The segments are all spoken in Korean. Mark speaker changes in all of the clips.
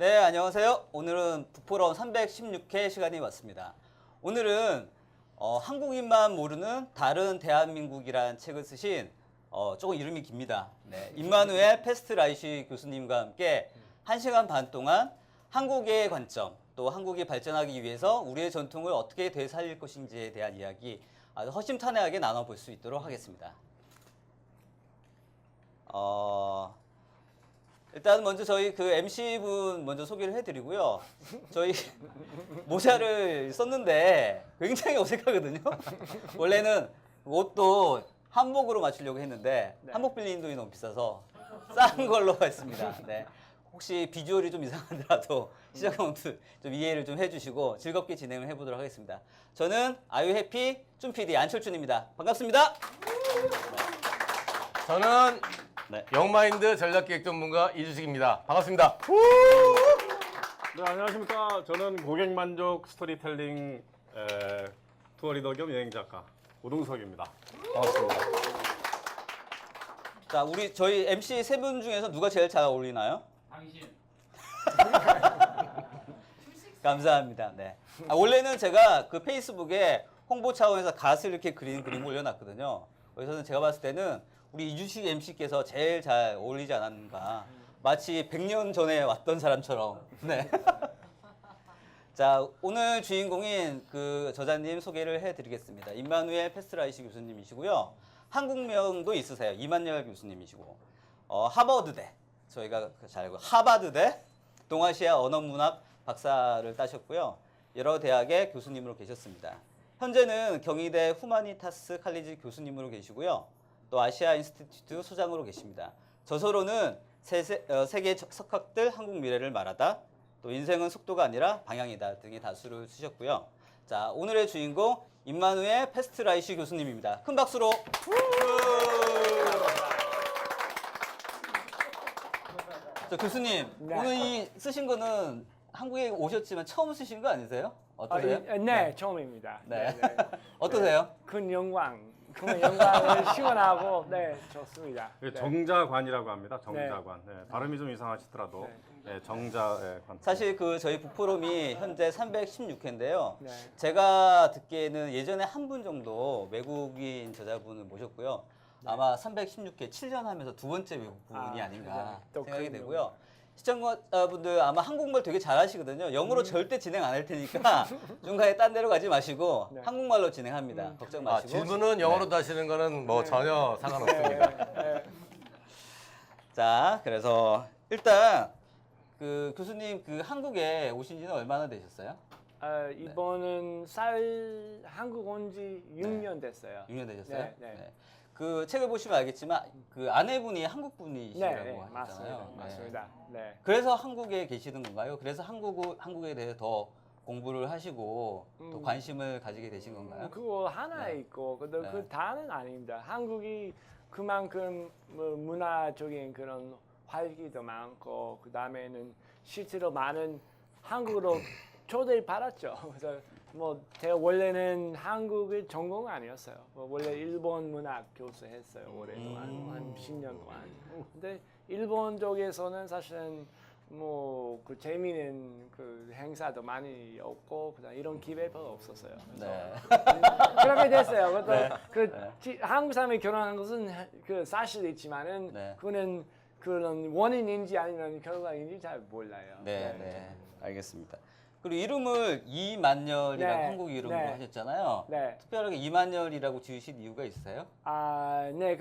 Speaker 1: 네, 안녕하세요. 오늘은 북포럼 316회 시간이 왔습니다. 오늘은 한국인만 모르는 다른 대한민국이란 책을 쓰신 조금 이름이 깁니다. 네, 임마누엘 페스트라이시 교수님과 함께 1시간 반 동안 한국의 관점, 또 한국이 발전하기 위해서 우리의 전통을 어떻게 되살릴 것인지에 대한 이야기 아주 허심탄회하게 나눠볼 수 있도록 하겠습니다. 일단 먼저 저희 그 MC분 먼저 소개를 해드리고요. 저희 모자를 썼는데 굉장히 어색하거든요. 원래는 옷도 한복으로 맞추려고 했는데 한복 빌리는 돈이 너무 비싸서 싼 걸로 했습니다. 네. 혹시 비주얼이 좀 이상하더라도 시청자분들 좀 이해를 좀 해주시고 즐겁게 진행을 해보도록 하겠습니다. 저는 아유해피 쭌PD 안철준입니다. 반갑습니다.
Speaker 2: 저는 영마인드 전략기획 전문가 이주식입니다. 반갑습니다.
Speaker 3: 네, 안녕하십니까. 저는 고객만족 스토리텔링 투어 리더 겸 여행 작가 오동석입니다.
Speaker 2: 반갑습니다.
Speaker 1: 자, 저희 MC 세 분 중에서 누가 제일 잘 어울리나요?
Speaker 4: 당신.
Speaker 1: 감사합니다. 네. 원래는 제가 그 페이스북에 홍보 차원에서 갓을 이렇게 그린 그림 올려놨거든요. 그래서는 제가 봤을 때는 우리 이주식 MC께서 제일 잘 어울리지 않았는가. 마치 100년 전에 왔던 사람처럼. 네. 자, 오늘 주인공인 그 저자님 소개를 해드리겠습니다. 임마누엘 페스트라이시 교수님이시고요. 한국명도 있으세요. 이만열 교수님이시고. 하버드대, 저희가 잘 알고 하버드대 동아시아 언어문학 박사를 따셨고요. 여러 대학의 교수님으로 계셨습니다. 현재는 경희대 후마니타스 칼리지 교수님으로 계시고요. 또 아시아 인스티튜트 소장으로 계십니다. 저서로는 세계 석학들 한국 미래를 말하다, 또 인생은 속도가 아니라 방향이다 등의 다수를 쓰셨고요. 자, 오늘의 주인공 임마누엘 페스트라이시 교수님입니다. 큰 박수로. 자, 교수님,
Speaker 5: 네.
Speaker 1: 오늘 이 쓰신 거는 한국에 오셨지만 처음 쓰신 거 아니세요? 어떠세요?
Speaker 5: 네, 처음입니다.
Speaker 1: 네. 어떠세요?
Speaker 5: 큰 영광을 시원하고 네, 좋습니다. 네.
Speaker 3: 정자관이라고 합니다. 정자관. 네, 발음이 좀 이상하시더라도 네, 정자관.
Speaker 1: 사실 그 저희 북포럼이 현재 316회인데요.
Speaker 5: 네.
Speaker 1: 제가 듣기에는 예전에 한 분 정도 외국인 저자분을 모셨고요. 아마 316회 7년 하면서 두 번째 외국분이 아닌가
Speaker 5: 또
Speaker 1: 생각이
Speaker 5: 그런
Speaker 1: 되고요. 시청자분들 아마 한국말 되게 잘하시거든요. 영어로 절대 진행 안 할 테니까 중간에 딴 데로 가지 마시고 한국말로 진행합니다. 걱정 마시고.
Speaker 2: 질문은 영어로 하시는 거는 뭐 전혀 상관없습니다.
Speaker 1: 자, 그래서 일단 그 교수님 그 한국에 오신 지는 얼마나 되셨어요?
Speaker 5: 이번은 한국 온 지 6년 됐어요.
Speaker 1: 6년 되셨어요?
Speaker 5: 네, 네.
Speaker 1: 그 책을 보시면 알겠지만 그 아내분이 한국 분이시라고
Speaker 5: 네,
Speaker 1: 하셨잖아요.
Speaker 5: 맞습니다. 네.
Speaker 1: 그래서 한국에 계시는 건가요? 그래서 한국에 대해 더 공부를 하시고 또 관심을 가지게 되신 건가요?
Speaker 5: 그거 하나 있고 그 다는 아닙니다. 한국이 그만큼 뭐 문화적인 그런 활기도 많고 그 다음에는 실제로 많은 한국으로 초대를 받았죠. 그래서 뭐 제가 원래는 한국의 전공 아니었어요. 원래 일본 문학 교수 했어요. 오랫동안 한 10년 동안. 근데 일본 쪽에서는 사실은 뭐 그 재미있는 그 행사도 많이 없고 그다음 이런 기회 별로 없었어요. 그렇게 됐어요. 한국 사람이 결혼한 것은 그 사실이지만은 그거는 그런 원인인지 아니면 결과인지 잘 몰라요.
Speaker 1: 네, 알겠습니다. 그리고 이름을 이만열이라고 한국 이름으로 하셨잖아요.
Speaker 5: 네.
Speaker 1: 특별하게 이만열이라고 지으신 이유가 있으세요?
Speaker 5: 네,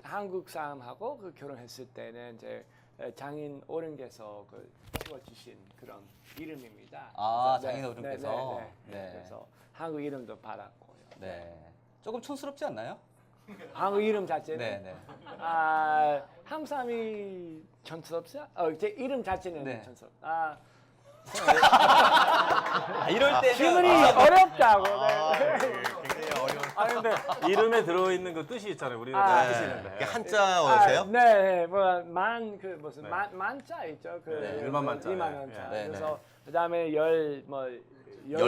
Speaker 5: 한국 사람하고 그 결혼했을 때는 이제 장인 어른께서 그 지어주신 그런 이름입니다.
Speaker 1: 장인 어른께서.
Speaker 5: 네. 그래서 한국 이름도 받았고요.
Speaker 1: 네. 조금 촌스럽지 않나요?
Speaker 5: 한국 이름 자체는.
Speaker 1: 네.
Speaker 5: 한국 사람이 촌스럽죠? 제 이름 자체는 촌스럽.
Speaker 1: 이럴 때는
Speaker 5: 질문이 어렵다고.
Speaker 2: 굉장히 어려운.
Speaker 3: 근데 이름에 들어있는 그 뜻이 있잖아요. 우리가 뜻이 있는데.
Speaker 2: 한자어세요?
Speaker 5: 네, 무슨 만자 있죠.
Speaker 3: 일만 만자.
Speaker 5: 만자.
Speaker 1: 네.
Speaker 5: 그래서 그다음에 열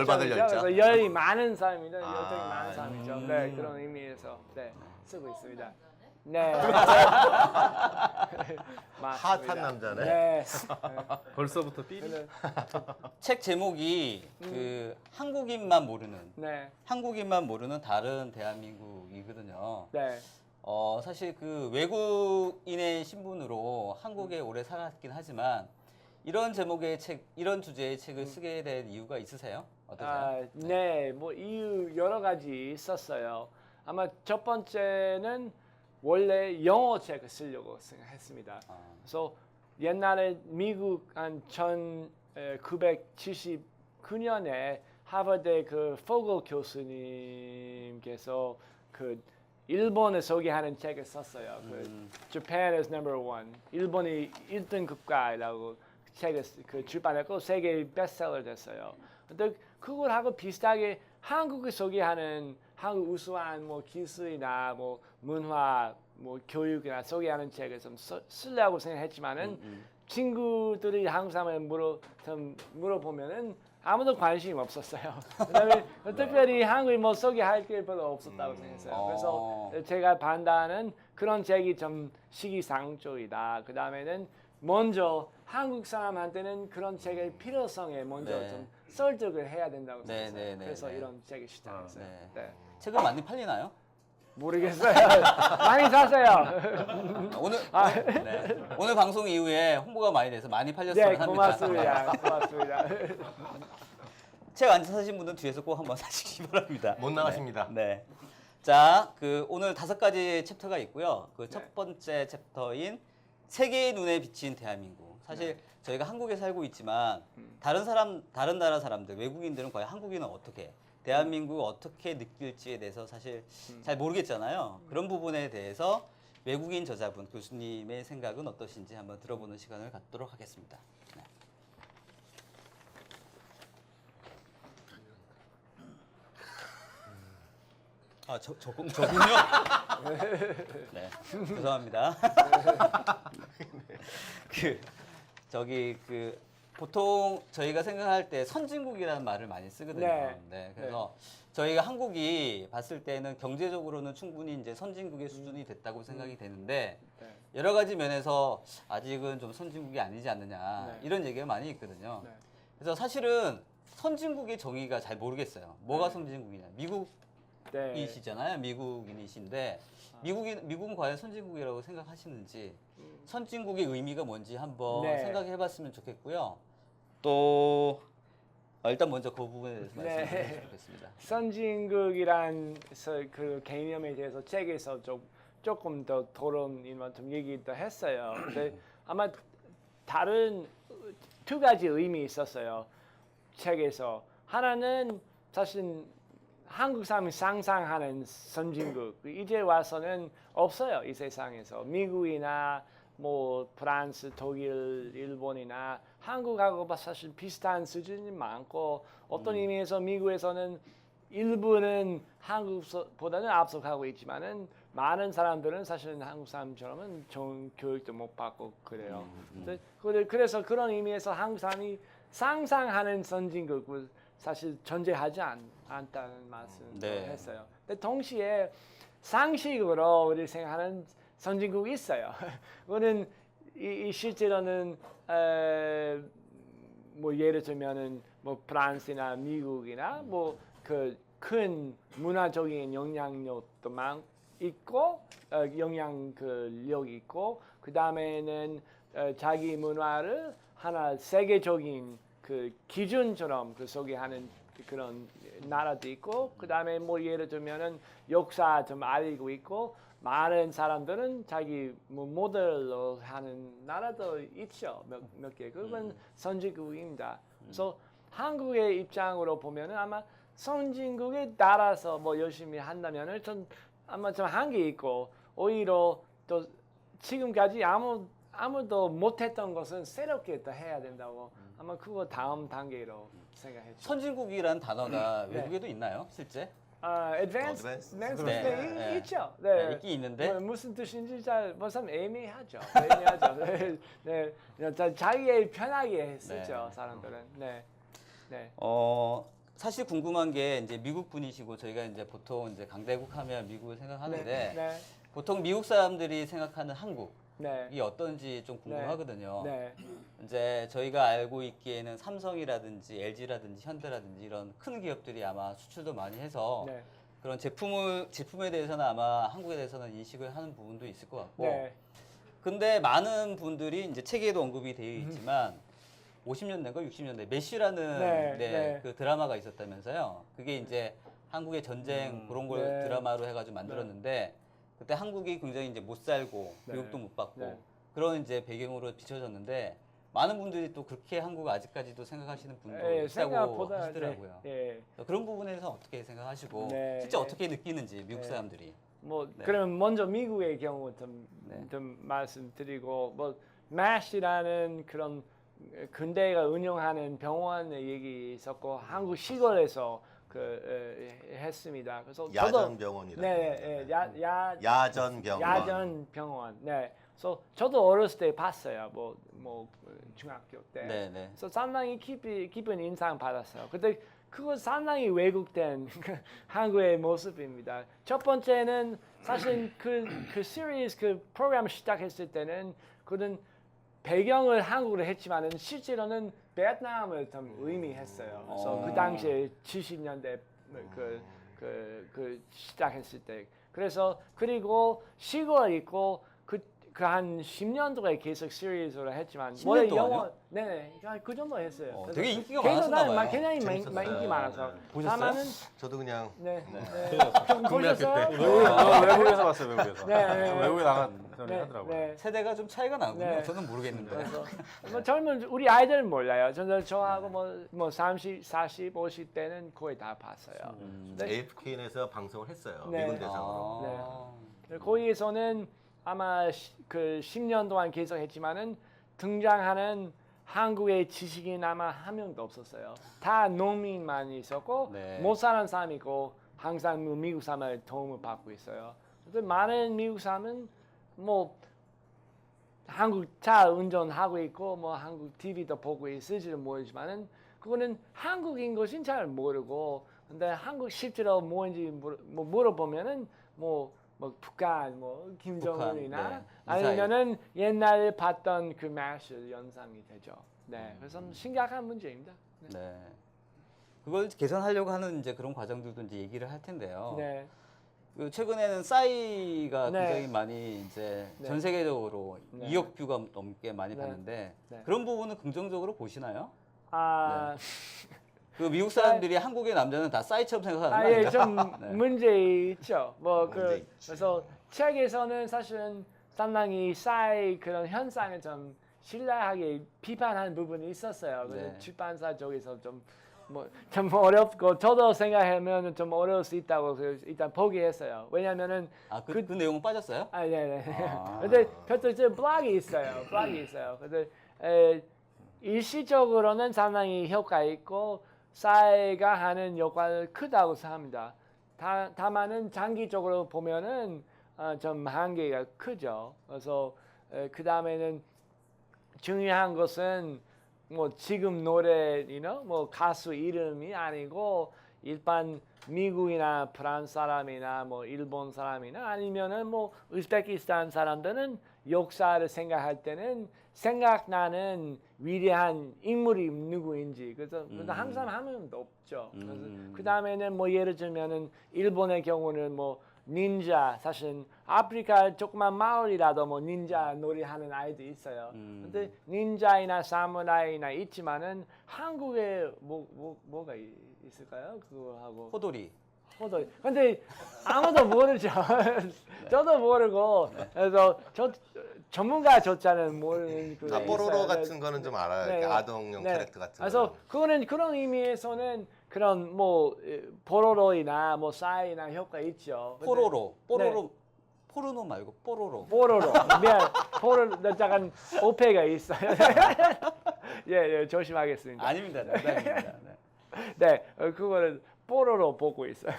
Speaker 2: 받을 열자.
Speaker 5: 그래서 열이 많은 사람이죠. 열정이 많은 사람이죠. 네, 그런 의미에서 쓰고 있습니다. 네.
Speaker 2: 핫한 남자네.
Speaker 5: 네.
Speaker 3: 벌써부터 삐리.
Speaker 5: 네.
Speaker 1: 책 제목이 그 한국인만 모르는
Speaker 5: 네.
Speaker 1: 한국인만 모르는 다른 대한민국이거든요.
Speaker 5: 네.
Speaker 1: 사실 그 외국인의 신분으로 한국에 오래 살았긴 하지만 이런 제목의 책, 이런 주제의 책을 쓰게 된 이유가 있으세요? 어떠세요?
Speaker 5: 네, 뭐 이유 여러 가지 있었어요. 아마 첫 번째는 원래 영어 책을 쓰려고 생각했습니다. 그래서 옛날에 미국 한 1979년에 하버드 그 포글 교수님께서 그 일본을 소개하는 책을 썼어요. 그 Japan is number one. 일본이 1등 국가라고 책을 그 출판했고 세계 베스트셀러 됐어요. 근데 그걸하고 비슷하게 한국을 소개하는 한국 우수한 뭐 기술이나 뭐 문화, 뭐 교육이나 소개하는 책을 좀 쓰려고 생각했지만은 친구들이 한국 사람을 물어보면은 아무도 관심이 없었어요. 그다음에 특별히 한국이 뭐 소개할 게 별로 없었다고 생각했어요. 그래서 제가 판단은 그런 책이 좀 시기상조이다. 그다음에는 먼저 한국 사람한테는 그런 책의 필요성에 먼저
Speaker 1: 네.
Speaker 5: 좀 설득을 해야 된다고
Speaker 1: 네,
Speaker 5: 생각했어요.
Speaker 1: 네, 네,
Speaker 5: 그래서
Speaker 1: 네.
Speaker 5: 이런 책이 시작했어요.
Speaker 1: 네.
Speaker 5: 네.
Speaker 1: 책은 많이 팔리나요?
Speaker 5: 모르겠어요. 많이 사세요.
Speaker 1: 오늘
Speaker 5: 아.
Speaker 1: 네. 오늘 방송 이후에 홍보가 많이 돼서 많이 팔렸으면
Speaker 5: 네,
Speaker 1: 합니다.
Speaker 5: 고맙습니다. 고맙습니다.
Speaker 1: 책 안 사신 분은 뒤에서 꼭 한번 사시기 바랍니다.
Speaker 2: 못 나가십니다.
Speaker 1: 네. 자, 그 오늘 5가지 챕터가 있고요. 그 첫
Speaker 5: 네.
Speaker 1: 번째 챕터인 세계의 눈에 비친 대한민국. 사실 저희가 한국에 살고 있지만 다른 나라 사람들, 외국인들은 과연 한국인은 어떻게, 대한민국을 어떻게 느낄지에 대해서 사실 잘 모르겠잖아요. 그런 부분에 대해서 외국인 저자분 교수님의 생각은 어떠신지 한번 들어보는 시간을 갖도록 하겠습니다. 네. 저군요? 네, 죄송합니다. 보통 저희가 생각할 때 선진국이라는 말을 많이 쓰거든요.
Speaker 5: 네.
Speaker 1: 네, 그래서 저희가 한국이 봤을 때는 경제적으로는 충분히 이제 선진국의 수준이 됐다고 생각이 되는데
Speaker 5: 네.
Speaker 1: 여러 가지 면에서 아직은 좀 선진국이 아니지 않느냐
Speaker 5: 네.
Speaker 1: 이런 얘기가 많이 있거든요.
Speaker 5: 네.
Speaker 1: 그래서 사실은 선진국의 정의가 잘 모르겠어요. 뭐가 선진국이냐?
Speaker 5: 네.
Speaker 1: 미국이시잖아요. 미국인이신데 미국은 과연 선진국이라고 생각하시는지 선진국의 의미가 뭔지 한번
Speaker 5: 네.
Speaker 1: 생각해봤으면 좋겠고요. 또 일단 먼저 그 부분에 대해서
Speaker 5: 네.
Speaker 1: 말씀해 주시면 좋겠습니다.
Speaker 5: 선진국이란 그 개념에 대해서 책에서 조금 더 토론이나 좀 얘기도 했어요. 근데 아마 다른 두 가지 의미 있었어요. 책에서 하나는 사실 한국 사람이 상상하는 선진국 이제 와서는 없어요. 이 세상에서 미국이나 뭐 프랑스, 독일, 일본이나 한국하고 사실 비슷한 수준이 많고 어떤 의미에서 미국에서는 일부는 한국보다는 앞서가고 있지만은 많은 사람들은 사실은 한국 사람처럼은 좋은 교육도 못 받고 그래요. 그래서 그런 의미에서 한국 사람이 상상하는 선진국을 사실 존재하지 않다는 말씀을
Speaker 1: 네.
Speaker 5: 했어요. 근데 동시에 상식으로 우리 생각하는 선진국이 있어요. 그거는 이 실제로는 뭐 예를 들면은 뭐 프랑스나 미국이나 뭐 그 큰 문화적인 영향력도 있고 영향력이 있고 그 다음에는 자기 문화를 하나 세계적인 그 기준처럼 그 소개하는 그런 나라도 있고 그 다음에 뭐 예를 들면은 역사 좀 알고 있고 많은 사람들은 자기 뭐 모델로 하는 나라도 있죠. 몇 개. 그건 선진국입니다. 그래서 한국의 입장으로 보면은 아마 선진국에 따라서 뭐 열심히 한다면은 좀 아마 좀 한계 있고 오히려 또 지금까지 아무도 못했던 것은 새롭게 또 해야 된다고 아마 그거 다음 단계로 생각했죠.
Speaker 1: 선진국이란 단어가
Speaker 5: 네.
Speaker 1: 외국에도 있나요, 실제?
Speaker 5: advanced
Speaker 2: advanced?
Speaker 1: 네. 네.
Speaker 5: 있죠.
Speaker 1: 네, 있긴 있는데
Speaker 5: 뭐, 무슨 뜻인지 잘 애매하죠. 애매하죠. 네. 자기의 편하게 쓰죠.
Speaker 1: 네.
Speaker 5: 사람들은. 네. 네.
Speaker 1: 사실 궁금한 게 이제 미국 분이시고 저희가 이제 보통 이제 강대국 하면 미국을 생각하는데
Speaker 5: 네.
Speaker 1: 보통 미국 사람들이 생각하는 한국이
Speaker 5: 네.
Speaker 1: 어떤지 좀 궁금하거든요.
Speaker 5: 네.
Speaker 1: 이제 저희가 알고 있기에는 삼성이라든지 LG라든지 현대라든지 이런 큰 기업들이 아마 수출도 많이 해서
Speaker 5: 네.
Speaker 1: 그런 제품에 대해서는 아마 한국에 대해서는 인식을 하는 부분도 있을 것 같고.
Speaker 5: 네.
Speaker 1: 근데 많은 분들이 이제 책에도 언급이 되어 있지만 50년대인가 60년대 메쉬라는
Speaker 5: 네, 네.
Speaker 1: 그 드라마가 있었다면서요. 그게 이제 한국의 전쟁 그런 걸
Speaker 5: 네.
Speaker 1: 드라마로 해가지고 만들었는데 그때 한국이 굉장히 이제 못 살고
Speaker 5: 네.
Speaker 1: 교육도 못 받고
Speaker 5: 네.
Speaker 1: 그런 이제 배경으로 비춰졌는데 많은 분들이 또 그렇게 한국 아직까지도 생각하시는 분도
Speaker 5: 예,
Speaker 1: 있다고
Speaker 5: 생각보다
Speaker 1: 하시더라고요.
Speaker 5: 네. 예.
Speaker 1: 그런 부분에서 어떻게 생각하시고
Speaker 5: 네.
Speaker 1: 실제 어떻게 느끼는지 미국
Speaker 5: 네.
Speaker 1: 사람들이.
Speaker 5: 뭐
Speaker 1: 네.
Speaker 5: 그러면 먼저 미국의 경우 좀 말씀드리고 뭐 MASH이라는 그런 근대가 운영하는 병원의 얘기 있었고 한국 시골에서 했습니다. 그래서
Speaker 4: 야전병원이라.
Speaker 5: 네,
Speaker 4: 야전병원.
Speaker 5: 야전병원. 네. 그래서 저도 어렸을 때 봤어요. 뭐 중학교 때.
Speaker 1: 네, 네.
Speaker 5: 그래서 상당히 깊은 인상 받았어요. 근데 그거 상당히 왜곡된 한국의 모습입니다. 첫 번째는 사실 그 시리즈 그 프로그램을 시작했을 때는 그는 배경을 한국으로 했지만은 실제로는 베트남을 좀 의미했어요. 그래서 그 당시에 70년대 그 시작했을 때 그래서 그리고 시골에 있고 그 한 10년 동안 계속 시리즈로 했지만
Speaker 1: 10년 동안요?
Speaker 5: 영화 네네 그 정도 했어요. 그래서
Speaker 1: 되게 인기가
Speaker 5: 계속
Speaker 1: 많았나 봐요.
Speaker 5: 굉장히
Speaker 4: 재밌었어요.
Speaker 5: 인기 많아서
Speaker 1: 보셨어요?
Speaker 5: 다만은
Speaker 4: 저도 그냥
Speaker 5: 보셨어요?
Speaker 3: 외국에서 봤어요, 외국에서.
Speaker 5: 네.
Speaker 3: 외국에 나간 전에
Speaker 5: 네,
Speaker 3: 하더라고요.
Speaker 5: 네.
Speaker 1: 세대가 좀 차이가 나군요.
Speaker 5: 네.
Speaker 1: 저는 모르겠는데.
Speaker 5: 그래서 뭐 젊은 우리 아이들은 몰라요. 저하고 뭐 30, 40, 50대는 거의 다 봤어요. 네.
Speaker 4: AFKN에서 방송을 했어요.
Speaker 5: 네.
Speaker 4: 미군 대상으로.
Speaker 5: 거기에서는 아마 그 10년 동안 계속 했지만은 등장하는 한국의 지식인 아마 한 명도 없었어요. 다 농민만 있었고
Speaker 1: 네.
Speaker 5: 못 사는 사람이고 항상 뭐 미국 사람의 도움을 받고 있어요. 근데 많은 미국 사람은 뭐 한국 차 운전하고 있고 뭐 한국 TV도 보고 있을지는 모르지만은 그거는 한국인 것인 잘 모르고 근데 한국 실제로 뭐인지 물어보면은 뭐 북한 김정은이나
Speaker 1: 북한, 네.
Speaker 5: 아니면은 옛날에 봤던 그 MASH 연상이 되죠. 네, 그래서 심각한 문제입니다.
Speaker 1: 네. 그걸 개선하려고 하는 이제 그런 과정들도 이제 얘기를 할 텐데요.
Speaker 5: 네,
Speaker 1: 그 최근에는 싸이가
Speaker 5: 네.
Speaker 1: 굉장히 많이 이제
Speaker 5: 네.
Speaker 1: 전 세계적으로
Speaker 5: 네.
Speaker 1: 2억 뷰가 넘게 많이
Speaker 5: 네.
Speaker 1: 봤는데
Speaker 5: 네.
Speaker 1: 그런 부분은 긍정적으로 보시나요?
Speaker 5: 아,
Speaker 1: 그 미국 사람들이 한국의 남자는 다 싸이처럼 생각하는 거
Speaker 5: 예,
Speaker 1: 아닌가?
Speaker 5: 좀
Speaker 1: 네.
Speaker 5: 문제 있죠.
Speaker 4: 문제 있지.
Speaker 5: 그래서 책에서는 사실은 상당히 싸이 그런 현상을 좀 신랄하게 비판하는 부분이 있었어요. 근데
Speaker 1: 네.
Speaker 5: 출판사 쪽에서 좀 어렵고 저도 생각하면 좀 어려울 수 있다고 그래서 일단 포기했어요. 왜냐면은
Speaker 1: 그 내용은 빠졌어요?
Speaker 5: 네네.
Speaker 1: 아.
Speaker 5: 근데 별도 블락이 있어요. 근데 일시적으로는 상당히 효과 있고 싸이가 하는 역할을 크다고 생각합니다. 다만은 장기적으로 보면은 좀 한계가 크죠. 그래서 그 다음에는 중요한 것은 뭐 지금 노래, 뭐 가수 이름이 아니고 일반 미국이나 프랑스 사람이나 뭐 일본 사람이나 아니면은 뭐 우즈베키스탄 사람들은 역사를 생각할 때는 생각나는 위대한 인물이 누구인지 그래서 항상 하면 없죠. 그래서 그 다음에는 뭐 예를 들면은 일본의 경우는 뭐 닌자 사실 아프리카 조그만 마을이라도 뭐 닌자 놀이하는 아이도 있어요. 근데 닌자이나 사무라이나 있지만은 한국에 뭐가 있을까요? 그거 하고
Speaker 1: 호돌이.
Speaker 5: 근데 아무도 모르죠. 저도 모르고 그래서 전문가조차는 모르는 그
Speaker 4: 뽀로로 같은 거는 좀 알아요.
Speaker 5: 네,
Speaker 4: 이렇게 아동용 캐릭터 같은 거.
Speaker 5: 그래서 그거는 그런 의미에서는 그런 뭐 포로로이나 뭐 싸이나 효과 있죠. 근데
Speaker 1: 포르노 말고 뽀로로.
Speaker 5: 미안. 포로로 약간 오페가 있어요. 예, 조심하겠습니다.
Speaker 1: 아닙니다. 농담입니다. 네.
Speaker 5: 네, 그거를 뽀로로 보고 있어요.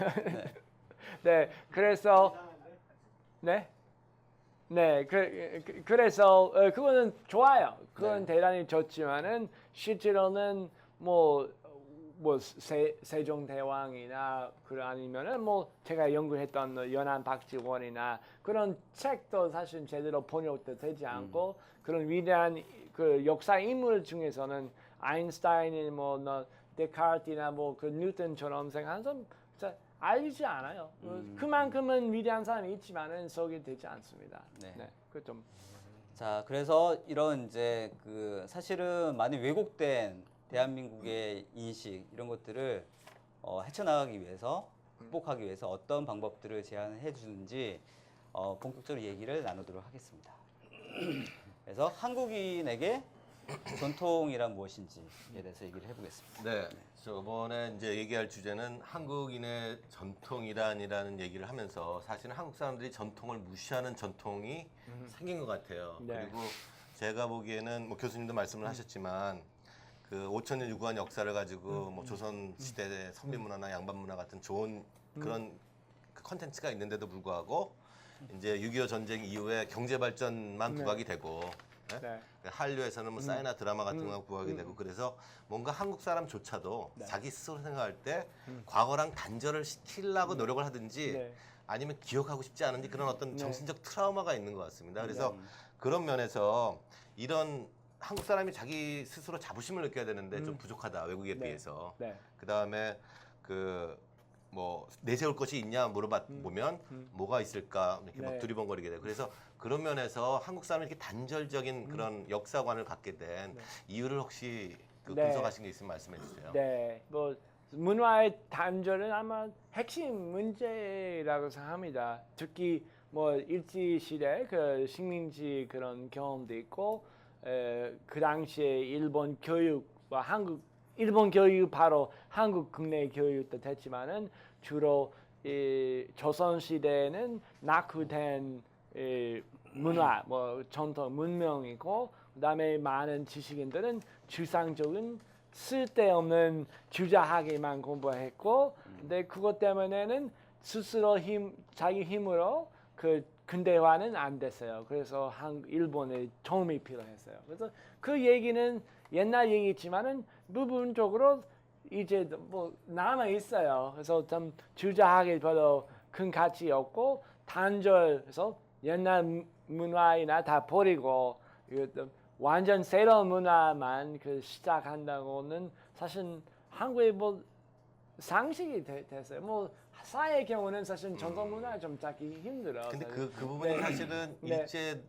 Speaker 5: 네, 그래서 그래서 그거는 좋아요. 그건 대단히 좋지만은 실제로는 뭐 뭐 세종대왕이나 그 아니면은 뭐 제가 연구했던 연안 박지원이나 그런 책도 사실 제대로 번역도 되지 않고 그런 위대한 그 역사 인물 중에서는 아인슈타인이 뭐 데카르트나 뭐 그 뉴턴처럼 생각하는 사람 잘 알지 않아요. 그만큼은 위대한 사람이 있지만은 소개되지 않습니다.
Speaker 1: 네.
Speaker 5: 네, 그 좀.
Speaker 1: 자, 그래서 이런 이제 그 사실은 많이 왜곡된 대한민국의 인식 이런 것들을 헤쳐나가기 위해서 극복하기 위해서 어떤 방법들을 제안해 주는지 본격적으로 얘기를 나누도록 하겠습니다. 그래서 한국인에게 전통이란 무엇인지에 대해서 얘기를 해보겠습니다.
Speaker 4: 네. 저번에 이제 얘기할 주제는 한국인의 전통이란이라는 얘기를 하면서 사실은 한국 사람들이 전통을 무시하는 전통이 생긴 것 같아요.
Speaker 5: 네.
Speaker 4: 그리고 제가 보기에는 뭐 교수님도 말씀을 하셨지만 그 5,000년 유구한 역사를 가지고 뭐 조선 시대의 선비 문화나 양반 문화 같은 좋은 그런 그 컨텐츠가 있는데도 불구하고 이제 6.25 전쟁 이후에 경제 발전만
Speaker 5: 네.
Speaker 4: 부각이 되고 네?
Speaker 5: 네.
Speaker 4: 한류에서는 뭐 사이나 드라마 같은 거 부각이 되고 그래서 뭔가 한국 사람조차도
Speaker 5: 네.
Speaker 4: 자기 스스로 생각할 때 과거랑 단절을 시키려고 노력을 하든지
Speaker 5: 네.
Speaker 4: 아니면 기억하고 싶지 않은지 그런 어떤
Speaker 5: 네.
Speaker 4: 정신적 트라우마가 있는 것 같습니다. 그래서 그런 면에서 이런 한국 사람이 자기 스스로 자부심을 느껴야 되는데 좀 부족하다 외국에
Speaker 5: 네.
Speaker 4: 비해서.
Speaker 5: 네.
Speaker 4: 그 다음에 그 뭐 내세울 것이 있냐 물어보면 뭐가 있을까 이렇게
Speaker 5: 네.
Speaker 4: 막 두리번거리게 돼요. 그래서 그런 면에서 한국 사람이 이렇게 단절적인 그런 역사관을 갖게 된 이유를 혹시 그
Speaker 5: 네.
Speaker 4: 분석하신 게 있으면 말씀해 주세요.
Speaker 5: 네, 뭐 문화의 단절은 아마 핵심 문제라고 생각합니다. 특히 뭐 일제 시대 그 식민지 그런 경험도 있고, 그 당시에 일본 교육과 일본 교육 바로 한국 국내 교육도 됐지만은 주로 이 조선 시대는 낙후된 문화, 뭐 전통 문명이고, 그다음에 많은 지식인들은 추상적인 쓸데없는 주자하게만 공부했고, 근데 그것 때문에는 스스로 자기 힘으로 그 근대화는 안 됐어요. 그래서 일본의 도움이 필요했어요. 그래서 그 얘기는 옛날 얘기지만은 부분적으로 이제 뭐 남아 있어요. 그래서 좀 주자하게 별로 큰 가치 없고 단절해서 옛날 문화이나 다 버리고 완전 새로운 문화만 그 시작한다고는 사실 한국에 뭐 상식이 됐어요. 뭐 사회의 경우는 사실 전통 문화 좀 찾기 힘들어.
Speaker 4: 근데
Speaker 5: 사실.
Speaker 4: 그 부분이
Speaker 5: 네.
Speaker 4: 사실은
Speaker 5: 네.
Speaker 4: 일제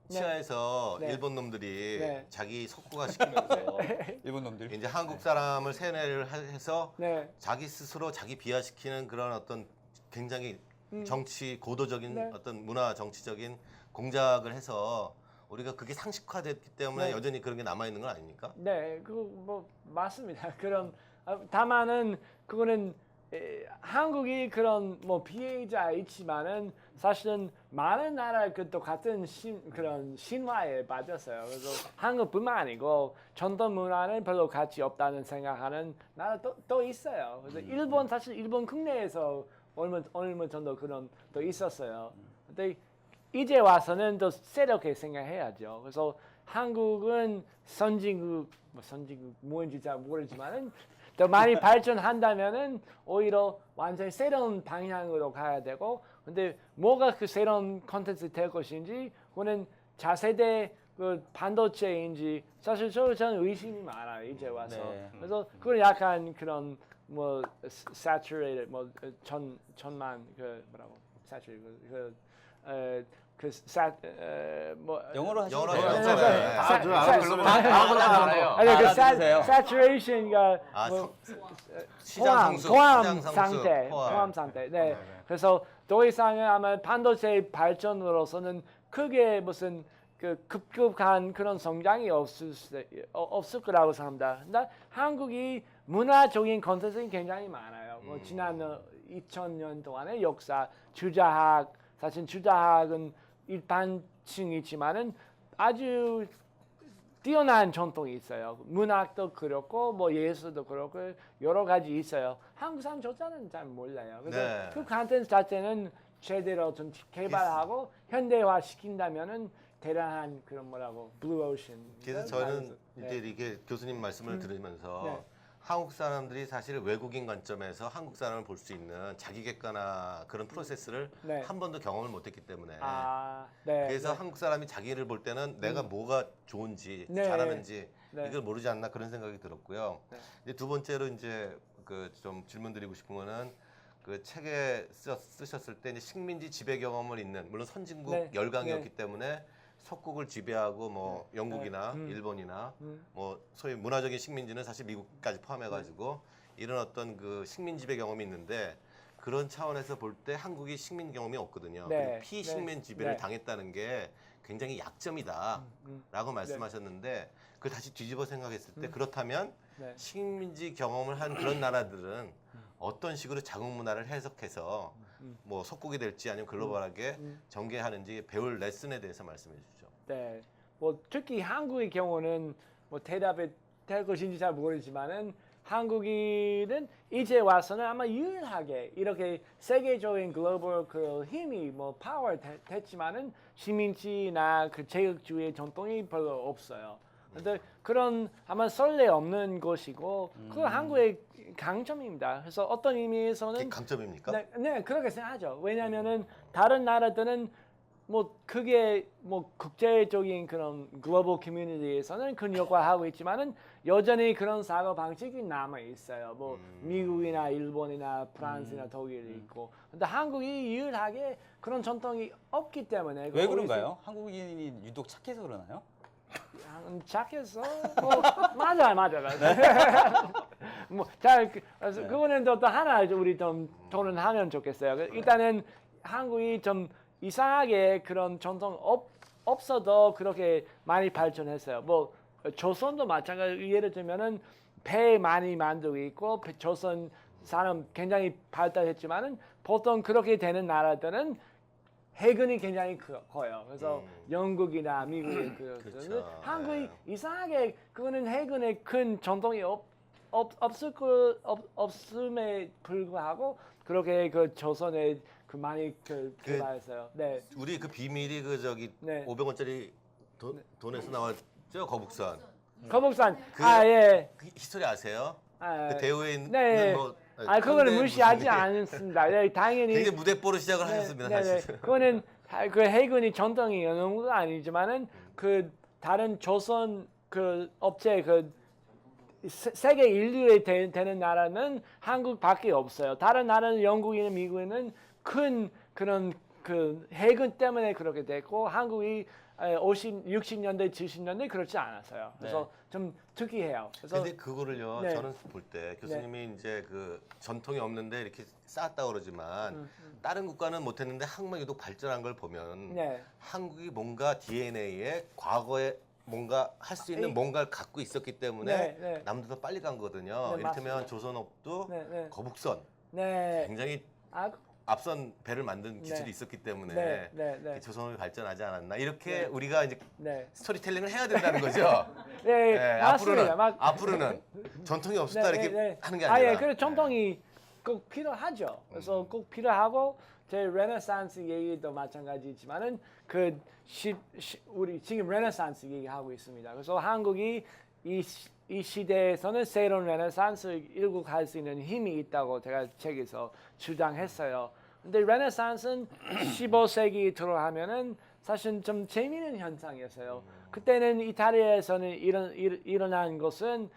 Speaker 4: 치하에서
Speaker 5: 네.
Speaker 4: 일본 놈들이
Speaker 5: 네.
Speaker 4: 자기 속구가 시키면서
Speaker 1: 일본 놈들.
Speaker 4: 이제 한국 사람을 세뇌를 해서
Speaker 5: 네.
Speaker 4: 자기 스스로 자기 비하시키는 그런 어떤 굉장히 정치 고도적인
Speaker 5: 네.
Speaker 4: 어떤 문화 정치적인 공작을 해서 우리가 그게 상식화됐기 때문에
Speaker 5: 네.
Speaker 4: 여전히 그런 게 남아 있는 건 아닙니까?
Speaker 5: 네, 그거 뭐 맞습니다. 그럼 다만은 그거는 한국이 그런 뭐 피해자 있지만은 사실은 많은 나라 그 같은 그런 신화에 빠졌어요. 그래서 한국뿐만 아니고 전통 문화는 별로 가치 없다는 생각하는 나라 또 있어요. 그래서 일본 사실 일본 국내에서 얼마 정도 그런 또 있었어요. 근데 이제 와서는 더 새롭게 생각해야죠. 그래서 한국은 선진국 뭔지 잘 모르지만은 더 많이 발전한다면은 오히려 완전히 새로운 방향으로 가야 되고, 근데 뭐가 그 새로운 콘텐츠 될 것인지 그거는 차세대 그 반도체인지 사실 저는 의심이 많아요 이제 와서.
Speaker 1: 네.
Speaker 5: 그래서 그건 약간 그런 뭐 saturated 뭐 천만 그 뭐라고 saturated 뭐
Speaker 1: 영어로 하시면
Speaker 4: 영어로
Speaker 1: 돼요.
Speaker 4: 하시면
Speaker 5: 네,
Speaker 4: 돼요.
Speaker 5: 네.
Speaker 3: 저 알아요.
Speaker 2: 알아요.
Speaker 5: 아니 그
Speaker 1: 알아두세요.
Speaker 5: saturation가
Speaker 4: 아,
Speaker 5: 뭐
Speaker 4: 시장 성숙,
Speaker 5: 포함
Speaker 4: 시장 성숙,
Speaker 5: 상태,
Speaker 4: 포함.
Speaker 5: 포함 상태. 네.
Speaker 3: 네.
Speaker 5: 그래서 더 이상은 아마 반도체 발전으로서는 크게 무슨 그 급급한 그런 성장이 없을 거라고 생각합니다. 근데 한국이 문화적인 콘텐츠는 굉장히 많아요. 뭐 지난 2000년 동안의 역사, 주자학, 사실 주자학은 일반층이지만은 아주 뛰어난 전통이 있어요. 문학도 그렇고 뭐 예술도 그렇고 여러 가지 있어요. 한국 사람조차는 잘 몰라요. 그래서
Speaker 4: 네.
Speaker 5: 그 콘텐츠 자체는 제대로 좀 개발하고 현대화 시킨다면은 대단한 그런 뭐라고 블루 오션.
Speaker 4: 그래서 저는
Speaker 5: 네.
Speaker 4: 이제 이게 교수님 말씀을 들으면서
Speaker 5: 네.
Speaker 4: 한국 사람들이 사실 외국인 관점에서 한국 사람을 볼 수 있는 자기 객관화 그런 프로세스를
Speaker 5: 네.
Speaker 4: 한 번도 경험을 못했기 때문에
Speaker 5: 네.
Speaker 4: 그래서
Speaker 5: 네.
Speaker 4: 한국 사람이 자기를 볼 때는 내가 뭐가 좋은지
Speaker 5: 네.
Speaker 4: 잘하는지
Speaker 5: 네.
Speaker 4: 이걸 모르지 않나 그런 생각이 들었고요.
Speaker 5: 네.
Speaker 4: 이제 두 번째로 이제 그 좀 질문드리고 싶은 거는 그 책에 쓰셨을 때 이제 식민지 지배 경험을 있는 물론 선진국
Speaker 5: 네.
Speaker 4: 열강이었기
Speaker 5: 네.
Speaker 4: 때문에 석국을 지배하고 뭐 영국이나
Speaker 5: 네.
Speaker 4: 일본이나 뭐 소위 문화적인 식민지는 사실 미국까지 포함해가지고 이런 어떤 그 식민 지배 경험이 있는데 그런 차원에서 볼 때 한국이 식민 경험이 없거든요.
Speaker 5: 네.
Speaker 4: 그리고 피식민 지배를
Speaker 5: 네.
Speaker 4: 당했다는 게 굉장히 약점이다라고 말씀하셨는데 그걸 다시 뒤집어 생각했을 때 그렇다면
Speaker 5: 네.
Speaker 4: 식민지 경험을 한 그런 나라들은 어떤 식으로 자국 문화를 해석해서 뭐 석국이 될지 아니면 글로벌하게 전개하는지 배울 레슨에 대해서 말씀해 주시죠.
Speaker 5: 네. 뭐 특히 한국의 경우는 뭐 대답이 될 것인지 잘 모르지만은 한국인은 이제 와서는 아마 유일하게 이렇게 세계적인 글로벌 그 힘이 뭐 파워 됐지만은 식민지나 그 제국주의 전통이 별로 없어요. 근데 그런 아마 선례 없는 것이고 그 한국의 강점입니다. 그래서 어떤 의미에서는
Speaker 4: 그게 강점입니까?
Speaker 5: 네, 네, 그렇게 생각하죠. 왜냐하면은 다른 나라들은 뭐 그게 뭐 국제적인 그런 글로벌 커뮤니티에서는 큰 역할을 하고 있지만은 여전히 그런 사고 방식이 남아 있어요. 뭐 미국이나 일본이나 프랑스나 독일이 있고. 근데 한국이 유일하게 그런 전통이 없기 때문에
Speaker 1: 왜 그런가요? 한국인이 유독 착해서 그러나요?
Speaker 5: 착해서 뭐 맞아요. 뭐잘 그거는 또 하나 우리 좀 토론하면 좋겠어요. 일단은 한국이 좀 이상하게 그런 전통 없어도 그렇게 많이 발전했어요. 뭐 조선도 마찬가지. 예를 들면은 배 많이 만들고 있고 조선 사람 굉장히 발달했지만은 보통 그렇게 되는 나라들은 해군이 굉장히 커요. 그래서 영국이나 미국이 그런데
Speaker 4: 그렇죠.
Speaker 5: 한국이
Speaker 4: 네.
Speaker 5: 이상하게 그거는 해군의 큰 전통이 없음에 불구하고 그렇게 그 조선에 그 많이 개발했어요. 네.
Speaker 4: 우리 그 비밀이 그 저기
Speaker 5: 네.
Speaker 4: 500원짜리 돈에서 나왔죠 거북선.
Speaker 5: 거북선.
Speaker 4: 그-
Speaker 5: 예.
Speaker 4: 그 히스토리 아세요?
Speaker 5: 아,
Speaker 4: 그 대우에 있는
Speaker 5: 네.
Speaker 4: 뭐
Speaker 5: 그거는
Speaker 4: 현대
Speaker 5: 무시하지
Speaker 4: 무슨
Speaker 5: 않습니다. 네, 당연히.
Speaker 4: 굉장히 무대뽀로 시작을 하셨습니다. 사실.
Speaker 5: 그거는 그 해군이 전통이 어느 정도 아니지만은 그 다른 조선 그 업체 그 세계 인류에 되는 나라는 한국밖에 없어요. 다른 나라는 영국이나 미국에는 큰 그런 그 해군 때문에 그렇게 됐고 한국이 60년대, 70년대 그렇지 않았어요. 그래서 좀 특이해요. 그래서
Speaker 4: 근데 그거를요,
Speaker 5: 네.
Speaker 4: 저는 볼 때 교수님이 이제 그 전통이 없는데 이렇게 쌓았다 그러지만 다른 국가는 못했는데 한국만 유독 발전한 걸 보면
Speaker 5: 네.
Speaker 4: 한국이 뭔가 DNA에 과거에 뭔가 할 수 있는 뭔가를 갖고 있었기 때문에
Speaker 5: 네.
Speaker 4: 남들 더 빨리 간 거거든요.
Speaker 5: 네,
Speaker 4: 이를테면
Speaker 5: 맞습니다.
Speaker 4: 조선업도
Speaker 5: 네.
Speaker 4: 거북선
Speaker 5: 네.
Speaker 4: 굉장히
Speaker 5: 아,
Speaker 4: 앞선 배를 만든 기술이
Speaker 5: 네.
Speaker 4: 있었기 때문에
Speaker 5: 네.
Speaker 4: 조선업이 발전하지 않았나 이렇게 우리가 이제
Speaker 5: 네.
Speaker 4: 스토리텔링을 해야 된다는 거죠.
Speaker 5: 네,
Speaker 4: 네,
Speaker 5: 맞습니다.
Speaker 4: 앞으로는 전통이 없었다 이렇게 하는 게 아니라.
Speaker 5: 예, 그 전통이 꼭 필요하죠. 그래서 꼭 필요하고 제 레네상스 얘기도 마찬가지지만은 우리 지금 레네상스 얘기하고 있습니다. 그래서 한국이 이 시대에서는 새로운 레네상스를 일구할 수 있는 힘이 있다고 제가 책에서 주장했어요. 근데 레네상스는 15세기 들어가면은 사실 좀 재미있는 현상이었어요. 그때는 이탈리아에서는 일어난 것은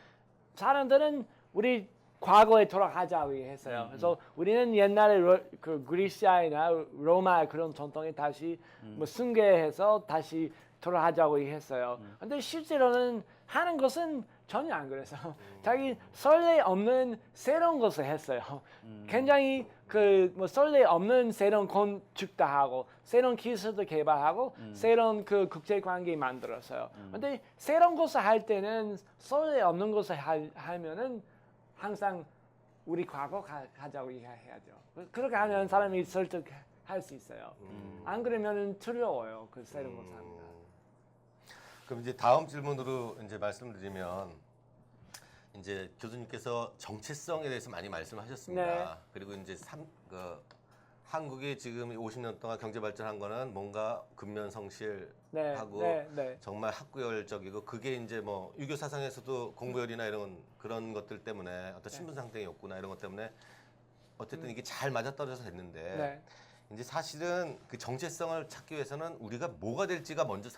Speaker 5: 사람들은 우리 과거에 돌아가자고 했어요. 그래서 우리는 옛날에 그 그리스아이나 로마 그런 전통에 다시 뭐 승계해서 다시 돌아가자고 했어요. 근데 실제로는 하는 것은 전혀 안 그래서 자기 선례 없는 새로운 것을 했어요. 굉장히 그 뭐 선례 없는 새로운 건축도 하고 새로운 기술도 개발하고 새로운 그 국제 관계 만들었어요. 근데 새로운 것을 할 때는 선례 없는 것을 하면은 항상 우리 과거 가자고 얘기해야죠. 그렇게 하면 사람이 설득할 수 있어요. 안 그러면은 두려워요. 그 새로운 것을 합니다.
Speaker 4: 그럼 이제 다음 질문으로 이제 말씀드리면 이제 교수님께서 정체성에 대해서 많이 말씀하셨습니다.
Speaker 5: 네.
Speaker 4: 그리고 이제 한국이 지금 50년 동안 경제 발전한 거는 뭔가 근면성실하고
Speaker 5: 네.
Speaker 4: 정말 학구열적이고 그게 이제 뭐 유교 사상에서도 공부열이나 이런 그런 것들 때문에 어떤 신분 상등의 욕구나 이런 것 때문에 어쨌든 이게 잘 맞아떨어져서 됐는데
Speaker 5: 네.
Speaker 4: 이제 사실은 그 정체성을 찾기 위해서는 우리가 뭐가 될지가 먼저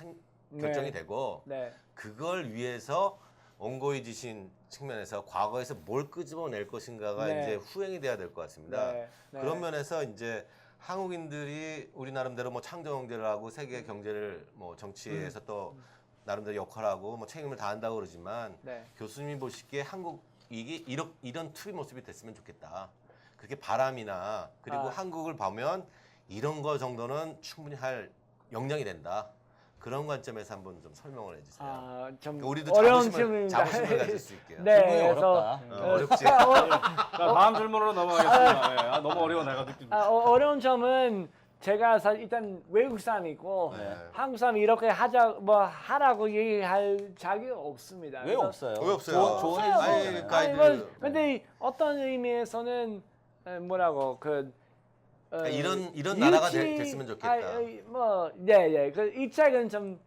Speaker 4: 결정이 되고
Speaker 5: 네.
Speaker 4: 그걸 위해서 원고의지신 측면에서 과거에서 뭘 끄집어낼 것인가가
Speaker 5: 네.
Speaker 4: 이제 후행이 돼야 될 것 같습니다.
Speaker 5: 네.
Speaker 4: 그런 면에서 이제 한국인들이 우리 나름대로 뭐 창조 경제를 하고 세계 경제를 뭐 정치에서 또 나름대로 역할하고 뭐 책임을 다한다고 그러지만
Speaker 5: 네.
Speaker 4: 교수님이 보시기에 한국이 이런 투비 모습이 됐으면 좋겠다. 그렇게 바람이나 그리고 한국을 보면 이런 거 정도는 충분히 할 역량이 된다. 그런 관점에서 한번 좀 설명을 해주세요.
Speaker 5: 좀
Speaker 4: 그러니까 우리도
Speaker 5: 어려운
Speaker 4: 자부심을
Speaker 5: 질문입니다.
Speaker 4: 가질 수 있게요.
Speaker 5: 네,
Speaker 1: 질문이
Speaker 5: 그래서
Speaker 1: 어렵다.
Speaker 4: 어렵지.
Speaker 3: 자, 다음 질문으로 넘어가겠습니다. 예, 너무 어려워 내가 느끼.
Speaker 5: 어려운 점은 제가 사실 일단 외국 사람이고
Speaker 4: 네.
Speaker 5: 한국 사람이 이렇게 하라고 얘기할 자격이 없습니다.
Speaker 1: 왜
Speaker 5: 그래서
Speaker 1: 없어요?
Speaker 4: 왜 없어요?
Speaker 1: 좋은
Speaker 5: 없어요.
Speaker 4: 아니,
Speaker 1: 해주잖아요.
Speaker 4: 가이드.
Speaker 5: 근데 어떤 의미에서는 뭐라고
Speaker 4: 이런 나라가 됐으면 좋겠다.
Speaker 5: 네. 이 책은 좀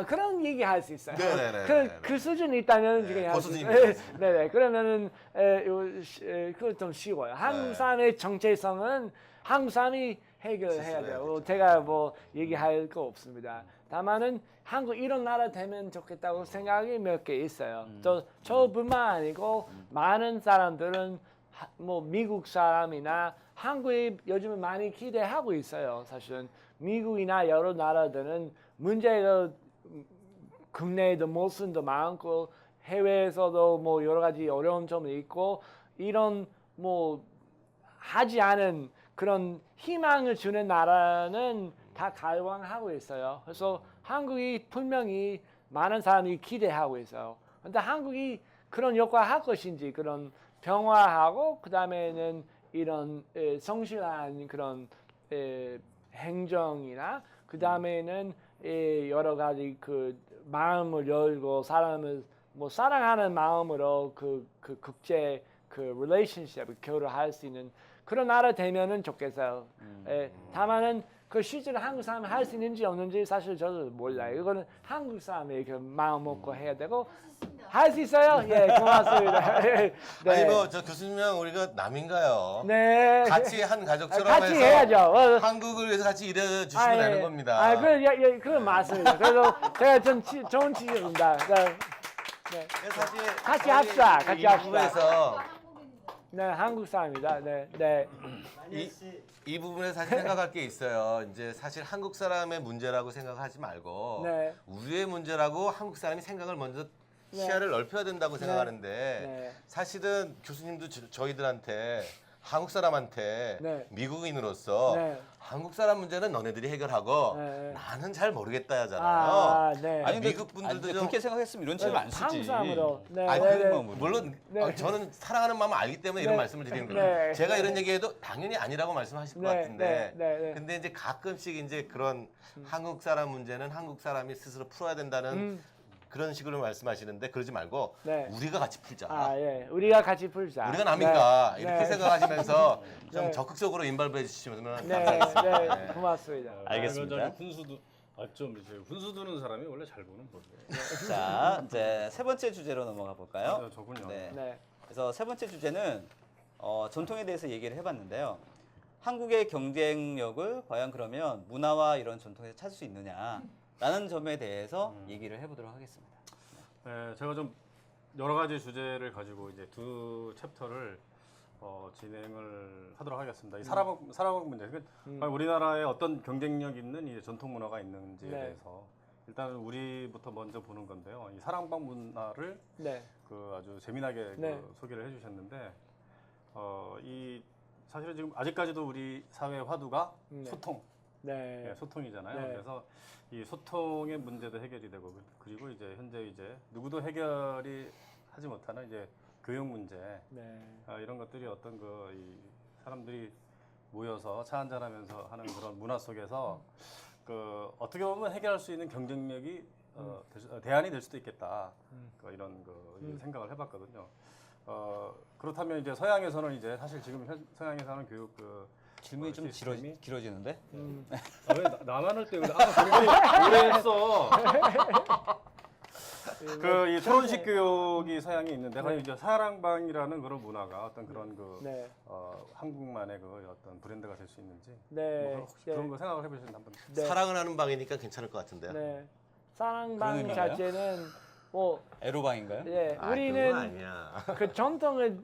Speaker 5: 그런 얘기 할 수 있어요.
Speaker 4: 네네네.
Speaker 5: 그 수준이 있다면
Speaker 4: 네,
Speaker 5: 그냥
Speaker 4: 그
Speaker 5: 할 수
Speaker 4: 수준이면
Speaker 5: 있어요.
Speaker 4: 좋습니다.
Speaker 5: 네네. 그러면은 그거 좀 쉬워요. 한국
Speaker 4: 네.
Speaker 5: 사람의 정체성은 한국 사람이 해결해야
Speaker 4: 스스로
Speaker 5: 돼요.
Speaker 4: 해야 되죠.
Speaker 5: 제가 뭐 얘기할 거 없습니다. 다만은 한국 이런 나라 되면 좋겠다고 생각이 몇 개 있어요. 저뿐만 아니고 많은 사람들은 뭐 미국 사람이나 한국에 요즘에 많이 기대하고 있어요. 사실은 미국이나 여러 나라들은 문제가 국내에도 모순도 많고 해외에서도 뭐 여러 가지 어려운 점이 있고 이런 뭐 하지 않은 그런 희망을 주는 나라는 다 갈망하고 있어요. 그래서 한국이 분명히 많은 사람이 기대하고 있어요. 근데 한국이 그런 역할을 할 것인지 그런 평화하고 그 다음에는 이런 성실한 그런 행정이나 그 다음에는 여러 가지 그 마음을 열고 사람을 뭐 사랑하는 마음으로 그 국제 그 relationship 교류할 수 있는 그런 나라 되면은 좋겠어요. 다만은 그 실제로 한국 사람이 할 수 있는지 없는지 사실 저도 몰라요. 이거는 한국 사람이 그 마음 먹고 해야 되고 할 수 있어요. 예, 고맙습니다. 네.
Speaker 4: 아니 뭐 저 교수님이랑 우리가 남인가요?
Speaker 5: 네.
Speaker 4: 같이 한 가족처럼
Speaker 5: 같이
Speaker 4: 해서
Speaker 5: 해야죠.
Speaker 4: 한국을 위해서 같이 일해 주시면 되는 겁니다.
Speaker 5: 그건 맞습니다. 그래서 제가 좀 좋은 취지입니다. 네.
Speaker 4: 사실
Speaker 5: 같이 합시다.
Speaker 4: 저희
Speaker 5: 같이
Speaker 4: 이
Speaker 5: 합시다.
Speaker 4: 부분에서
Speaker 5: 네, 한국 사람입니다. 네.
Speaker 4: 이 부분에 사실 생각할 게 있어요. 이제 사실 한국 사람의 문제라고 생각하지 말고
Speaker 5: 네.
Speaker 4: 우리의 문제라고 한국 사람이 생각을 먼저 시야를 넓혀야 된다고 생각하는데
Speaker 5: 네.
Speaker 4: 사실은 교수님도 저희들한테 한국 사람한테
Speaker 5: 네.
Speaker 4: 미국인으로서
Speaker 5: 네.
Speaker 4: 한국 사람 문제는 너네들이 해결하고
Speaker 5: 네.
Speaker 4: 나는 잘 모르겠다 하잖아요.
Speaker 5: 네.
Speaker 1: 아니 근데
Speaker 4: 미국 분들도
Speaker 1: 근데
Speaker 4: 좀-
Speaker 1: 그렇게 생각했으면 이런 책을 안 쓰지.
Speaker 5: 한국 사람으로. 네.
Speaker 4: 아니,
Speaker 5: 네.
Speaker 1: 뭐,
Speaker 4: 물론
Speaker 5: 네.
Speaker 4: 저는 사랑하는 마음을 알기 때문에 이런
Speaker 5: 네.
Speaker 4: 말씀을 드리는 거예요.
Speaker 5: 네.
Speaker 4: 제가 이런 얘기해도 당연히 아니라고 말씀하실 것
Speaker 5: 네.
Speaker 4: 같은데
Speaker 5: 네.
Speaker 4: 근데 이제 가끔씩 이제 그런 한국 사람 문제는 한국 사람이 스스로 풀어야 된다는 그런 식으로 말씀하시는데 그러지 말고
Speaker 5: 네.
Speaker 4: 우리가 같이 풀자.
Speaker 5: 예. 우리가 같이 풀자.
Speaker 4: 우리가 남인가
Speaker 5: 네.
Speaker 4: 이렇게
Speaker 5: 네.
Speaker 4: 생각하시면서 좀
Speaker 5: 네.
Speaker 4: 적극적으로 인발부해 주시면
Speaker 5: 네.
Speaker 4: 감사하겠습니다.
Speaker 5: 네. 고맙습니다.
Speaker 1: 알겠습니다.
Speaker 3: 훈수도 좀 이제 훈수 두는 사람이 원래 잘 보는 거예요.
Speaker 1: 자, 이제 세 번째 주제로 넘어가 볼까요?
Speaker 3: 네, 저군요.
Speaker 1: 네.
Speaker 5: 네.
Speaker 1: 그래서 세 번째 주제는 전통에 대해서 얘기를 해봤는데요. 한국의 경쟁력을 과연 그러면 문화와 이런 전통에서 찾을 수 있느냐라는 점에 대해서 얘기를 해보도록 하겠습니다.
Speaker 3: 네, 제가 좀 여러 가지 주제를 가지고 이제 두 챕터를 진행을 하도록 하겠습니다. 이 사랑학 문제. 그러니까 우리나라에 어떤 경쟁력 있는 이 전통 문화가 있는지에
Speaker 5: 네.
Speaker 3: 대해서 일단 우리부터 먼저 보는 건데요. 이 사랑방 문화를
Speaker 5: 네.
Speaker 3: 그 아주 재미나게
Speaker 5: 네.
Speaker 3: 그 소개를 해주셨는데 이 사실은 지금 아직까지도 우리 사회의 화두가
Speaker 5: 네.
Speaker 3: 소통,
Speaker 5: 네.
Speaker 3: 소통이잖아요.
Speaker 5: 네.
Speaker 3: 그래서 이 소통의 문제도 해결이 되고 그리고 이제 현재 이제 누구도 해결이 하지 못하는 이제 교육 문제
Speaker 5: 네.
Speaker 3: 이런 것들이 어떤 이 사람들이 모여서 차 한잔하면서 하는 그런 문화 속에서 그 어떻게 보면 해결할 수 있는 경쟁력이 대안이 될 수도 있겠다. 이런 이 생각을 해봤거든요. 그렇다면 이제 서양에서는 이제 사실 지금 서양에서 하는 교육
Speaker 1: 질문이 좀
Speaker 3: 시스템이?
Speaker 1: 길어지는데?
Speaker 3: 아, 왜 나만 할 때 그래? 아까 오래 했어. 그 이 토론식 교육이 서양에 있는데 과연 이제 사랑방이라는 그런 문화가 어떤 그런 그
Speaker 5: 네.
Speaker 3: 한국만의 그 어떤 브랜드가 될 수 있는지
Speaker 5: 네.
Speaker 3: 뭐 혹시 그런 거 생각을 해보셨나 한번.
Speaker 5: 네.
Speaker 4: 사랑을 하는 방이니까 괜찮을 것 같은데요.
Speaker 5: 네.
Speaker 1: 그런
Speaker 5: 사랑방
Speaker 1: 의미인가요?
Speaker 5: 자체는 뭐
Speaker 1: 에로방인가요?
Speaker 5: 예,
Speaker 4: 아, 그건
Speaker 5: 우리는
Speaker 4: 아니야.
Speaker 5: 그 전통을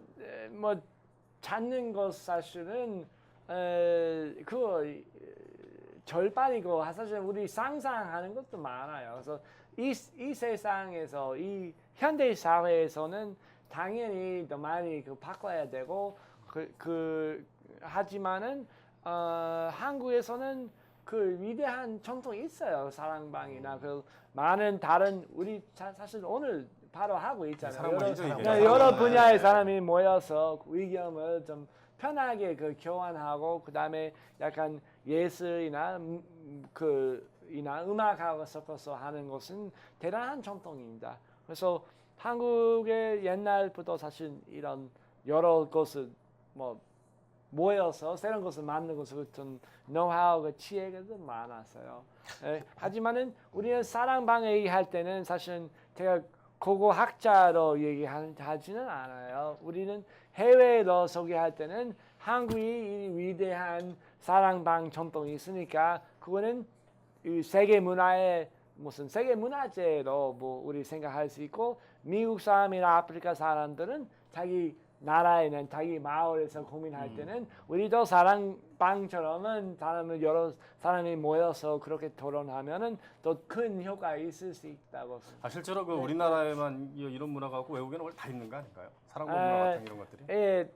Speaker 5: 뭐 찾는 것 사실은 그거 절반이고 사실 우리 상상하는 것도 많아요. 그래서 이 세상에서 이 현대 사회에서는 당연히 더 많이 그 바꿔야 되고 하지만은 한국에서는 그 위대한 전통이 있어요. 사랑방이나 그 많은 다른 우리 사실 오늘 바로 하고 있잖아요.
Speaker 3: 사랑방이죠, 이게.
Speaker 5: 여러 분야의 사람이 모여서 그 의견을 좀 편하게 그 교환하고 그다음에 약간 예술이나 이나 음악하고 섞어서 하는 것은 대단한 전통입니다. 그래서 한국의 옛날부터 사실 이런 여러 것을 뭐 모여서 새로운 것을 만드는 것을 같은 노하우가 지혜가 좀 많았어요. 하지만은 우리는 사랑방에 얘기할 때는 사실은 제가 고고학자로 얘기하지는 않아요. 우리는 해외로 소개할 때는 한국이 이 위대한 사랑방 전통이 있으니까 그거는 이 세계 문화의 무슨 세계 문화재로 뭐 우리 생각할 수 있고 미국 사람이나 아프리카 사람들은 자기 나라에는 자기 마을에서 고민할 때는 우리도 사랑방처럼은 여러 사람이 모여서 그렇게 토론하면은 더 큰 효과가 있을 수 있다고.
Speaker 3: 실제로 그 우리나라에만 이런 문화가 없고 외국에는 원래 다 있는 거 아닌가요? 사랑방 문화 같은 이런 것들이?
Speaker 5: 예,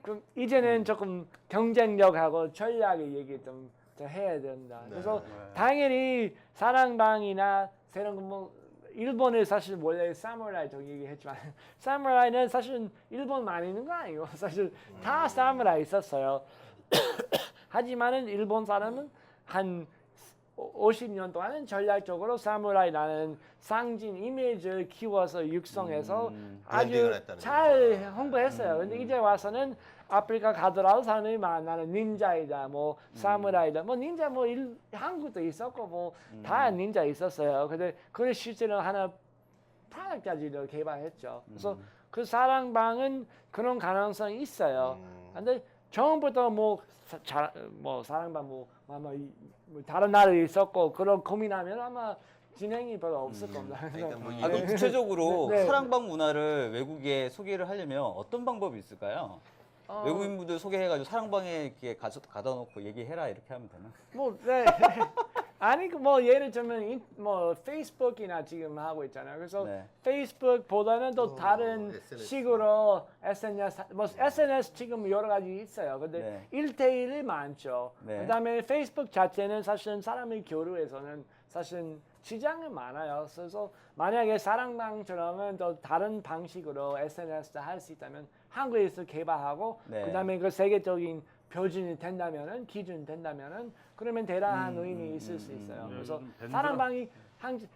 Speaker 5: 그럼 이제는 조금 경쟁력하고 전략의 얘기 좀 해야 된다. 그래서 당연히 사랑방이나 새로운 뭐 일본에 사실 원래 사무라이 저 얘기했지만 사무라이는 사실 일본만 있는 거 아니고 사실 다 사무라이 있었어요. 하지만은 일본 사람은 한 50년 동안은 전략적으로 사무라이라는 상징 이미지를 키워서 육성해서 아주
Speaker 4: 브랜딩을 했다는
Speaker 5: 잘
Speaker 4: 거죠.
Speaker 5: 홍보했어요. 근데 이제 와서는 아프리카 가더라도 사람들이 나는 닌자이다, 뭐 사무라이다, 뭐 닌자 뭐 한국도 있었고 뭐 다 닌자 있었어요. 근데 그걸 실제로 하나 프로덕트까지도 개발했죠. 그래서 그 사랑방은 그런 가능성이 있어요. 근데 처음부터 뭐 사랑방 뭐 다른 나라에 있었고 그런 고민하면 아마 진행이 별로 없을 겁니다.
Speaker 4: 그러니까 뭐
Speaker 1: 아, 그럼 구체적으로
Speaker 5: 네.
Speaker 1: 사랑방 문화를 외국에 소개를 하려면 어떤 방법이 있을까요? 외국인분들 소개해가지고 사랑방에 이렇게 가다 놓고 얘기해라 이렇게 하면 되나?
Speaker 5: 뭐 네. 아니 뭐 예를 들면 뭐 페이스북이나 지금 하고 있잖아요. 그래서
Speaker 1: 네.
Speaker 5: 페이스북보다는 또 다른
Speaker 4: SNS.
Speaker 5: 식으로 SNS 뭐 SNS 지금 여러 가지 있어요. 근데
Speaker 1: 네.
Speaker 5: 1대1이 많죠.
Speaker 1: 네.
Speaker 5: 그다음에 페이스북 자체는 사실은 사람의 교류에서는 사실은 지장이 많아요. 그래서 만약에 사랑방처럼은 또 다른 방식으로 SNS를 할 수 있다면 한국에서 개발하고
Speaker 1: 네.
Speaker 5: 그다음에 그 세계적인 표준이 된다면은 기준이 된다면은 그러면 대단한 의미 있을 수 있어요. 그래서
Speaker 3: 밴드가-
Speaker 5: 사랑방이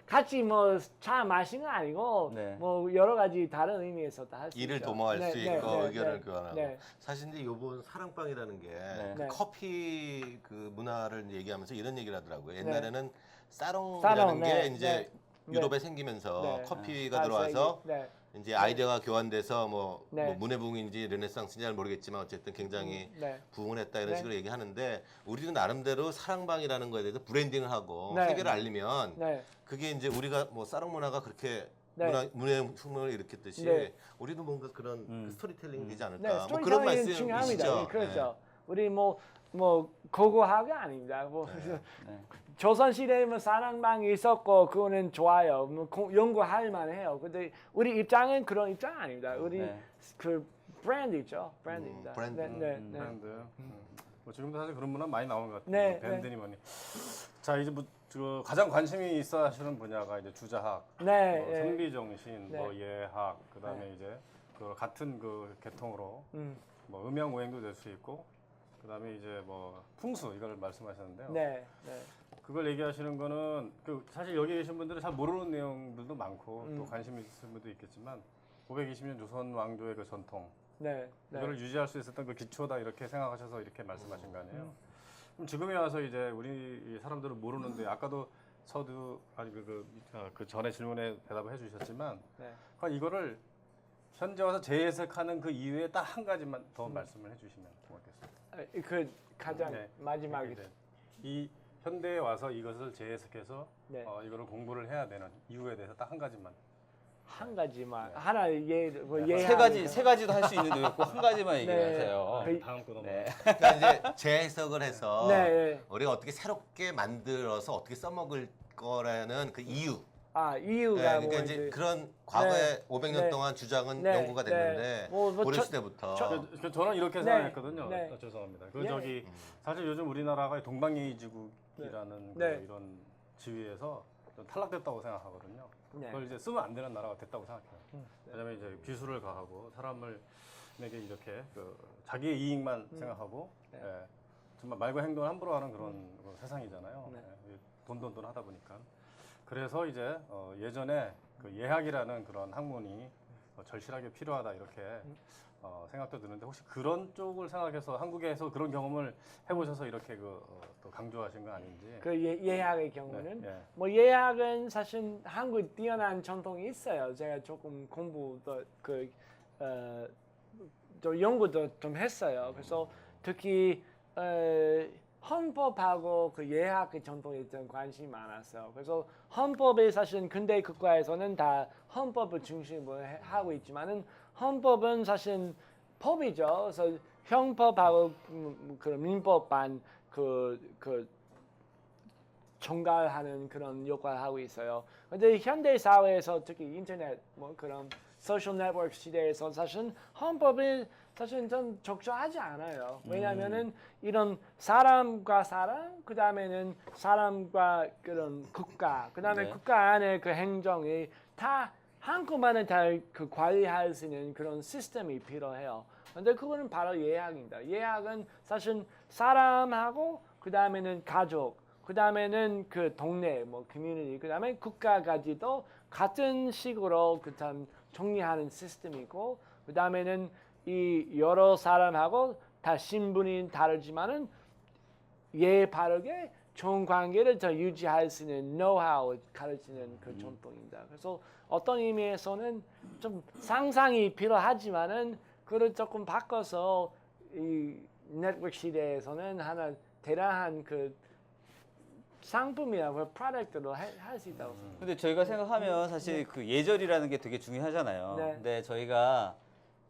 Speaker 5: 같이 뭐 차 마신 거 아니고
Speaker 1: 네.
Speaker 5: 뭐 여러 가지 다른 의미에서 다 할 수 있죠.
Speaker 4: 일을 도모할
Speaker 5: 네,
Speaker 4: 수
Speaker 5: 네,
Speaker 4: 있고
Speaker 5: 네,
Speaker 4: 의견을
Speaker 5: 네,
Speaker 4: 교환하고
Speaker 5: 네.
Speaker 4: 사실 근데 요번 사랑방이라는 게 그
Speaker 5: 네.
Speaker 4: 커피 그 문화를 얘기하면서 이런 얘기를 하더라고요.
Speaker 5: 네.
Speaker 4: 옛날에는 사롱이라는
Speaker 5: 사롱,
Speaker 4: 게
Speaker 5: 네,
Speaker 4: 이제
Speaker 5: 네.
Speaker 4: 유럽에 생기면서
Speaker 5: 네.
Speaker 4: 커피가
Speaker 5: 아,
Speaker 4: 들어와서
Speaker 5: 네.
Speaker 4: 이제 아이디어가 교환돼서 뭐
Speaker 5: 네.
Speaker 4: 문해부흥인지 르네상스인지 잘 모르겠지만 어쨌든 굉장히
Speaker 5: 네.
Speaker 4: 부흥을 했다 이런
Speaker 5: 네.
Speaker 4: 식으로 얘기하는데 우리도 나름대로 사랑방이라는 거에 대해서 브랜딩을 하고
Speaker 5: 네.
Speaker 4: 세계를 알리면
Speaker 5: 네.
Speaker 4: 그게 이제 우리가 뭐 사롱 문화가 그렇게
Speaker 5: 네.
Speaker 4: 문화의 혁명을 일으켰듯이
Speaker 5: 네.
Speaker 4: 우리도 뭔가 그런 그 스토리텔링 되지 않을까
Speaker 5: 네,
Speaker 4: 뭐 그런
Speaker 5: 스토리텔링이
Speaker 4: 말씀이시죠?
Speaker 5: 중요합니다. 네, 그렇죠.
Speaker 4: 네.
Speaker 5: 우리 뭐 고고하가 아닙니다. 뭐
Speaker 1: 네.
Speaker 5: 조선 시대에 뭐 사랑방이 있었고 그거는 좋아요. 뭐 연구할 만해요. 근데 우리 입장은 그런 입장 아닙니다. 우리
Speaker 1: 네.
Speaker 5: 그 브랜드죠. 브랜드입니다.
Speaker 4: 브랜드.
Speaker 5: 네, 네, 네.
Speaker 3: 브랜드. 뭐 지금도 사실 그런 문화 많이 나오는 것 같아요.
Speaker 5: 네,
Speaker 3: 뭐 밴드니 뭐니. 자 이제 뭐 가장 관심이 있어 하시는 분야가 이제 주자학,
Speaker 5: 네,
Speaker 3: 뭐
Speaker 5: 네.
Speaker 3: 성비정신,
Speaker 5: 네.
Speaker 3: 뭐 예학, 그다음에 이제 그 같은 그 계통으로
Speaker 5: 음.
Speaker 3: 뭐 음양 오행도 될 수 있고, 그다음에 이제 뭐 풍수 이걸 말씀하셨는데요.
Speaker 5: 네, 네.
Speaker 3: 그걸 얘기하시는 거는 그 사실 여기 계신 분들은 잘 모르는 내용들도 많고 또 관심 있으신 분도 있겠지만 520년 조선 왕조의 그 전통
Speaker 5: 네. 네.
Speaker 3: 이거를 유지할 수 있었던 그 기초다 이렇게 생각하셔서 이렇게 말씀하신 거 아니에요? 그럼 지금에 와서 이제 우리 이 사람들은 모르는데 아까도 서두 아니 그 전에 질문에 대답을 해주셨지만
Speaker 5: 네.
Speaker 3: 이거를 현재 와서 재해석하는 그 이외에 딱 한 가지만 더 말씀을 해주시면 고맙겠습니다.
Speaker 5: 그 가장
Speaker 3: 네.
Speaker 5: 마지막에
Speaker 3: 이제 이 현대에 와서 이것을 재해석해서
Speaker 5: 네.
Speaker 3: 이거를 공부를 해야 되는 이유에 대해서 딱 한 가지만.
Speaker 5: 한 가지만
Speaker 3: 네.
Speaker 5: 하나 예
Speaker 1: 세 가지도 할 수 있는 데 있고 한 가지만 얘기를
Speaker 5: 네.
Speaker 1: 하세요.
Speaker 5: 그-
Speaker 3: 다음 거 넘어.
Speaker 1: 네.
Speaker 4: 그러니까 이제 재해석을 해서
Speaker 5: 네.
Speaker 4: 우리가 어떻게 새롭게 만들어서 어떻게 써먹을 거라는 그 이유.
Speaker 5: 이유가
Speaker 4: 네,
Speaker 5: 뭐
Speaker 4: 그러니까 이제 그런 과거에 500년
Speaker 5: 네.
Speaker 4: 동안 주장은
Speaker 5: 네.
Speaker 4: 연구가 됐는데
Speaker 5: 네. 뭐
Speaker 4: 고려
Speaker 5: 저-
Speaker 4: 시대부터
Speaker 3: 저는 이렇게
Speaker 5: 네.
Speaker 3: 생각했거든요.
Speaker 5: 네.
Speaker 3: 죄송합니다. 그
Speaker 5: 예.
Speaker 3: 저기 사실 요즘 우리나라가 동방예의지국이라는
Speaker 5: 네. 네.
Speaker 3: 이런 지위에서 좀 탈락됐다고 생각하거든요.
Speaker 5: 네.
Speaker 3: 그걸 이제 쓰면 안 되는 나라가 됐다고 생각해요. 왜냐하면 이제 비수를 가하고 사람에게 이렇게 자기의 이익만 생각하고
Speaker 5: 네.
Speaker 3: 예, 정말 말과 행동을 함부로 하는 그런 세상이잖아요.
Speaker 5: 네.
Speaker 3: 예, 돈 하다 보니까. 그래서 이제 예전에 그 예학이라는 그런 학문이 절실하게 필요하다 이렇게 생각도 드는데 혹시 그런 쪽을 생각해서 한국에서 그런 경험을 해보셔서 이렇게 또 강조하신 거 아닌지.
Speaker 5: 그 예학의 경우는
Speaker 3: 네, 예.
Speaker 5: 뭐 예학은 사실 한국에 뛰어난 전통이 있어요. 제가 조금 공부도 또 연구도 좀 했어요. 그래서 특히 헌법하고 그 예학의 전통에 좀 관심이 많았어요. 그래서 헌법이 사실 근대 국가에서는 다 헌법을 중심으로 하고 있지만은 헌법은 사실 법이죠. 그래서 형법하고 그 민법만 총괄하는 그런 역할을 하고 있어요. 근데 현대 사회에서 특히 인터넷 뭐 그런 소셜 네트워크 시대에서 사실 헌법이 사실 좀 적절하지 않아요. 왜냐하면은 이런 사람과 사람, 그 다음에는 사람과 그런 국가, 그 다음에
Speaker 1: 네.
Speaker 5: 국가 안에 그 행정이 다 한꺼번에 다 그 관리할 수 있는 그런 시스템이 필요해요. 근데 그거는 바로 예학입니다. 예학은 사실 사람하고 그 다음에는 가족, 그 다음에는 그 동네, 뭐 커뮤니티, 그 다음에 국가까지도 같은 식으로 그참 정리하는 시스템이고, 그 다음에는 이 여러 사람하고 다 신분이 다르지만은 바르게 좋은 관계를 더 유지할 수 있는 노하우를 가르치는 그 전통입니다. 그래서 어떤 의미에서는 좀 상상이 필요하지만은 그걸 조금 바꿔서 이 네트워크 시대에서는 하나 대단한 그 상품이나 그 프로덕트로 할 수 있다고 생각합니다.
Speaker 1: 근데 저희가 생각하면 사실 그 예절이라는 게 되게 중요하잖아요.
Speaker 5: 네.
Speaker 1: 근데 저희가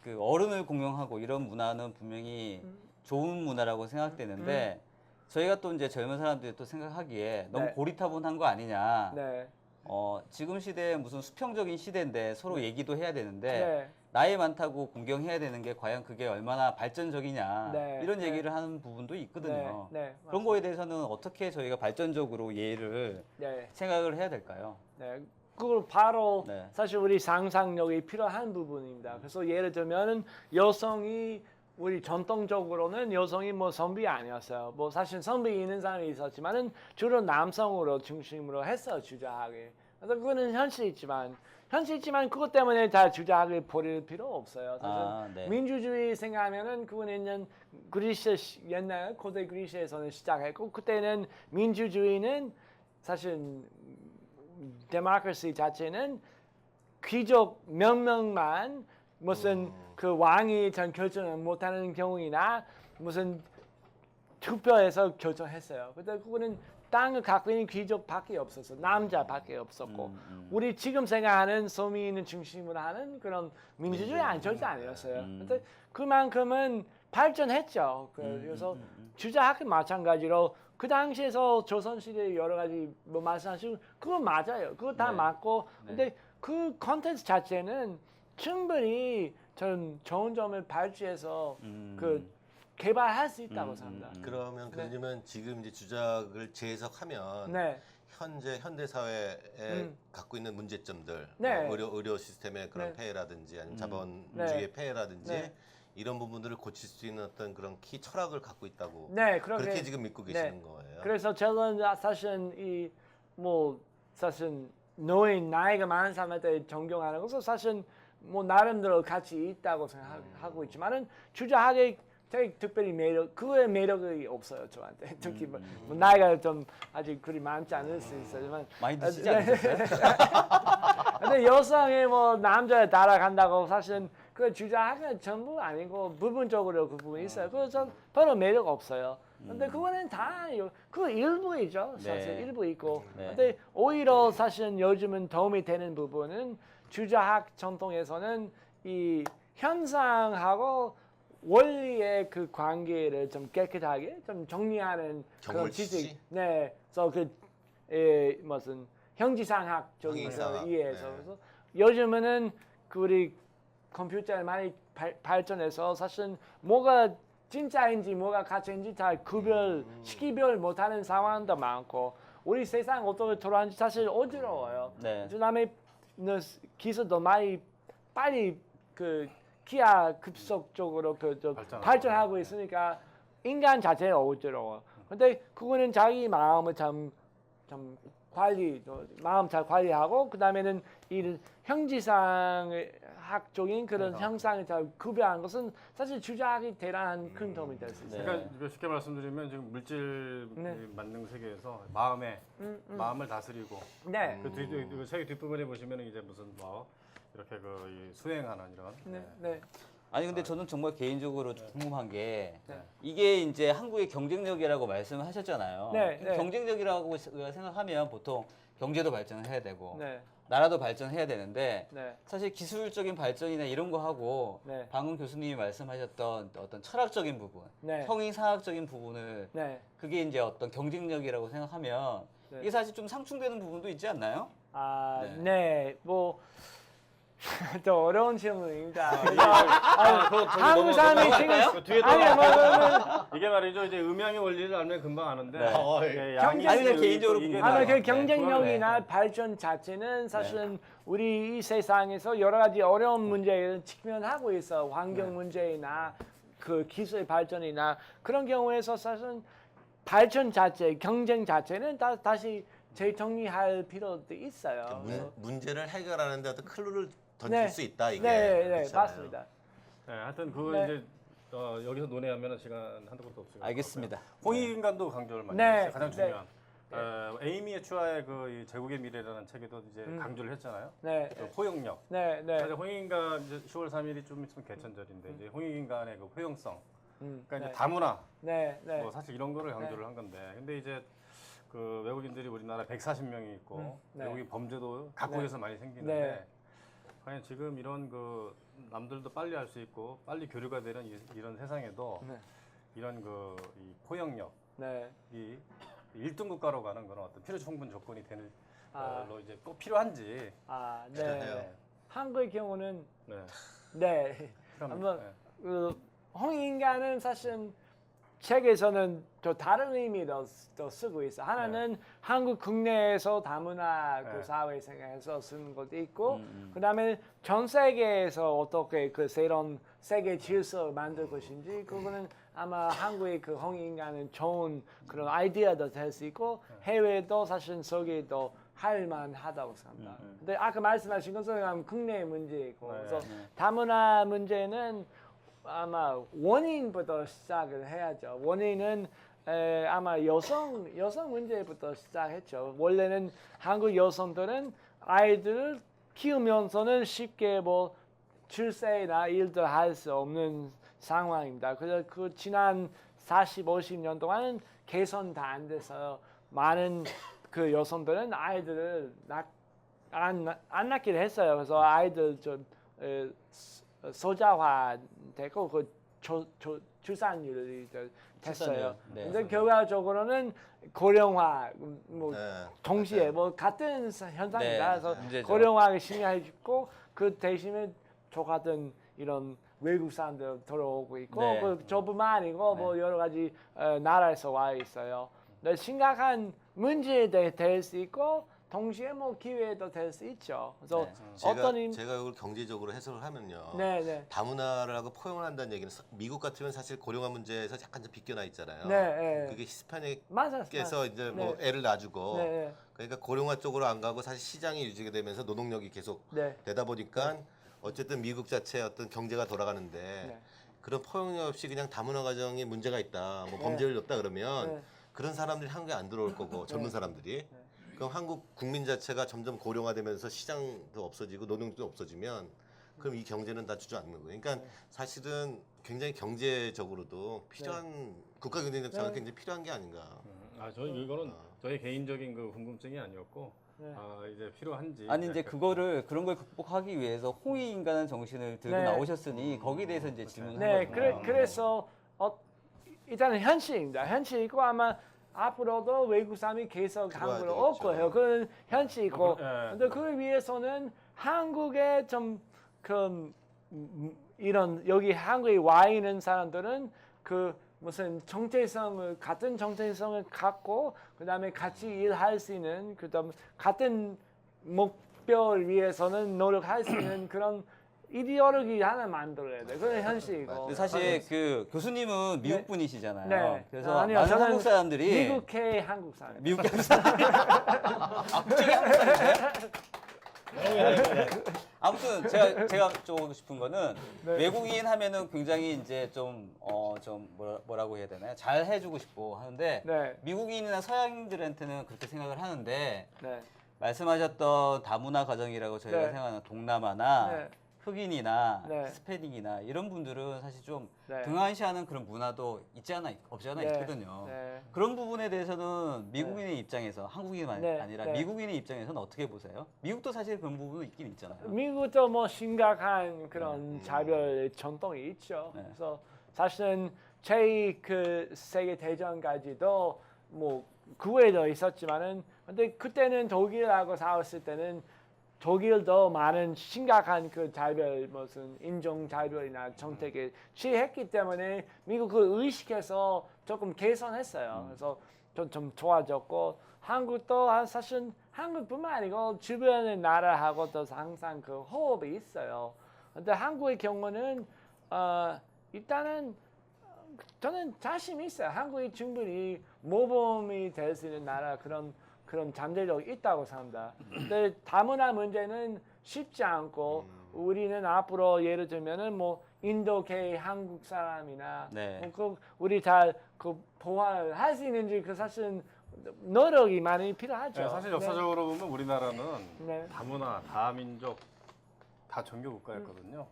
Speaker 1: 그 어른을 공경하고 이런 문화는 분명히 좋은 문화라고 생각되는데 저희가 또 이제 젊은 사람들이 또 생각하기에 너무
Speaker 5: 네.
Speaker 1: 고리타분한 거 아니냐.
Speaker 5: 네.
Speaker 1: 지금 시대에 무슨 수평적인 시대인데 서로 얘기도 해야 되는데
Speaker 5: 네.
Speaker 1: 나이 많다고 공경해야 되는 게 과연 그게 얼마나 발전적이냐
Speaker 5: 네.
Speaker 1: 이런
Speaker 5: 네.
Speaker 1: 얘기를 하는 부분도 있거든요.
Speaker 5: 네.
Speaker 1: 그런 거에 대해서는 어떻게 저희가 발전적으로 예를
Speaker 5: 네.
Speaker 1: 생각을 해야 될까요?
Speaker 5: 네. 그걸 바로
Speaker 1: 네.
Speaker 5: 사실 우리 상상력이 필요한 부분입니다. 그래서 예를 들면은 여성이 우리 전통적으로는 여성이 뭐 선비 아니었어요. 뭐 사실 선비 있는 사람이 있었지만은 주로 남성으로 중심으로 했어 주자하게. 그래서 그거는 현실이지만 그것 때문에 다 주자하게 버릴 필요 없어요. 사실
Speaker 1: 네.
Speaker 5: 민주주의 생각하면은 그거는 그리스 옛날 고대 그리스에서는 시작했고 그때는 민주주의는 사실 데모크라시 자체는 귀족 몇 명만 무슨 그 왕이 전 결정을 못하는 경우이나 무슨 투표에서 결정했어요. 근데 그거는 땅을 갖고 있는 귀족밖에 없었어. 남자밖에 없었고 우리 지금 생각하는 서민을 중심으로 하는 그런 민주주의 절대 아니었어요. 근데 그만큼은 발전했죠. 그래서 주자학교 마찬가지로 그 당시에서 조선시대 여러 가지 뭐 말씀하시고 그건 맞아요. 그거 다
Speaker 1: 네.
Speaker 5: 맞고 근데 그 컨텐츠 자체는 충분히 저는 좋은 점을 발휘해서 그 개발할 수 있다고 생각합니다.
Speaker 4: 그러면
Speaker 5: 네.
Speaker 4: 그러면 지금 이제 주작을 재해석하면
Speaker 5: 네.
Speaker 4: 현대 사회에 갖고 있는 문제점들,
Speaker 5: 네.
Speaker 4: 뭐 의료 시스템의 그런
Speaker 5: 네.
Speaker 4: 폐해라든지 아니면 자본주의의
Speaker 5: 네.
Speaker 4: 폐해라든지
Speaker 5: 네.
Speaker 4: 이런 부분들을 고칠 수 있는 어떤 그런 키 철학을 갖고 있다고
Speaker 5: 네,
Speaker 4: 그렇게 지금 믿고
Speaker 5: 네.
Speaker 4: 계시는 거예요.
Speaker 5: 그래서 저는 사실 노인 나이가 많은 사람한테 존경하는 것은 사실 뭐 나름대로 가치 있다고 생각하고 있지만은 주저하게 되게 특별히 그의 매력이 없어요 저한테. 특히 뭐 나이가 좀 아직 그리 많지 않을 수 있지만
Speaker 1: 많이 드시지 않으셨어요?
Speaker 5: 근데 여성이 뭐 남자에 따라간다고 사실은 그 주저하기는 전부 아니고 부분적으로 그 부분이 있어요. 그래서 별로 매력 없어요. 근데 그거는 그 일부이죠. 사실
Speaker 1: 네.
Speaker 5: 일부 있고.
Speaker 1: 네.
Speaker 5: 근데 오히려 사실은 요즘은 도움이 되는 부분은 주자학 전통에서는 이 현상하고 원리의 그 관계를 좀 깨끗하게 좀 정리하는 그런
Speaker 4: 경물치지?
Speaker 5: 지식. 네. 그래서 무슨 형지상학적인
Speaker 4: 형이상학.
Speaker 5: 이해에서
Speaker 4: 네.
Speaker 5: 그래서 요즘에는 그 우리 컴퓨터에 많이 발전해서 사실은 뭐가 진짜인지 뭐가 가짜인지 다 시기별 못하는 상황도 많고 우리 세상 어떻게 돌아가는지 사실 어지러워요.
Speaker 1: 네.
Speaker 5: 그다음에 기술도 많이 빨리 그 기하 급속적으로 발전하고 있으니까 인간 자체는 어지러워. 근데 그거는 자기 마음을 참 마음 잘 관리하고 그다음에는 이 형지상학적인 그런 형상을 잘 구별하는 것은 사실 주자학이 대단한 큰 도움이 될 수 있어요.
Speaker 3: 그러니까 쉽게 말씀드리면 지금 물질 만능 세계에서 마음을 다스리고
Speaker 5: 네.
Speaker 3: 그 책 뒷부분에 보시면 이제 무슨 뭐 이렇게 이 수행하는 이런
Speaker 5: 네.
Speaker 1: 아니 근데 저는 정말 개인적으로 좀 궁금한 게
Speaker 5: 네.
Speaker 1: 이게 이제 한국의 경쟁력이라고 말씀을 하셨잖아요.
Speaker 5: 네, 네.
Speaker 1: 경쟁력이라고 생각하면 보통 경제도 발전해야 되고
Speaker 5: 네.
Speaker 1: 나라도 발전해야 되는데
Speaker 5: 네.
Speaker 1: 사실 기술적인 발전이나 이런 거 하고
Speaker 5: 네.
Speaker 1: 방금 교수님이 말씀하셨던 어떤 철학적인 부분,
Speaker 5: 네.
Speaker 1: 형이상학적인 부분을
Speaker 5: 네.
Speaker 1: 그게 이제 어떤 경쟁력이라고 생각하면
Speaker 5: 네.
Speaker 1: 이게 사실 좀 상충되는 부분도 있지 않나요?
Speaker 5: 네. 뭐 또 어려운 질문입니다.
Speaker 3: 그거
Speaker 5: 한국 사람이 지금
Speaker 3: 뒤에 이게 말이죠. 이제 음양의 원리를 알면 금방 아는데
Speaker 1: 네.
Speaker 3: 양이
Speaker 1: 아니, 그냥
Speaker 3: 있고
Speaker 1: 개인적으로
Speaker 3: 이게
Speaker 1: 궁금해요.
Speaker 5: 그
Speaker 1: 네,
Speaker 5: 경쟁력이나 발전 자체는 사실은 우리 이 세상에서 여러 가지 어려운 문제를 직면하고 있어. 환경 문제나 그 기술 발전이나 그런 경우에서 사실은 발전 자체, 경쟁 자체는 다시 재정리할 필요도 있어요.
Speaker 4: 문제를 해결하는데 어떤 클루를 던질
Speaker 5: 네.
Speaker 4: 수 있다 이게.
Speaker 5: 네,
Speaker 4: 그렇잖아요.
Speaker 5: 맞습니다.
Speaker 3: 네, 하여튼 그거
Speaker 5: 네.
Speaker 3: 이제 여기서 논의하면 시간 한도 끝도 없어요.
Speaker 1: 알겠습니다.
Speaker 3: 홍익인간도 강조를 많이
Speaker 5: 네.
Speaker 3: 했어요. 가장
Speaker 5: 네.
Speaker 3: 중요한. 에이미의 추하의 이 제국의 미래라는 책에도 이제 강조를 했잖아요.
Speaker 5: 네.
Speaker 3: 그 포용력.
Speaker 5: 네.
Speaker 3: 사실 홍익인간 이제 10월 3일이 좀 있으면 개천절인데 이제 홍익인간의 그 포용성. 그러니까 이제 다문화.
Speaker 5: 네.
Speaker 3: 뭐 사실 이런 거를 강조를 한 건데. 근데 이제 그 외국인들이 우리나라 140명이 있고
Speaker 5: 네.
Speaker 3: 외국인 범죄도 각국에서 많이 생기는데
Speaker 5: 네.
Speaker 3: 과연 지금 이런 그 남들도 빨리 할 수 있고 빨리 교류가 되는 이런 세상에도
Speaker 5: 네.
Speaker 3: 이런 이 포용력
Speaker 5: 네.
Speaker 3: 이 1등 국가로 가는 그런 어떤 필요 충분 조건이 되는
Speaker 5: 아.
Speaker 3: 걸로 이제 꼭 필요한지.
Speaker 5: 네. 한국의 경우는
Speaker 3: 네.
Speaker 5: 네.
Speaker 3: 필요합니다.
Speaker 5: 한번 홍익인간은 사실은 책에서는 또 다른 의미로 또 쓰고 있어. 하나는 한국 국내에서 다문화 그 사회 생활에서 쓰는 것도 있고, 그다음에 전 세계에서 어떻게 그 새로운 세계 질서를 만들 것인지 그거는 아마 한국의 그 홍익인간은 좋은 그런 아이디어도 될 수 있고 해외도 사실 소개도 할 만하다고 생각합니다. 근데 아까 말씀하신 것은 국내 문제이고, 그래서 다문화 문제는 아마 원인부터 시작을 해야죠. 원인은 아마 여성 문제부터 시작했죠. 원래는 한국 여성들은 아이들을 키우면서는 쉽게 뭐 출세나 일들 할 수 없는 상황입니다. 그래서 그 지난 40, 50년 동안은 개선 다 안 돼서 많은 그 여성들은 아이들을 안 낳기로 했어요. 그래서 아이들 좀 소자화되고 그 출산율이 됐어요.
Speaker 1: 네.
Speaker 5: 근데 결과적으로는 고령화 뭐
Speaker 4: 네.
Speaker 5: 동시에 뭐 같은 현상이다.
Speaker 1: 네,
Speaker 5: 그래서
Speaker 1: 문제죠.
Speaker 5: 고령화가 심해지고 그 대신에 저 같은 이런 외국 사람들 들어오고 있고
Speaker 1: 네.
Speaker 5: 그 저뿐만 아니고 뭐 여러 가지 나라에서 와 있어요. 근데 심각한 문제에 될 수 있고 동시에 뭐 기회도 될 수 있죠. 그래서
Speaker 1: 네.
Speaker 4: 제가 이걸 경제적으로 해석을 하면요.
Speaker 5: 네.
Speaker 4: 다문화라고 포용을 한다는 얘기는 미국 같으면 사실 고령화 문제에서 약간 좀 비껴나 있잖아요.
Speaker 5: 네.
Speaker 4: 그게
Speaker 5: 맞아요.
Speaker 4: 히스패닉께서 이제 뭐
Speaker 5: 네.
Speaker 4: 애를 놔주고
Speaker 5: 네.
Speaker 4: 그러니까 고령화 쪽으로 안 가고 사실 시장이 유지가 되면서 노동력이 계속
Speaker 5: 네.
Speaker 4: 되다 보니까 어쨌든 미국 자체의 어떤 경제가 돌아가는데
Speaker 5: 네.
Speaker 4: 그런 포용력 없이 그냥 다문화 가정에 문제가 있다, 뭐
Speaker 5: 네.
Speaker 4: 범죄율이 높다 그러면
Speaker 5: 네.
Speaker 4: 그런 사람들이 한국에 안 들어올 거고 젊은 사람들이 그럼 한국 국민 자체가 점점 고령화되면서 시장도 없어지고 노동도 없어지면 그럼 이 경제는 다 주저앉는 거예요. 그러니까 사실은 굉장히 경제적으로도 필요한 국가 경제적 자가 굉장히 필요한 게 아닌가.
Speaker 3: 저희 이거는 저희 개인적인 그 궁금증이 아니었고
Speaker 5: 네.
Speaker 3: 이제 필요한지.
Speaker 1: 아니 이제 그거를 그런 걸 극복하기 위해서 홍위 인간의 정신을 들고
Speaker 5: 네.
Speaker 1: 나오셨으니 거기에 대해서 이제 질문을
Speaker 5: 네,
Speaker 1: 한 거거든요.
Speaker 5: 그래서 일단은 현실입니다. 현실이고 아마 앞으로도 외국 사람이 계속
Speaker 4: 들어와야
Speaker 5: 한국으로
Speaker 4: 되겠죠.
Speaker 5: 올 거예요. 그건 현실이고.
Speaker 3: 네.
Speaker 5: 근데 그걸 위해서는 한국에 좀 이런 여기 한국에 와 있는 사람들은 그 무슨 정체성을 같은 정체성을 갖고 그다음에 같이 일할 수 있는 그다음 같은 목표를 위해서는 노력할 수 있는 그런 이데올로기 하나 만들어야 돼. 그건 현실이고.
Speaker 1: 근데 사실 그 교수님은 미국 분이시잖아요.
Speaker 5: 네.
Speaker 1: 그래서
Speaker 5: 아니요,
Speaker 1: 많은
Speaker 5: 저는
Speaker 1: 한국 사람들이
Speaker 5: 미국계 한국 사람.
Speaker 1: 미국 사람들이 갑자기 한국 사람이세요? 아무튼 제가 쪼고 싶은 거는
Speaker 5: 네.
Speaker 1: 외국인 하면은 굉장히 이제 좀 뭐라고 해야 되나요? 잘 해주고 싶고 하는데
Speaker 5: 네.
Speaker 1: 미국인이나 서양인들한테는 그렇게 생각을 하는데
Speaker 5: 네.
Speaker 1: 말씀하셨던 다문화 가정이라고 저희가
Speaker 5: 네.
Speaker 1: 생각하는 동남아나
Speaker 5: 네.
Speaker 1: 흑인이나
Speaker 5: 네.
Speaker 1: 스페닉이나 이런 분들은 사실 좀
Speaker 5: 네.
Speaker 1: 등한시하는 그런 문화도 있지 않아 없지 않아
Speaker 5: 네.
Speaker 1: 있거든요.
Speaker 5: 네.
Speaker 1: 그런 부분에 대해서는 미국인의 입장에서 한국인이
Speaker 5: 네.
Speaker 1: 아니라
Speaker 5: 네.
Speaker 1: 미국인의 입장에서는 어떻게 보세요? 미국도 사실 그런 부분은 있긴 있잖아요.
Speaker 5: 미국도 뭐 심각한 그런 자별 전통이 있죠.
Speaker 1: 네.
Speaker 5: 그래서 사실은 제2 세계 대전까지도 뭐 구에도 있었지만은 근데 그때는 독일하고 싸웠을 때는 독일도 많은 심각한 그 자별 무슨 인종 자별이나 정책에 취했기 때문에 미국 그 의식해서 조금 개선했어요. 그래서 좀 좋아졌고 한국도 사실 한국뿐만 아니고 주변의 나라하고도 항상 그 호흡이 있어요. 근데 한국의 경우는 일단은 저는 자신 있어요. 한국이 충분히 모범이 될 수 있는 나라 그런 잠재력이 있다고 생각합니다. 근데 다문화 문제는 쉽지 않고 우리는 앞으로 예를 들면은 뭐 인도계 한국 사람이나
Speaker 1: 네.
Speaker 5: 뭐 우리 잘 그 보완을 할 수 있는지 그 사실은 노력이 많이 필요하죠.
Speaker 3: 네, 사실 역사적으로 보면 우리나라는
Speaker 5: 네.
Speaker 3: 다문화, 다민족, 다 종교 국가였거든요.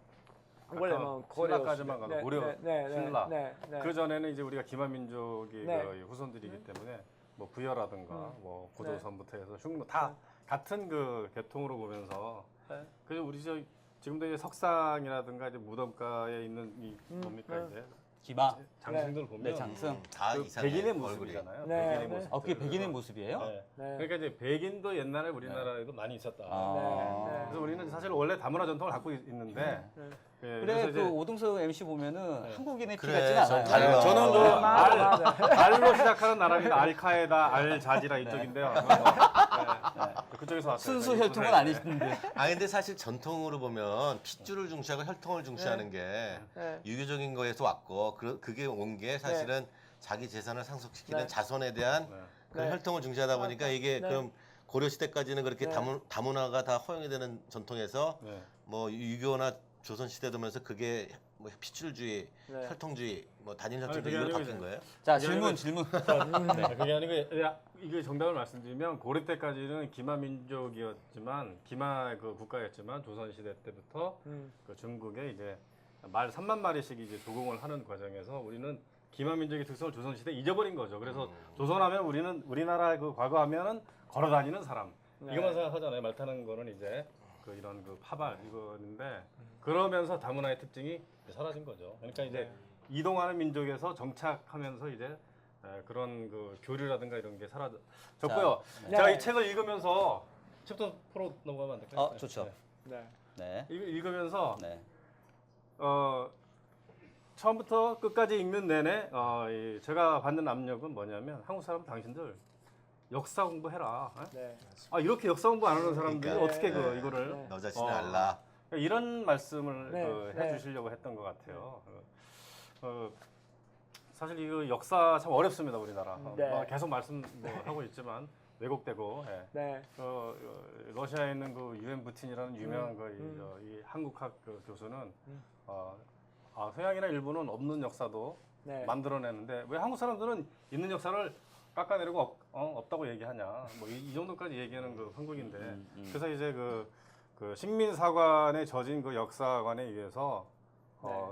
Speaker 5: 원래 뭐 고려
Speaker 3: 신라까지만 가도
Speaker 5: 시대.
Speaker 3: 고려,
Speaker 5: 네,
Speaker 3: 신라.
Speaker 5: 네, 네.
Speaker 3: 그 전에는 이제 우리가 기마민족의
Speaker 5: 네.
Speaker 3: 그 후손들이기 때문에 뭐 부여라든가 뭐
Speaker 5: 네.
Speaker 3: 고조선부터 해서 흉노 다 같은 그 계통으로 보면서
Speaker 5: 네.
Speaker 3: 그래서 우리 지금도 이제 석상이라든가 이제 무덤가에 있는 이 뭡니까
Speaker 5: 네.
Speaker 3: 이제
Speaker 1: 기마,
Speaker 3: 장승들 보면
Speaker 1: 네 장승.
Speaker 4: 다
Speaker 3: 그
Speaker 4: 이상해.
Speaker 3: 백인의
Speaker 4: 얼굴이.
Speaker 3: 모습이잖아요.
Speaker 5: 네,
Speaker 3: 백인의
Speaker 5: 네.
Speaker 3: 모습.
Speaker 1: 그게 백인의 모습이에요?
Speaker 3: 네.
Speaker 5: 네.
Speaker 3: 그러니까 이제 백인도 옛날에 우리나라에도 많이 있었다.
Speaker 1: 아.
Speaker 5: 네.
Speaker 3: 그래서 우리는 사실 원래 다문화 전통을 갖고 있는데
Speaker 5: 네.
Speaker 3: 예,
Speaker 1: 그래
Speaker 3: 그래서
Speaker 1: 그
Speaker 3: 이제
Speaker 1: 오동석 MC 보면은 한국인의 피
Speaker 4: 그래,
Speaker 1: 같지는 않아요.
Speaker 4: 좀 달라.
Speaker 3: 저는 그
Speaker 5: 맞아.
Speaker 3: 알로 시작하는 나라입니다. 알카에다, 알자지라 이쪽인데요. 그쪽에서 왔어요.
Speaker 1: 순수
Speaker 3: 저희
Speaker 1: 혈통은
Speaker 3: 부산에.
Speaker 1: 아니신데.
Speaker 4: 아 근데 사실 전통으로 보면 핏줄을 중시하고 혈통을 중시하는 게
Speaker 5: 네.
Speaker 4: 유교적인 거에서 왔고 그게 온 게 사실은 자기 재산을 상속시키는
Speaker 5: 네.
Speaker 4: 자손에 대한
Speaker 3: 네.
Speaker 4: 그런
Speaker 5: 네.
Speaker 4: 혈통을 중시하다 보니까 이게
Speaker 5: 네.
Speaker 4: 그럼 고려 시대까지는 그렇게
Speaker 5: 네.
Speaker 4: 다문화가 다 허용이 되는 전통에서
Speaker 3: 네.
Speaker 4: 뭐 유교나 조선 시대 되면서 그게 뭐 핏줄주의,
Speaker 5: 네.
Speaker 4: 혈통주의, 뭐 단일
Speaker 3: 아니,
Speaker 4: 혈통주의로
Speaker 3: 그게
Speaker 4: 바뀐
Speaker 3: 아니고
Speaker 4: 거예요?
Speaker 1: 자
Speaker 3: 그게
Speaker 1: 질문
Speaker 3: 아니고-
Speaker 1: 질문.
Speaker 3: 그게 아니고 이게 정답을 말씀드리면 고려 때까지는 기마 민족이었지만 기마 그 국가였지만 조선 시대 때부터 그 중국에 이제 말 3만 마리씩 이제 조공을 하는 과정에서 우리는 기마 민족의 특성을 조선 시대 에 잊어버린 거죠. 그래서 조선하면 우리는 우리나라 그 과거하면은 걸어 다니는 사람
Speaker 5: 네.
Speaker 3: 이것만 생각하잖아요. 말 타는 거는 이제 그 이런 그 파발 이거인데 그러면서 다문화의 특징이 사라진 거죠. 그러니까 이제 이동하는 민족에서 정착하면서 이제 그런 그 교류라든가 이런 게 사라졌고요.
Speaker 5: 네.
Speaker 3: 제가
Speaker 5: 네.
Speaker 3: 이 책을 읽으면서 챕터 4로 넘어가면 안 될까요?
Speaker 1: 좋죠.
Speaker 5: 네.
Speaker 1: 네.
Speaker 3: 읽으면서
Speaker 1: 네.
Speaker 3: 처음부터 끝까지 읽는 내내 제가 받는 압력은 뭐냐면 한국 사람 당신들 역사 공부해라.
Speaker 5: 네.
Speaker 3: 이렇게 역사 공부 안 하는 사람들이
Speaker 4: 그러니까.
Speaker 3: 어떻게
Speaker 5: 네.
Speaker 3: 이거를
Speaker 5: 네.
Speaker 4: 너 자신을
Speaker 3: 어.
Speaker 4: 알라.
Speaker 3: 이런 말씀을
Speaker 5: 네, 네.
Speaker 3: 해주시려고 했던 것 같아요. 사실 이거 역사 참 어렵습니다 우리나라.
Speaker 5: 네.
Speaker 3: 계속 말씀하고 있지만 왜곡되고 예.
Speaker 5: 네.
Speaker 3: 러시아에 있는 그 유엔 부틴이라는 유명한 이 한국학 그 교수는 서양이나 일본은 없는 역사도
Speaker 5: 네.
Speaker 3: 만들어내는데 왜 한국 사람들은 있는 역사를 깎아내리고 없다고 얘기하냐 뭐 이 정도까지 얘기하는 그 한국인데 그래서 이제 그 식민사관에 젖은 그 역사관에 의해서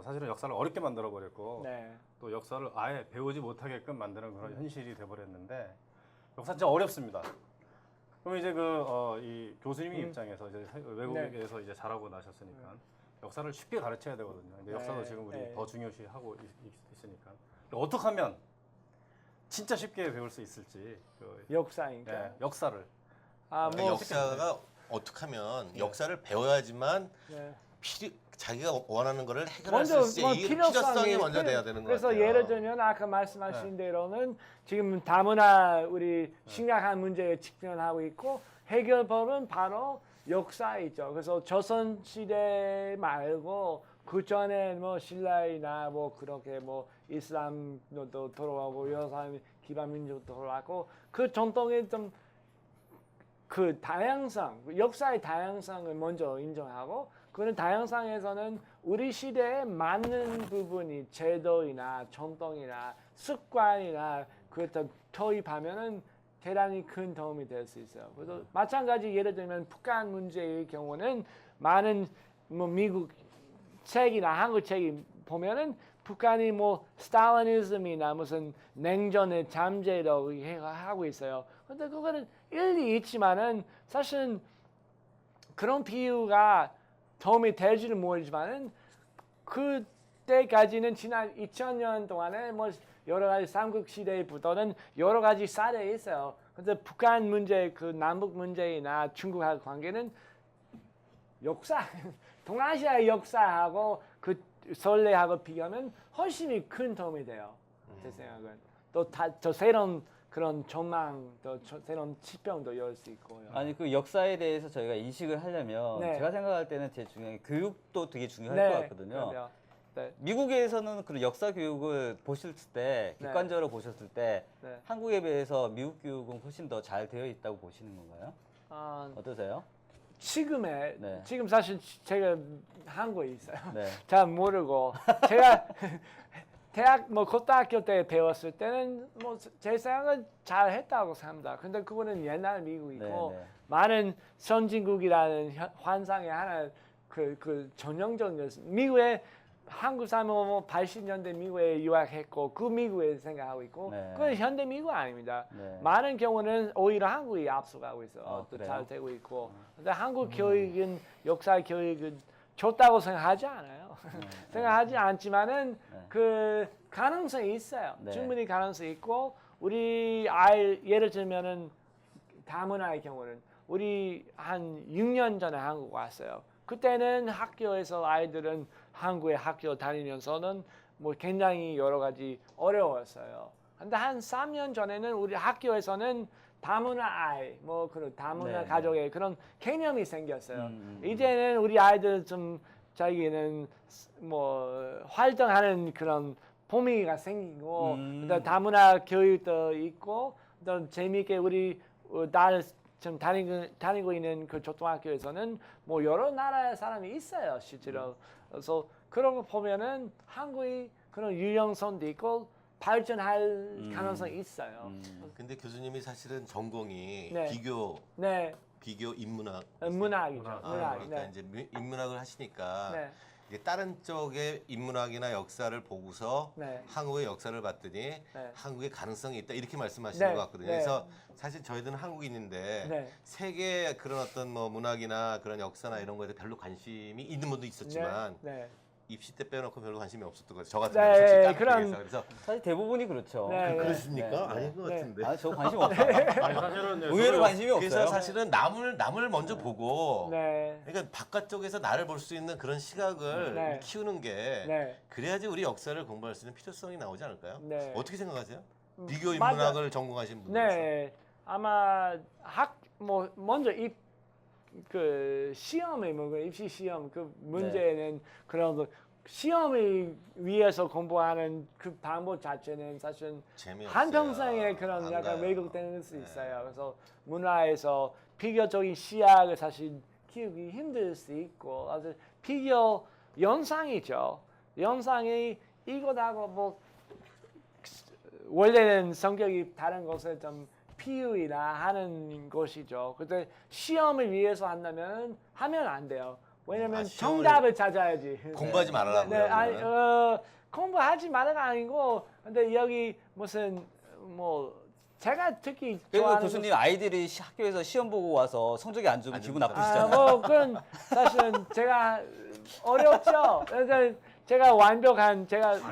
Speaker 3: 사실은 역사를 어렵게 만들어 버렸고
Speaker 5: 네.
Speaker 3: 또 역사를 아예 배우지 못하게끔 만드는 그런 현실이 돼버렸는데 역사 진짜 어렵습니다. 그럼 이제 이 교수님의 입장에서 이제 외국에서 이제 자라고 나셨으니까 역사를 쉽게 가르쳐야 되거든요. 근데 역사도
Speaker 5: 네.
Speaker 3: 지금 우리
Speaker 5: 네.
Speaker 3: 더 중요시하고 있으니까 어떻게 하면 진짜 쉽게 배울 수 있을지
Speaker 5: 역사니까.
Speaker 3: 역사를
Speaker 5: 아,
Speaker 4: 그러니까
Speaker 5: 뭐
Speaker 4: 역사가 어떻게 하면 역사를 배워야지만
Speaker 5: 네.
Speaker 4: 자기가 원하는 거를 해결할
Speaker 5: 먼저
Speaker 4: 수 있지.
Speaker 5: 뭐
Speaker 4: 이 필요성이 먼저 돼야 되는 거
Speaker 5: 그래서
Speaker 4: 같아요.
Speaker 5: 예를 들면 아까 말씀하신 대로는 지금 다문화 우리 심각한 문제에 직면하고 있고 해결법은 바로 역사에 있죠. 그래서 조선 시대 말고 그 전에 뭐 신라이나 뭐 그렇게 뭐 이슬람도 들어오고 여러 사람 기반 민족도 들어왔고 그 전통의 좀 그 다양성, 역사의 다양성을 먼저 인정하고 그런 다양성에서는 우리 시대에 맞는 부분이 제도이나 전통이나 습관이나 그것도 도입하면은 대단히 큰 도움이 될 수 있어요. 그래서 마찬가지 예를 들면 북한 문제의 경우는 많은 뭐 미국 책이나 한국 책이 보면은 북한이 뭐 스탈리니즘이나 무슨 냉전의 잠재로 하고 있어요. 근데 그거는 일리 있지만은 사실은 그런 비유가 도움이 될지는 모르지만은 그때까지는 지난 2000년 동안에 뭐 여러 가지 삼국 시대부터는 여러 가지 사례 있어요. 근데 북한 문제, 그 남북 문제나 중국하고 관계는 역사, 동아시아 역사하고 그 선례하고 비교하면 훨씬 큰 도움이 돼요. 제 생각은 또 새로운 그런 전망, 또 새로운 치평도 열 수 있고요.
Speaker 1: 아니 그 역사에 대해서 저희가 인식을 하려면
Speaker 5: 네.
Speaker 1: 제가 생각할 때는 제일 중요한 게 교육도 되게 중요할
Speaker 5: 네,
Speaker 1: 것 같거든요.
Speaker 5: 그럼요. 네.
Speaker 1: 미국에서는 그 역사 교육을 보셨을 때
Speaker 5: 네.
Speaker 1: 객관적으로 보셨을 때
Speaker 5: 네.
Speaker 1: 한국에 비해서 미국 교육은 훨씬 더 잘 되어 있다고 보시는 건가요? 어떠세요?
Speaker 5: 지금의
Speaker 1: 네.
Speaker 5: 지금 사실 제가 한국에 있어요.
Speaker 1: 네.
Speaker 5: 잘 모르고 제가 대학 뭐 고등학교 때 배웠을 때는 뭐 제 생각은 잘 했다고 생각합니다. 근데 그거는 옛날 미국이고
Speaker 1: 네, 네.
Speaker 5: 많은 선진국이라는 환상의 하나 그 전형적인 것은 미국에 한국 사람은 뭐 80년대 미국에 유학했고 그 미국에 생각하고 있고
Speaker 1: 네.
Speaker 5: 그건 현대 미국 아닙니다.
Speaker 1: 네.
Speaker 5: 많은 경우는 오히려 한국이 앞서가고 있어. 또
Speaker 1: 그래요?
Speaker 5: 잘 되고 있고. 근데 한국 교육은 역사 교육은 좋다고 생각하지 않아요. 생각하지 않지만은 그 가능성이 있어요.
Speaker 1: 네.
Speaker 5: 충분히 가능성이 있고 우리 아이 예를 들면은 다문화의 경우는 우리 한 6년 전에 한국 왔어요. 그때는 학교에서 아이들은 한국에 학교 다니면서는 뭐 굉장히 여러 가지 어려웠어요. 근데 한 3년 전에는 우리 학교에서는 다문화 아이, 뭐 그런 다문화
Speaker 1: 네,
Speaker 5: 가족의 그런 개념이 생겼어요. 이제는 우리 아이들 좀 자기는 뭐 활동하는 그런 봄이가 생기고 또 다문화 교육도 있고 또 재미있게 우리 딸 지금 다니고 있는 그 초등학교에서는 뭐 여러 나라의 사람이 있어요 실제로. 그래서 그런 거 보면은 한국이 그런 유연성도 있고 발전할 가능성이 있어요.
Speaker 4: 근데 교수님이 사실은 전공이
Speaker 5: 네. 네,
Speaker 4: 비교 인문학.
Speaker 5: 문학이죠. 문학.
Speaker 4: 그러니까
Speaker 5: 네.
Speaker 4: 이제 인문학을 하시니까
Speaker 5: 네.
Speaker 4: 이제 다른 쪽의 인문학이나 역사를 보고서
Speaker 5: 네.
Speaker 4: 한국의 역사를 봤더니
Speaker 5: 네.
Speaker 4: 한국의 가능성이 있다 이렇게 말씀하시는
Speaker 5: 네.
Speaker 4: 것 같거든요.
Speaker 5: 네.
Speaker 4: 그래서 사실 저희들은 한국인인데
Speaker 5: 네.
Speaker 4: 세계 그런 어떤 뭐 문학이나 그런 역사나 이런 거에 별로 관심이 있는 분도 있었지만
Speaker 5: 네.
Speaker 4: 입시 때 빼놓고 별로 관심이 없었던 거죠. 저 같은
Speaker 5: 네,
Speaker 4: 경우는 솔직히
Speaker 5: 그런-
Speaker 4: 그래서 그래서
Speaker 1: 사실 대부분이 그렇죠.
Speaker 5: 네.
Speaker 4: 그러십니까?
Speaker 1: 네.
Speaker 4: 아닌 것
Speaker 5: 네.
Speaker 4: 같은데.
Speaker 1: 아, 저 관심 없어요.
Speaker 3: 아니 사실은
Speaker 1: 의외로 관심이
Speaker 4: 그래서
Speaker 1: 없어요.
Speaker 4: 사실은 남을 먼저 보고
Speaker 5: 네.
Speaker 4: 그러니까 바깥쪽에서 나를 볼 수 있는 그런 시각을
Speaker 5: 네.
Speaker 4: 키우는 게
Speaker 5: 네.
Speaker 4: 그래야지 우리 역사를 공부할 수 있는 필요성이 나오지 않을까요?
Speaker 5: 네.
Speaker 4: 어떻게 생각하세요? 비교
Speaker 5: 맞아요.
Speaker 4: 인문학을 전공하신 분들로서.
Speaker 5: 네, 아마 뭐 먼저 그 시험에 뭐 입시 시험 그 문제는 그런 거 시험을 위해서 공부하는 그 방법 자체는 사실
Speaker 4: 재미없어요.
Speaker 5: 한평생에 그런
Speaker 4: 안
Speaker 5: 약간
Speaker 4: 가요.
Speaker 5: 왜곡되는 수
Speaker 4: 네.
Speaker 5: 있어요. 그래서 문화에서 비교적인 시야를 사실 키우기 힘들 수 있고 아주 비교 연상이죠. 연상이 이거하고 뭐 원래는 성격이 다른 것을 좀 피우이나 하는 것이죠. 근데 시험을 위해서 한다면 하면 안 돼요. 왜냐면
Speaker 4: 시험을
Speaker 5: 정답을 찾아야지.
Speaker 4: 공부하지 말아라고요.
Speaker 5: 네, 아니,
Speaker 4: 그러면?
Speaker 5: 공부하지 말아가 아니고 근데 여기 무슨 뭐 제가 특히
Speaker 1: 그래도
Speaker 5: 좋아하는
Speaker 1: 교수님 아이들이 학교에서 시험 보고 와서 성적이 안 좋으면 기분 나쁘시잖아요.
Speaker 5: 뭐 그건 사실은 제가 어렵죠. 그래서 제가 완벽한
Speaker 3: 그래서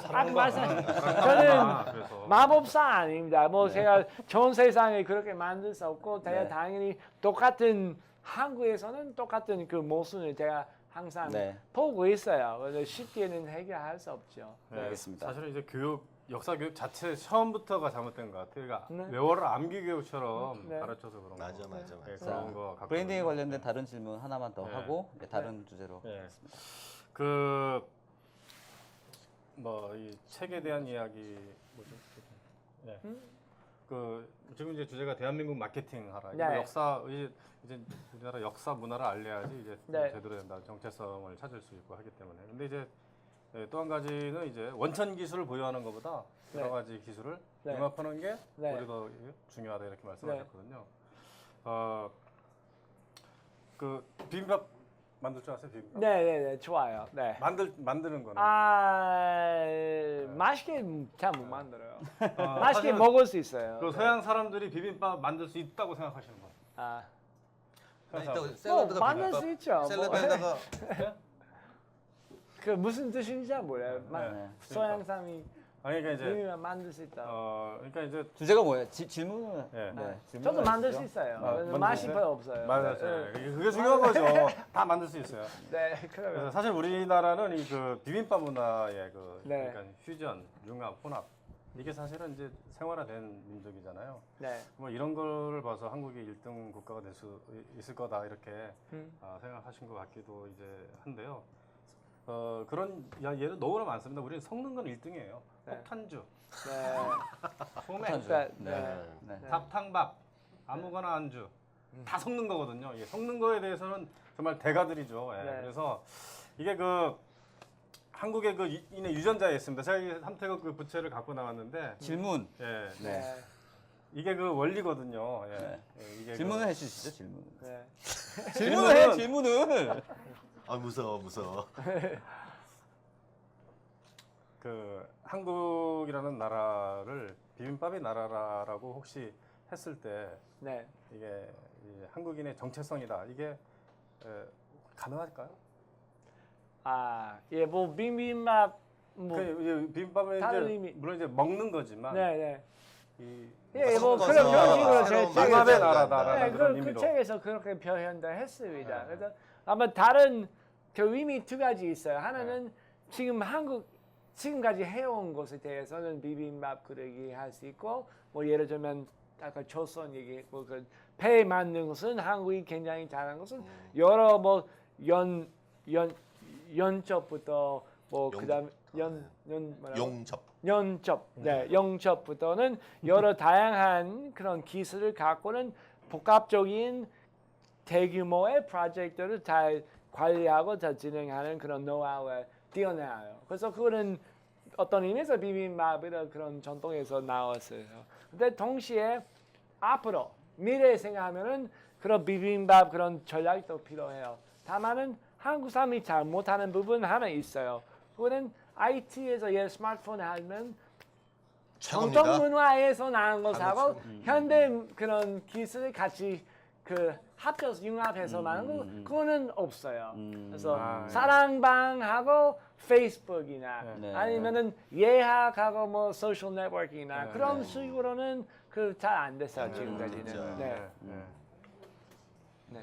Speaker 5: 아까 말씀
Speaker 3: 그래서.
Speaker 5: 저는 마법사 아닙니다. 뭐 제가 전 세상에 그렇게 만들 수 없고 제가
Speaker 1: 네.
Speaker 5: 당연히 똑같은 한국에서는 똑같은 그 모순을 제가 항상
Speaker 1: 네.
Speaker 5: 보고 있어요. 그래서 쉽게는 해결할 수 없죠.
Speaker 3: 네,
Speaker 1: 알겠습니다.
Speaker 3: 사실은 이제 역사 교육 자체 처음부터가 잘못된 것 같아요. 그러니까
Speaker 5: 네.
Speaker 3: 외워라 암기 교육처럼
Speaker 5: 네.
Speaker 3: 가르쳐서 그런 거.
Speaker 4: 맞아.
Speaker 3: 네,
Speaker 1: 자,
Speaker 3: 그런 거 갖고
Speaker 1: 브랜딩에
Speaker 3: 있는
Speaker 1: 관련된
Speaker 3: 거.
Speaker 1: 다른 질문 하나만 더
Speaker 3: 네.
Speaker 1: 하고 이제 다른 주제로
Speaker 3: 네.
Speaker 1: 하겠습니다.
Speaker 3: 뭐 이 책에 대한 이야기 뭐죠? 네. 지금 이제 주제가 대한민국 마케팅 하라.
Speaker 5: 네.
Speaker 3: 역사 이제 우리나라 역사 문화를 알려야지 이제
Speaker 5: 네.
Speaker 3: 제대로 된다 정체성을 찾을 수 있고 하기 때문에. 근데 이제 또 한 가지는 이제 원천 기술을 보유하는 것보다 여러
Speaker 5: 네.
Speaker 3: 가지 기술을
Speaker 5: 네.
Speaker 3: 융합하는 게
Speaker 5: 네.
Speaker 3: 우리가 중요하다 이렇게 말씀하셨거든요. 그 비빔밥 만들 줄 아세요? 비빔밥?
Speaker 5: 네네네 좋아요. 네.
Speaker 3: 만드는 거는
Speaker 5: 맛있게 잘 못 만들어요.
Speaker 3: 어,
Speaker 5: 맛있게
Speaker 3: 사실은
Speaker 5: 먹을 수 있어요.
Speaker 3: 그 서양 사람들이 비빔밥 만들 수 있다고 생각하시는 거예요.
Speaker 5: 아,
Speaker 4: 아니,
Speaker 3: 서양
Speaker 4: 또
Speaker 3: 사람들.
Speaker 4: 샐러드가
Speaker 5: 만들
Speaker 4: 비빔밥,
Speaker 5: 수 있죠. 뭐.
Speaker 4: 샐러드에다가
Speaker 5: 그 무슨 뜻인지 잘 몰라요.
Speaker 3: 네.
Speaker 5: 서양 사람이
Speaker 3: 아니 그러니까 이제
Speaker 5: 비빔밥 만들 수 있다.
Speaker 3: 그러니까 이제
Speaker 1: 주제가 뭐예요? 질문은
Speaker 3: 네.
Speaker 1: 질문을
Speaker 5: 저도 만들
Speaker 1: 해주시죠.
Speaker 5: 수 있어요.
Speaker 3: 만들
Speaker 5: 맛이
Speaker 3: 수 있어요?
Speaker 5: 별로 없어요.
Speaker 3: 맞아요.
Speaker 5: 네,
Speaker 3: 그게 중요한 거죠. 다 만들 수 있어요.
Speaker 5: 네,
Speaker 3: 그래서
Speaker 5: 그러면
Speaker 3: 사실 우리나라는 이 그 비빔밥 문화의 그
Speaker 5: 네.
Speaker 3: 약간 퓨전, 융합, 혼합 이게 사실은 이제 생활화된 민족이잖아요.
Speaker 5: 네.
Speaker 3: 뭐 이런 거를 봐서 한국이 1등 국가가 될 수 있을 거다 이렇게
Speaker 5: 음.
Speaker 3: 생각하신 것 같기도 이제 한데요. 그런 예는 너무나 많습니다. 우리는 섞는 건 1등이에요.
Speaker 5: 네.
Speaker 3: 폭탄주,
Speaker 5: 네.
Speaker 3: 소맥,
Speaker 5: 그러니까,
Speaker 1: 네.
Speaker 5: 네.
Speaker 1: 네.
Speaker 3: 닭탕밥, 아무거나 안주 다 섞는 거거든요. 예, 섞는 거에 대해서는 정말 대가들이죠. 예,
Speaker 5: 네.
Speaker 3: 그래서 이게 그 한국의 그 인의 유전자에 있습니다. 제가 이 삼태국 그 부채를 갖고 나왔는데
Speaker 1: 질문.
Speaker 3: 예,
Speaker 1: 네.
Speaker 3: 이게 그 원리거든요. 예,
Speaker 1: 네.
Speaker 3: 예, 이게
Speaker 1: 질문을 해주시죠. 질문.
Speaker 5: 네.
Speaker 1: 질문을 해. 질문을.
Speaker 4: 아 무서워.
Speaker 3: 그 한국이라는 나라를 비빔밥의 나라라고 혹시 했을 때
Speaker 5: 네.
Speaker 3: 이게 이 한국인의 정체성이다. 이게 가능할까요?
Speaker 5: 예, 뭐 비빔밥 뭐
Speaker 3: 그 비빔밥은
Speaker 5: 다른
Speaker 3: 이제
Speaker 5: 의미.
Speaker 3: 물론 이제 먹는 거지만
Speaker 5: 네, 네.
Speaker 3: 이
Speaker 5: 예, 뭐
Speaker 4: 섞어서
Speaker 5: 그런 식으로
Speaker 4: 새로운
Speaker 5: 제
Speaker 4: 맛을
Speaker 3: 융합의
Speaker 5: 책에서
Speaker 3: 나라다라는
Speaker 5: 네,
Speaker 3: 그런
Speaker 5: 그
Speaker 3: 의미로.
Speaker 5: 책에서 그렇게 표현을 했습니다.
Speaker 3: 네.
Speaker 5: 그래서 아마 다른 그 의미 두 가지 있어요. 하나는 지금 한국 지금까지 해온 것에 대해서는 비빔밥 그릇이 할 수 있고 뭐 예를 들면 아까 조선 얘기했고 그배 만든 것은 한국이 굉장히 잘한 것은 여러 뭐 연접부터 뭐 그다음
Speaker 4: 용접.
Speaker 5: 연접, 네, 영접부터는 여러 다양한 그런 기술을 갖고는 복합적인 대규모의 프로젝트를 잘 관리하고 잘 진행하는 그런 노하우에 뛰어나요. 그래서 그거는 어떤 의미에서 비빔밥이라는 그런 전통에서 나왔어요. 근데 동시에 앞으로 미래 생각하면은 그런 비빔밥 그런 전략도 필요해요. 다만은 한국 사람이 잘 못하는 부분 하나 있어요. 그거는 IT에서 예를 스마트폰 하면
Speaker 4: 최고입니다.
Speaker 5: 전통 문화에서 나온 것하고 현대 그런 기술을 같이 그 합쳐서 융합해서 만든 거 그거는 없어요. 그래서
Speaker 3: 아, 예.
Speaker 5: 사랑방하고 페이스북이나
Speaker 1: 네.
Speaker 5: 아니면은 예학하고 뭐 소셜 네트워크나
Speaker 3: 네.
Speaker 5: 그런 식으로는 그 잘 안 됐어요 지금까지는.
Speaker 4: 진짜.
Speaker 5: 네.
Speaker 3: 네.
Speaker 5: 네.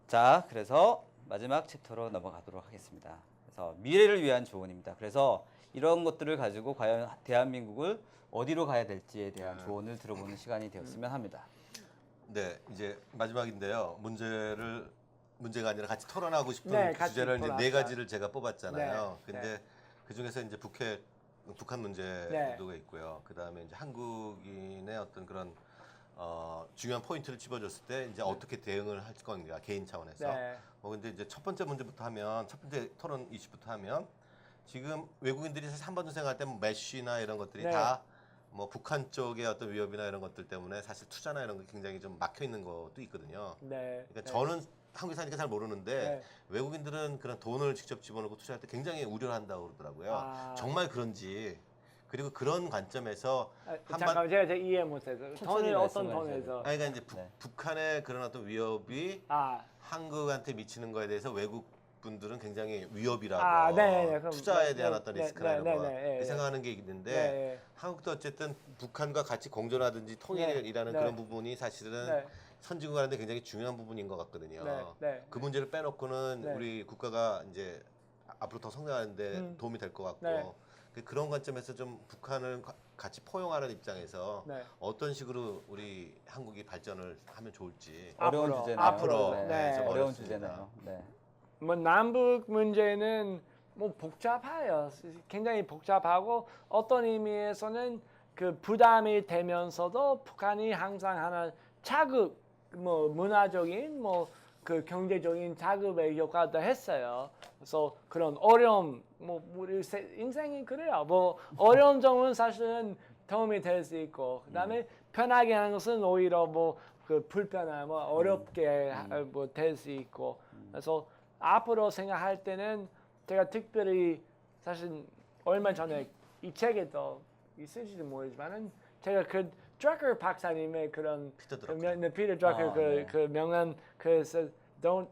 Speaker 1: 자, 그래서 마지막 챕터로 넘어가도록 하겠습니다. 그래서 미래를 위한 조언입니다. 그래서 이런 것들을 가지고 과연 대한민국을 어디로 가야 될지에 대한 조언을 들어보는 시간이 되었으면 합니다.
Speaker 4: 네, 이제 마지막인데요. 문제를 문제가 아니라 같이 토론하고 싶은
Speaker 5: 네,
Speaker 4: 그
Speaker 5: 같이
Speaker 4: 주제를 이제 네
Speaker 5: 토론하자.
Speaker 4: 가지를 제가 뽑았잖아요.
Speaker 5: 네,
Speaker 4: 근데 그 중에서 이제 북한 문제도
Speaker 5: 네.
Speaker 4: 있고요. 그 다음에 이제 한국인의 어떤 그런 중요한 포인트를 집어줬을 때 이제 어떻게 대응을 할 건가 개인 차원에서.
Speaker 5: 네.
Speaker 4: 근데 이제 첫 번째 문제부터 하면 첫 번째 토론 이슈부터 하면 지금 외국인들이 사실 한반도 생각할 때 메쉬나 이런 것들이
Speaker 5: 네.
Speaker 4: 다 뭐 북한 쪽의 어떤 위협이나 이런 것들 때문에 사실 투자나 이런 게 굉장히 좀 막혀 있는 것도 있거든요.
Speaker 5: 네.
Speaker 4: 그러니까
Speaker 5: 네.
Speaker 4: 저는 한국에 사니까 잘 모르는데
Speaker 5: 네.
Speaker 4: 외국인들은 그런 돈을 직접 집어넣고 투자할 때 굉장히 우려를 한다고 그러더라고요.
Speaker 5: 아.
Speaker 4: 정말 그런지 그리고 그런 관점에서
Speaker 5: 잠깐만 제가 이해 못해서 돈을 어떤
Speaker 1: 말씀하셔야
Speaker 5: 돈에서
Speaker 4: 아니 그러니까 이제
Speaker 1: 네.
Speaker 4: 북한의 그런 어떤 위협이
Speaker 5: 아,
Speaker 4: 한국한테 미치는 거에 대해서 외국 분들은 굉장히 위협이라고
Speaker 5: 아, 네, 네, 그럼,
Speaker 4: 투자에
Speaker 5: 네,
Speaker 4: 대한
Speaker 5: 네,
Speaker 4: 어떤
Speaker 5: 네,
Speaker 4: 리스크라는
Speaker 5: 네,
Speaker 4: 거
Speaker 5: 네, 네, 네.
Speaker 4: 생각하는 게 있는데
Speaker 5: 네.
Speaker 4: 한국도 어쨌든 북한과 같이 공존하든지 통일이라는
Speaker 5: 네.
Speaker 4: 그런 부분이 사실은
Speaker 5: 네.
Speaker 4: 선진국 하는데 굉장히 중요한 부분인 것 같거든요.
Speaker 5: 네, 네.
Speaker 4: 그 문제를 빼놓고는
Speaker 5: 네.
Speaker 4: 우리 국가가 이제 앞으로 더 성장하는데
Speaker 5: 음.
Speaker 4: 도움이 될 것 같고
Speaker 5: 네.
Speaker 4: 그런 관점에서 좀 북한을 같이 포용하는 입장에서
Speaker 5: 네.
Speaker 4: 어떤 식으로 우리 한국이 발전을 하면 좋을지
Speaker 1: 어려운
Speaker 5: 앞으로,
Speaker 1: 주제네요.
Speaker 4: 앞으로,
Speaker 1: 네.
Speaker 5: 네.
Speaker 4: 좀
Speaker 1: 어려운
Speaker 4: 어렵습니다.
Speaker 1: 주제네요. 네.
Speaker 5: 뭐 남북 문제는 뭐 복잡해요. 굉장히 복잡하고 어떤 의미에서는 그 부담이 되면서도 북한이 항상 하는 자극, 뭐 문화적인 뭐 그 경제적인 자극의 효과도 했어요. 그래서 그런 어려움, 뭐 우리 인생이 그래요. 뭐 어려운 점은 사실은 도움이 될 수 있고, 그다음에 편하게 하는 것은 오히려 뭐 그 불편함, 뭐 어렵게 뭐 될 수 있고, 그래서 앞으로 생각할 때는 제가 특별히 사실 얼마 전에 이 책에도 있을지도 모르지만은 제가 그 드러커 박사님의 그런
Speaker 4: 피터
Speaker 5: 그
Speaker 4: 드러커.
Speaker 5: 피터 드러커
Speaker 1: 아, 네.
Speaker 5: 그 명언 그래서 don't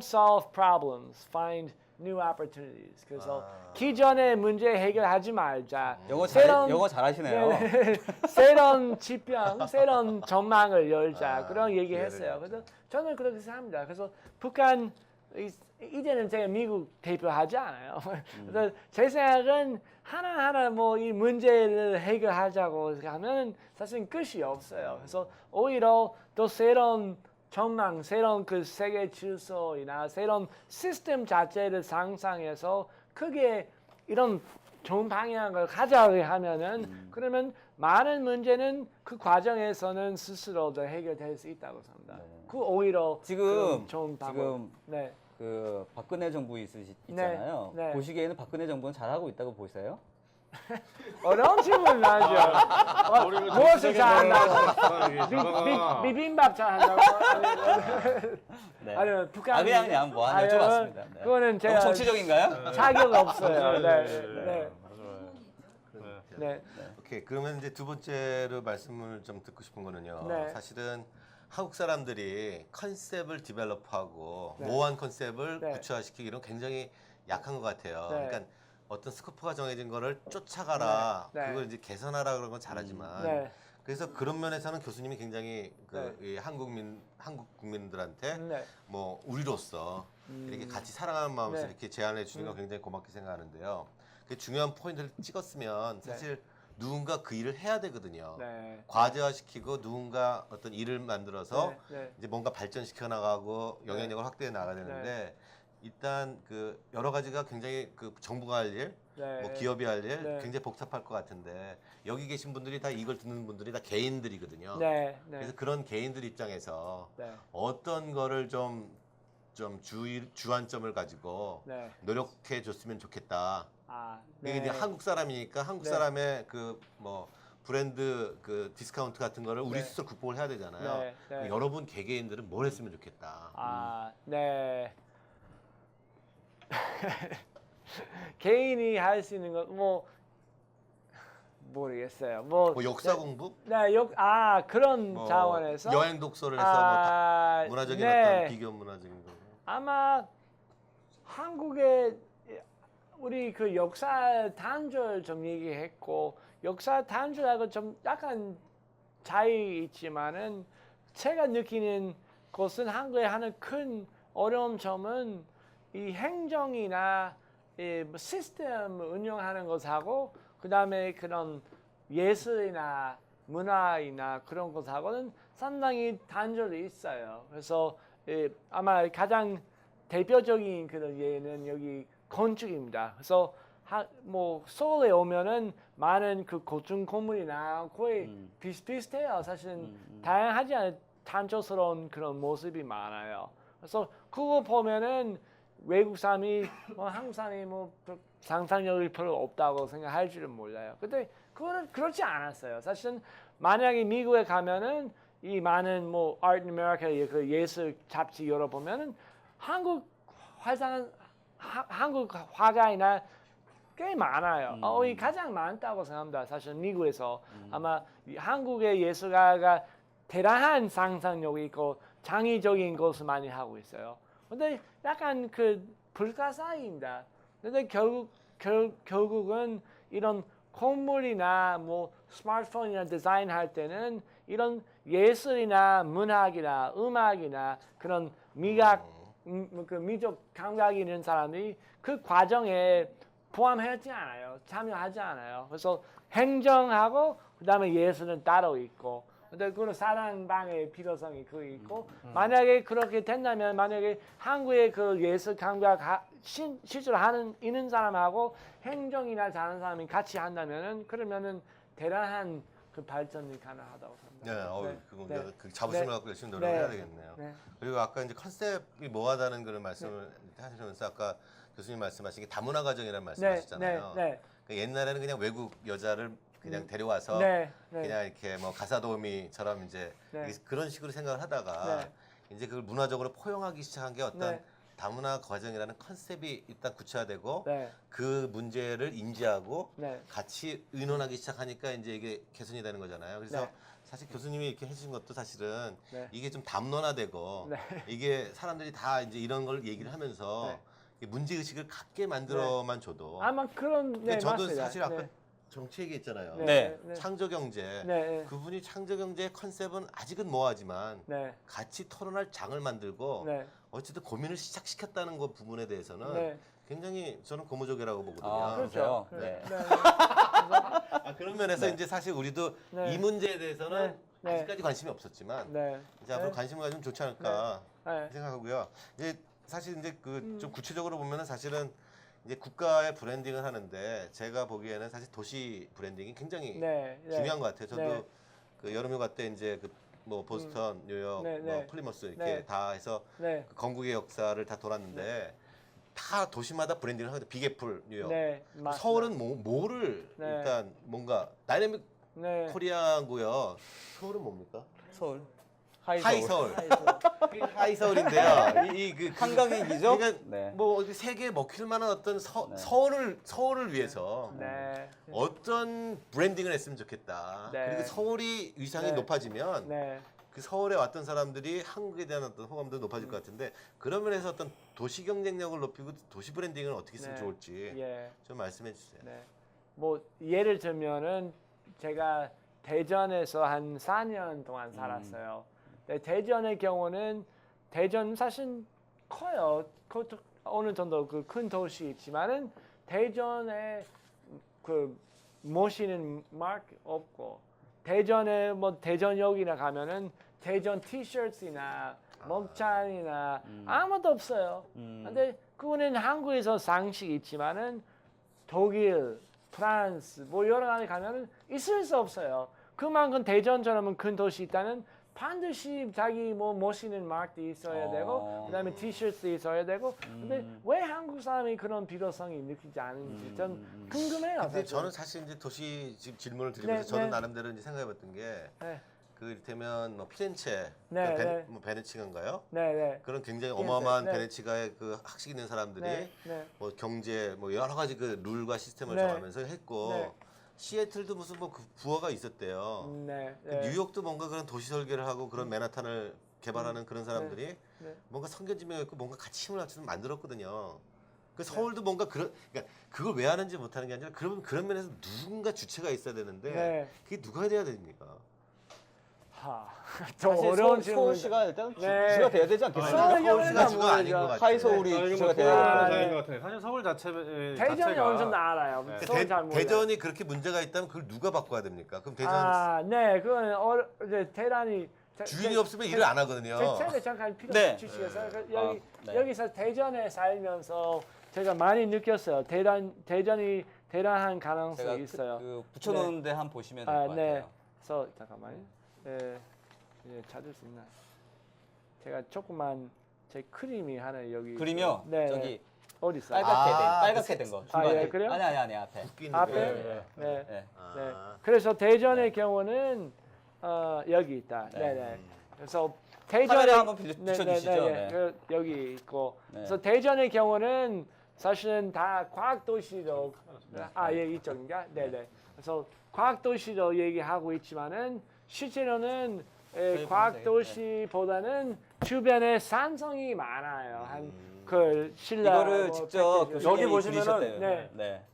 Speaker 5: solve problems, find new opportunities. 그래서 기존의 문제 해결하지 말자.
Speaker 1: 영어 잘하시네요.
Speaker 5: 새로운 지평, 새로운 전망을 열자. 그런
Speaker 4: 기회를
Speaker 5: 얘기했어요.
Speaker 4: 열자.
Speaker 5: 그래서 저는 그렇게 생각합니다. 그래서 북한 이제는 제가 미국 대표하지 않아요. 그래서 제 생각은 하나하나 뭐 이 문제를 해결하자고 하면 사실 끝이 없어요. 그래서 오히려 또 새로운 전망, 새로운 그 세계 질서이나 새로운 시스템 자체를 상상해서 크게 이런 좋은 방향을 가자고 하면은 그러면 많은 문제는 그 과정에서는 스스로도 해결될 수 있다고 생각합니다. 그 오히려
Speaker 1: 지금
Speaker 5: 그 좋은 방법.
Speaker 1: 지금
Speaker 5: 네.
Speaker 1: 그 박근혜 정부 있잖아요.
Speaker 5: 네.
Speaker 1: 보시기에는 박근혜 정부는 잘하고 있다고 보세요?
Speaker 5: 어려운 질문 하죠. 무엇을 잘한다고? 비빔밥 잘한다고?
Speaker 1: 네.
Speaker 5: 아니면 북한?
Speaker 1: 그냥 뭐 하나 여쭤봤습니다. 네.
Speaker 5: 그거는
Speaker 1: 너무
Speaker 5: 제가
Speaker 1: 정치적인가요?
Speaker 5: 자격 없어요. 네.
Speaker 3: 네.
Speaker 5: 네.
Speaker 4: 오케이 그러면 이제 두 번째로 말씀을 좀 듣고 싶은 거는요.
Speaker 5: 네.
Speaker 4: 사실은 한국 사람들이 컨셉을 디벨롭하고
Speaker 5: 네.
Speaker 4: 모호한 컨셉을
Speaker 5: 네.
Speaker 4: 구체화시키기 이런 굉장히 약한 것 같아요.
Speaker 5: 네.
Speaker 4: 그러니까 어떤 스코프가 정해진 거를 쫓아가라,
Speaker 5: 네. 네.
Speaker 4: 그걸 이제 개선하라 그런 건 잘하지만
Speaker 5: 네.
Speaker 4: 그래서 그런 면에서는 교수님이 굉장히 그
Speaker 5: 네.
Speaker 4: 이 한국 국민들한테
Speaker 5: 네.
Speaker 4: 뭐 우리로서 이렇게 같이 사랑하는 마음에서
Speaker 5: 네.
Speaker 4: 이렇게 제안해 주는 거 굉장히 고맙게 생각하는데요. 그 중요한 포인트를 찍었으면 사실 누군가 그 일을 해야 되거든요.
Speaker 5: 네.
Speaker 4: 과제화시키고 누군가 어떤 일을 만들어서
Speaker 5: 네.
Speaker 4: 이제 뭔가 발전시켜 나가고 영향력을 확대해 나가야 되는데 일단 그 여러 가지가 굉장히 그 정부가 할 일,
Speaker 5: 네.
Speaker 4: 뭐 기업이 할 일
Speaker 5: 네.
Speaker 4: 굉장히 복잡할 것 같은데 여기 계신 분들이 다 이걸 듣는 분들이 다 개인들이거든요.
Speaker 5: 네. 네.
Speaker 4: 그래서 그런 개인들 입장에서
Speaker 5: 네.
Speaker 4: 어떤 거를 좀 주안점을 가지고
Speaker 5: 네.
Speaker 4: 노력해 줬으면 좋겠다.
Speaker 5: 아,
Speaker 4: 이게 이제 한국 사람이니까 한국
Speaker 5: 네.
Speaker 4: 사람의 그 뭐 브랜드 그 디스카운트 같은 거를 우리
Speaker 5: 네.
Speaker 4: 스스로 극복을 해야 되잖아요.
Speaker 5: 네. 네.
Speaker 4: 여러분 개개인들은 뭘 했으면 좋겠다.
Speaker 5: 아, 네. 개인이 할 수 있는 건 뭐 모르겠어요. 뭐
Speaker 4: 역사 공부,
Speaker 5: 네, 그런
Speaker 4: 뭐
Speaker 5: 차원에서
Speaker 4: 여행 독서를 해서 뭐 문화적인
Speaker 5: 네.
Speaker 4: 어떤 비교 문화적인 거.
Speaker 5: 아마 한국의 우리 그 역사 단절 좀 얘기했고 역사 단절하고 좀 약간 차이 있지만은 제가 느끼는 것은 한국에 하는 큰 어려운 점은 이 행정이나 이 시스템 운영하는 것하고 그다음에 그런 예술이나 문화이나 그런 것하고는 상당히 단절이 있어요. 그래서 아마 가장 대표적인 그런 예는 여기 건축입니다. 그래서 뭐 서울에 오면은 많은 그 고층 건물이나 거의 비슷비슷해요. 사실은 다양하지 않은 단조스러운 그런 모습이 많아요. 그래서 그거 보면은 외국 사람이 뭐 한국 사람이 뭐 상상력이 별로 없다고 생각할 줄은 몰라요. 근데 그거는 그렇지 않았어요. 사실은 만약에 미국에 가면은 이 많은 뭐 Art in America 그 예술 잡지 열어보면은 한국 화가이나 꽤 많아요. 이 가장 많다고 생각합니다. 사실 미국에서 아마 한국의 예술가가 대단한 상상력이 있고 창의적인 것을 많이 하고 있어요. 근데 약간 그 불가사의입니다. 근데 결국은 이런 건물이나 뭐 스마트폰이나 디자인할 때는 이런 예술이나 문학이나 음악이나 그런 그 미적 감각이 있는 사람이 그 과정에 포함하지 않아요. 참여하지 않아요. 그래서 행정하고 그다음에 예술은 따로 있고, 근데 그런 사랑방의 필요성이 그 있고, 만약에 그렇게 된다면 만약에 한국의 그 예술 감각 실제로 있는 사람하고 행정이나 다른 사람이 같이 한다면은 그러면은 대단한 그 발전이 가능하다고 생각합니다.
Speaker 4: 네, 그거 그 자부심을 갖고 열심히 노력해야 되겠네요.
Speaker 5: 네.
Speaker 4: 그리고 아까 이제 컨셉이 뭐하다는 그런 말씀을 하시면서 아까 교수님 말씀하신 게 다문화 가정이라는 말씀하셨잖아요. 그러니까 옛날에는 그냥 외국 여자를 그냥 데려와서 그냥 이렇게 뭐 가사도우미처럼 이제 그런 식으로 생각을 하다가 이제 그걸 문화적으로 포용하기 시작한 게 어떤 다문화 과정이라는 컨셉이 일단 구체화되고 그 문제를 인지하고 같이 의논하기 시작하니까 이제 이게 개선이 되는 거잖아요. 그래서 사실 교수님이 이렇게 해주신 것도 사실은 이게 좀 담론화되고 이게 사람들이 다 이제 이런 걸 얘기를 하면서 문제 의식을 갖게 만들어만 줘도
Speaker 5: 아마 그런
Speaker 4: 저도
Speaker 5: 맞습니다.
Speaker 4: 사실 아까 정치 얘기했잖아요.
Speaker 1: 네.
Speaker 4: 창조경제. 그분이 창조경제의 컨셉은 아직은 뭐하지만 같이 토론할 장을 만들고 어쨌든 고민을 시작시켰다는 그 부분에 대해서는 굉장히 저는 고무적이라고 보거든요.
Speaker 1: 아,
Speaker 5: 그렇죠.
Speaker 1: 그러세요? 네.
Speaker 4: 그런 면에서 이제 사실 우리도 이 문제에 대해서는 아직까지 관심이 없었지만 이제 앞으로 관심을 가지면 좋지 않을까 생각하고요. 이제 사실 이제 그 좀 구체적으로 보면은 사실은 이제 국가의 브랜딩을 하는데 제가 보기에는 사실 도시 브랜딩이 굉장히 중요한 것 같아요. 저도 그 여름휴가 때 이제 그 뭐 보스턴, 뉴욕, 뭐 플리머스 이렇게 다 해서 그 건국의 역사를 다 돌았는데 다 도시마다 브랜딩을 하거든요. 빅애플, 뉴욕. 서울은 뭐를 일단 뭔가 다이내믹 코리아고요. 서울은 뭡니까?
Speaker 1: 서울.
Speaker 4: 하이서울. 하이서울인데요. 그
Speaker 1: 한강의 기죠?
Speaker 4: 그러니까 뭐 세계에 먹힐 만한 어떤 서울을 위해서 어떤 브랜딩을 했으면 좋겠다. 그리고 서울이 위상이 높아지면 그 서울에 왔던 사람들이 한국에 대한 어떤 호감도 높아질 것 같은데 그런 면에서 어떤 도시 경쟁력을 높이고 도시 브랜딩을 어떻게 쓰면 좋을지 좀 말씀해 주세요.
Speaker 5: 뭐 예를 들면은 제가 대전에서 한 4년 동안 살았어요. 대전의 경우는 대전 사실 커요. 어느 정도 그 큰 도시 있지만은 대전에 그 모시는 마크 없고 대전에 뭐 대전역이나 가면은 대전 티셔츠나 먹찬이나 아무것도 없어요. 근데 그거는 한국에서 상식이 있지만은 독일, 프랑스 뭐 여러 나라에 가면은 있을 수 없어요. 그만큼 대전처럼 큰 도시 있다는 반드시 자기 뭐 모시는 마크도 있어야 되고 그다음에 티셔츠도 있어야 되고 근데 왜 한국 사람이 그런 필요성이 느끼지 않은지 좀 궁금해요.
Speaker 4: 근데 저는 사실 이제 도시 지금 질문을 드리면서 저는 나름대로 이제 생각해봤던 게 그 이를테면 뭐 피렌체, 뭐 베네치가인가요? 그런 굉장히 어마어마한 베네치가의 그 학식 있는 사람들이 뭐 경제 뭐 여러 가지 그 룰과 시스템을 정하면서 했고. 시애틀도 무슨 뭐 그 부어가 있었대요. 그 뉴욕도 뭔가 그런 도시 설계를 하고 그런 맨하탄을 개발하는 그런 사람들이 뭔가 선견지명이 있고 뭔가 같이 힘을 합쳐서 만들었거든요. 그 서울도 뭔가 그러니까 그걸 왜 하는지 못하는 게 아니라 그런 면에서 누군가 주체가 있어야 되는데 그게 누가 해야 됩니까?
Speaker 5: 좀 어려운 질문.
Speaker 1: 서울시가 일단 주가 돼야 되지 않겠어요?
Speaker 4: 서울시가 주가 아닌 것 같아요.
Speaker 1: 하이서울이 주가 돼야
Speaker 3: 아닌 것 같아요. 사실 서울
Speaker 5: 대전이 어느 정도 알아요. 서울 잘 몰라요.
Speaker 4: 대전이 그렇게 문제가 있다면 그걸 누가 바꿔야 됩니까? 그럼 대전
Speaker 5: 그건 이제 대단히
Speaker 4: 주인이 없으면 일을 안 하거든요.
Speaker 5: 제가 잠깐 필요
Speaker 1: 네.
Speaker 5: 주시겠어요?
Speaker 1: 네.
Speaker 5: 여기서 대전에 살면서 제가 많이 느꼈어요. 대전이 대단한
Speaker 1: 제가
Speaker 5: 가능성이 있어요.
Speaker 1: 그 붙여놓은데 한번 보시면 될 것 같아요.
Speaker 5: 네. 그래서 잠깐만요. 찾을 수 있나? 제가 조금만 제 그림이 하나 여기
Speaker 1: 그림이요?
Speaker 5: 네.
Speaker 1: 저기
Speaker 5: 어디 있어요?
Speaker 1: 빨갛게 된 거. 중간에.
Speaker 5: 예, 그래요?
Speaker 1: 아니 앞에.
Speaker 4: 웃기는
Speaker 5: 앞에?
Speaker 4: 거예요.
Speaker 5: 네.
Speaker 1: 네.
Speaker 5: 네.
Speaker 4: 아.
Speaker 5: 그래서 대전의 경우는 여기 있다.
Speaker 1: 네.
Speaker 5: 네. 그래서
Speaker 1: 카메라
Speaker 5: 대전에
Speaker 1: 한번 비춰주시죠. 네.
Speaker 5: 여기 있고.
Speaker 1: 네.
Speaker 5: 그래서 대전의 경우는 사실은 다 과학 도시로 이쪽인가? 네. 그래서 과학 도시로 얘기하고 있지만은 실제로는 과학 도시보다는 주변에 산성이 많아요. 한그 신라
Speaker 1: 이거를
Speaker 5: 뭐
Speaker 1: 직접
Speaker 5: 패키지.
Speaker 3: 여기
Speaker 1: 교수님이
Speaker 3: 보시면은
Speaker 1: 그리셨대요.
Speaker 5: 네.
Speaker 1: 네.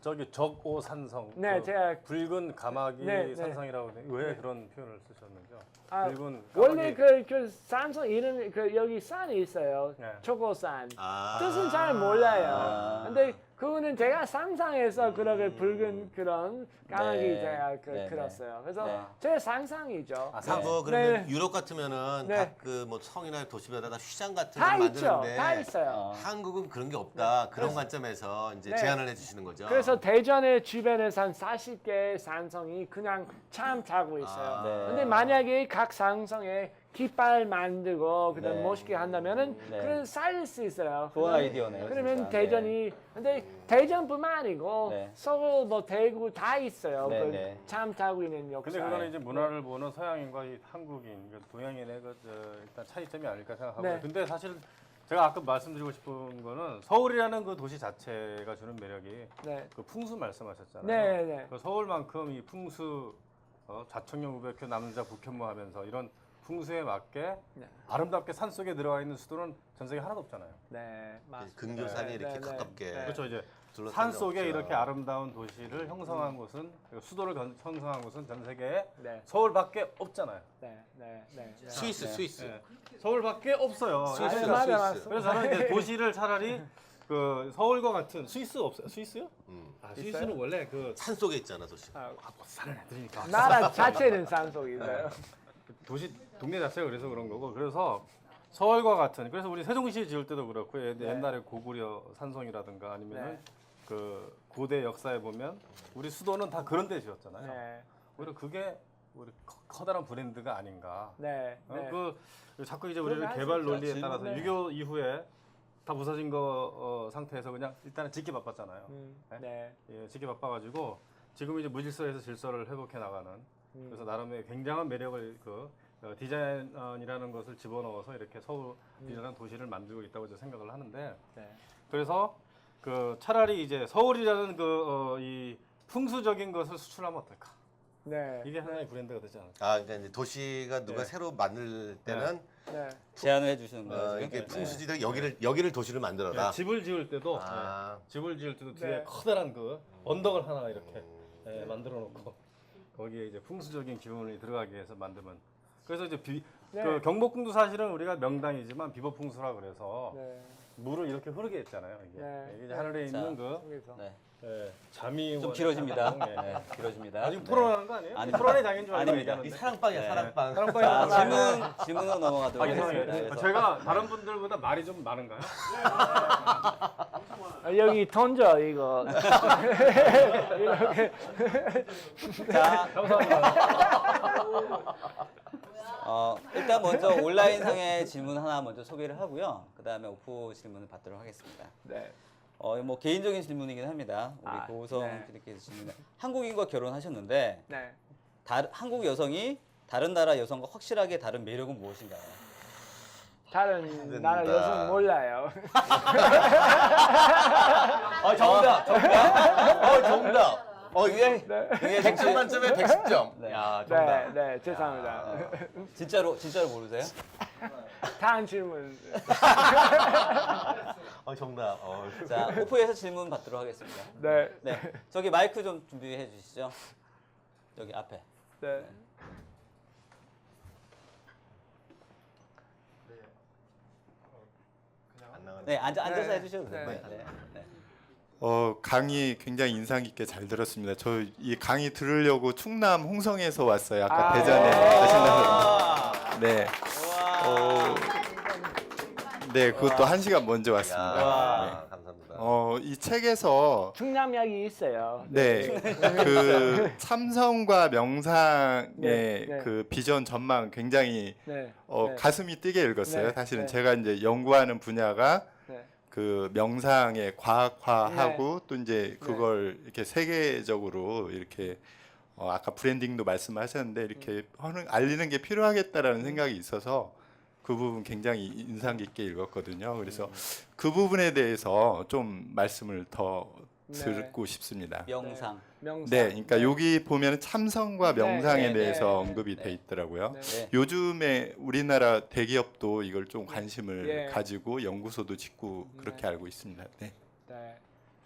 Speaker 3: 저기 적오산성.
Speaker 5: 네,
Speaker 3: 그
Speaker 5: 제가
Speaker 3: 붉은 가마귀
Speaker 5: 네.
Speaker 3: 산성이라고 하는데 왜 그런 표현을 쓰셨는지요?
Speaker 5: 아,
Speaker 3: 붉은
Speaker 5: 원래
Speaker 3: 까마귀.
Speaker 5: 그 산성 이름 여기 산이 있어요.
Speaker 3: 네.
Speaker 5: 초고산.
Speaker 4: 아.
Speaker 5: 뜻은 잘 몰라요.
Speaker 1: 아.
Speaker 5: 근데 그거는 제가 상상해서 그렇게 붉은 그런 까마귀
Speaker 1: 네.
Speaker 5: 제가
Speaker 1: 네,
Speaker 5: 들었어요. 그래서
Speaker 1: 네.
Speaker 5: 제 상상이죠.
Speaker 3: 아,
Speaker 4: 뭐 그러면
Speaker 5: 네.
Speaker 4: 유럽 같으면은
Speaker 5: 네.
Speaker 4: 각 그 뭐 성이나 도시마다 다 휘장 같은
Speaker 5: 다
Speaker 4: 걸
Speaker 5: 있죠.
Speaker 4: 만드는데
Speaker 5: 다 있어요.
Speaker 4: 한국은 그런 게 없다. 그런 관점에서 이제
Speaker 5: 네.
Speaker 4: 제안을 해주시는 거죠.
Speaker 5: 그래서 대전의 주변에서 한 40개의 산성이 그냥 참 자고 있어요.
Speaker 1: 네.
Speaker 5: 근데 만약에 각 산성에 깃발 만들고 그다음
Speaker 1: 네.
Speaker 5: 멋있게 한다면은
Speaker 1: 네.
Speaker 5: 그런 살릴 수 있어요.
Speaker 1: 좋은 아이디어네요.
Speaker 5: 그러면
Speaker 1: 진짜.
Speaker 5: 대전이 근데 대전뿐만 아니고
Speaker 1: 네.
Speaker 5: 서울 뭐 대구 다 있어요.
Speaker 1: 네,
Speaker 5: 그
Speaker 1: 네.
Speaker 5: 참 타고 있는 역사.
Speaker 3: 근데 그거는 이제 문화를 보는 서양인과 이 한국인, 그 동양인의 일단 차이점이 아닐까 생각하고요.
Speaker 5: 네.
Speaker 3: 근데 사실 제가 아까 말씀드리고 싶은 거는 서울이라는 그 도시 자체가 주는 매력이
Speaker 5: 네.
Speaker 3: 그 풍수 말씀하셨잖아요.
Speaker 5: 네.
Speaker 3: 그 서울만큼 이 풍수 좌청년 우백현 남자 북현무 하면서 이런 풍수에 맞게
Speaker 5: 네.
Speaker 3: 아름답게 산 속에 들어가 있는 수도는 전 세계 하나도 없잖아요.
Speaker 5: 네. 맞습니다.
Speaker 4: 근교산이
Speaker 5: 네,
Speaker 4: 이렇게
Speaker 5: 네,
Speaker 4: 가깝게
Speaker 5: 네.
Speaker 3: 그렇죠. 이제
Speaker 4: 둘러싼
Speaker 3: 산
Speaker 4: 데
Speaker 3: 속에
Speaker 4: 없죠.
Speaker 3: 이렇게 아름다운 도시를 형성한 곳은 수도를 형성한 곳은 전 세계에
Speaker 5: 네.
Speaker 3: 서울밖에 없잖아요.
Speaker 5: 네.
Speaker 4: 스위스
Speaker 1: 네.
Speaker 4: 스위스.
Speaker 3: 네. 서울밖에 없어요.
Speaker 4: 스위스,
Speaker 3: 그래서-
Speaker 5: 맞아,
Speaker 4: 스위스.
Speaker 5: 맞아.
Speaker 3: 그래서 저는 이제 도시를 차라리 그 서울과 같은 스위스 없어요? 스위스요? 아, 스위스는
Speaker 5: 있어요?
Speaker 3: 원래 그
Speaker 4: 산 속에 있잖아 도시.
Speaker 3: 못 사는 애들이니까.
Speaker 5: 나라 자체는 산속이 있어요.
Speaker 3: 도시 동네 자체가 그래서 그런 거고 그래서 서울과 같은 그래서 우리 세종시 지을 때도 그렇고 옛날에 고구려 산성이라든가 아니면은
Speaker 5: 네.
Speaker 3: 그 고대 역사에 보면 우리 수도는 다 그런 데 지었잖아요.
Speaker 5: 네.
Speaker 3: 오히려 그게 우리 커다란 브랜드가 아닌가.
Speaker 5: 네.
Speaker 3: 그 자꾸 이제
Speaker 5: 그렇게
Speaker 3: 우리를
Speaker 5: 할수
Speaker 3: 개발
Speaker 5: 있죠.
Speaker 3: 논리에 따라서
Speaker 5: 네.
Speaker 3: 6.25 이후에 다 부서진 거 상태에서 그냥 일단은 짓기 바빴잖아요.
Speaker 5: 네.
Speaker 3: 예, 짓기 바빠가지고 지금 이제 무질서에서 질서를 회복해 나가는 그래서 나름의 굉장한 매력을 그 디자인이라는 것을 집어넣어서 이렇게 서울이라는 도시를 만들고 있다고 저는 생각을 하는데
Speaker 5: 네.
Speaker 3: 그래서 그 차라리 이제 서울이라는 그 이 풍수적인 것을 수출하면 어떨까?
Speaker 5: 네.
Speaker 3: 이게 하나의 브랜드가 되지 않을까?
Speaker 4: 아 그러니까 이제 도시가 누가
Speaker 3: 네.
Speaker 4: 새로 만들 때는
Speaker 5: 네.
Speaker 1: 제안을 해주시는 거예요. 지금?
Speaker 4: 이게
Speaker 1: 네.
Speaker 4: 풍수지대 여기를 도시를 만들어라.
Speaker 3: 집을 지을 때도
Speaker 4: 아.
Speaker 3: 집을 지을 때도 뒤에
Speaker 5: 네.
Speaker 3: 커다란 그 언덕을 하나 이렇게 만들어 놓고 거기에 이제 풍수적인 기운이 들어가기 위해서 만들면 그래서 이제
Speaker 5: 네.
Speaker 3: 그 경복궁도 사실은 우리가 명당이지만 비법풍수라 그래서
Speaker 5: 네.
Speaker 3: 물을 이렇게 흐르게 했잖아요. 이게,
Speaker 5: 네.
Speaker 3: 이게 이제 하늘에
Speaker 1: 자.
Speaker 3: 있는 그
Speaker 5: 속에서.
Speaker 1: 네.
Speaker 3: 잠이
Speaker 1: 좀 길어집니다. 네, 길어집니다.
Speaker 3: 지금
Speaker 1: 네.
Speaker 3: 토론하는 거 아니에요?
Speaker 1: 아닙니다.
Speaker 3: 토론의 장인 줄 알고
Speaker 1: 아닙니다.
Speaker 4: 이
Speaker 3: 얘기하는데.
Speaker 4: 사랑방이야
Speaker 1: 네.
Speaker 4: 사랑방.
Speaker 3: 사랑방이
Speaker 1: 질문으로 넘어가도록 하겠습니다.
Speaker 3: 죄송해요.
Speaker 1: 그래서
Speaker 3: 제가 다른 분들보다 말이 좀 많은가요?
Speaker 5: 여기 던져 이거. 이렇게.
Speaker 1: 자,
Speaker 3: 감사합니다.
Speaker 1: 일단 먼저 온라인상의 질문 하나 먼저 소개를 하고요. 그 다음에 오프 질문을 받도록 하겠습니다.
Speaker 5: 네.
Speaker 1: 뭐 개인적인 질문이긴 합니다. 우리
Speaker 5: 아,
Speaker 1: 고우성
Speaker 5: 네.
Speaker 1: PD께서 질문을 한국인과 결혼하셨는데
Speaker 5: 네.
Speaker 1: 한국 여성이 다른 나라 여성과 확실하게 다른 매력은 무엇인가요?
Speaker 5: 다른 나라 여성 몰라요.
Speaker 4: 정답. 정답. 이게
Speaker 1: 굉장히
Speaker 4: 100점 만점에 110점.
Speaker 1: 네.
Speaker 4: 야
Speaker 5: 네,
Speaker 4: 정답.
Speaker 5: 네, 죄송합니다.
Speaker 1: 진짜로 모르세요?
Speaker 5: 다음 질문.
Speaker 4: 정답.
Speaker 1: 자, 오프에서 질문 받도록 하겠습니다.
Speaker 5: 네,
Speaker 1: 네, 저기 마이크 좀 준비해 주시죠. 여기 앞에.
Speaker 5: 네.
Speaker 4: 안 나가네.
Speaker 1: 네, 앉아서
Speaker 5: 네.
Speaker 1: 해주셔도 돼요.
Speaker 5: 네.
Speaker 1: 네. 네.
Speaker 6: 강의 굉장히 인상 깊게 잘 들었습니다. 저 이 강의 들으려고 충남 홍성에서 왔어요. 아까
Speaker 5: 아,
Speaker 6: 대전에
Speaker 5: 네.
Speaker 6: 가신다고. 네.
Speaker 1: 와.
Speaker 6: 네, 그것도 1시간 먼저 왔습니다.
Speaker 4: 야, 감사합니다.
Speaker 6: 이 책에서
Speaker 5: 충남약이 있어요.
Speaker 6: 네, 그 삼성과 명상의
Speaker 5: 네, 네.
Speaker 6: 그 비전 전망 굉장히
Speaker 5: 네. 네.
Speaker 6: 가슴이 뛰게 읽었어요.
Speaker 5: 네,
Speaker 6: 사실은
Speaker 5: 네.
Speaker 6: 제가 이제 연구하는 분야가
Speaker 5: 네.
Speaker 6: 그 명상의 과학화하고 또 이제 그걸 이렇게 세계적으로 이렇게 아까 브랜딩도 말씀하셨는데 이렇게 알리는 게 필요하겠다라는 생각이 있어서 그 부분 굉장히 인상 깊게 읽었거든요. 그래서 그 부분에 대해서 좀 말씀을 더 듣고 싶습니다.
Speaker 1: 명상.
Speaker 5: 명상.
Speaker 6: 네, 그러니까 여기 보면 참성과
Speaker 5: 네,
Speaker 6: 명상에
Speaker 5: 네,
Speaker 6: 대해서
Speaker 5: 네,
Speaker 6: 언급이
Speaker 1: 네.
Speaker 6: 돼 있더라고요.
Speaker 5: 네.
Speaker 1: 네.
Speaker 6: 요즘에 우리나라 대기업도 이걸 좀 관심을
Speaker 5: 예.
Speaker 6: 가지고 연구소도 짓고 그렇게
Speaker 5: 네.
Speaker 6: 알고 있습니다. 네.
Speaker 5: 네.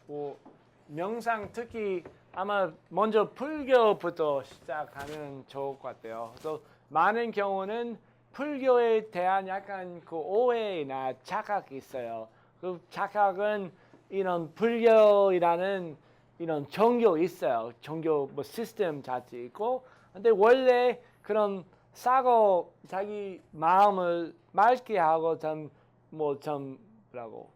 Speaker 5: 뭐 명상 특히 아마 먼저 불교부터 시작하면 좋을 것 같아요. 그래서 많은 경우는 불교에 대한 약간 그 오해나 착각이 있어요. 그 착각은 이런 불교이라는 이런 종교 있어요. 종교 뭐 시스템 자체 있고, 근데 원래 그런 싸고 자기 마음을 맑게 하고 좀 뭐라고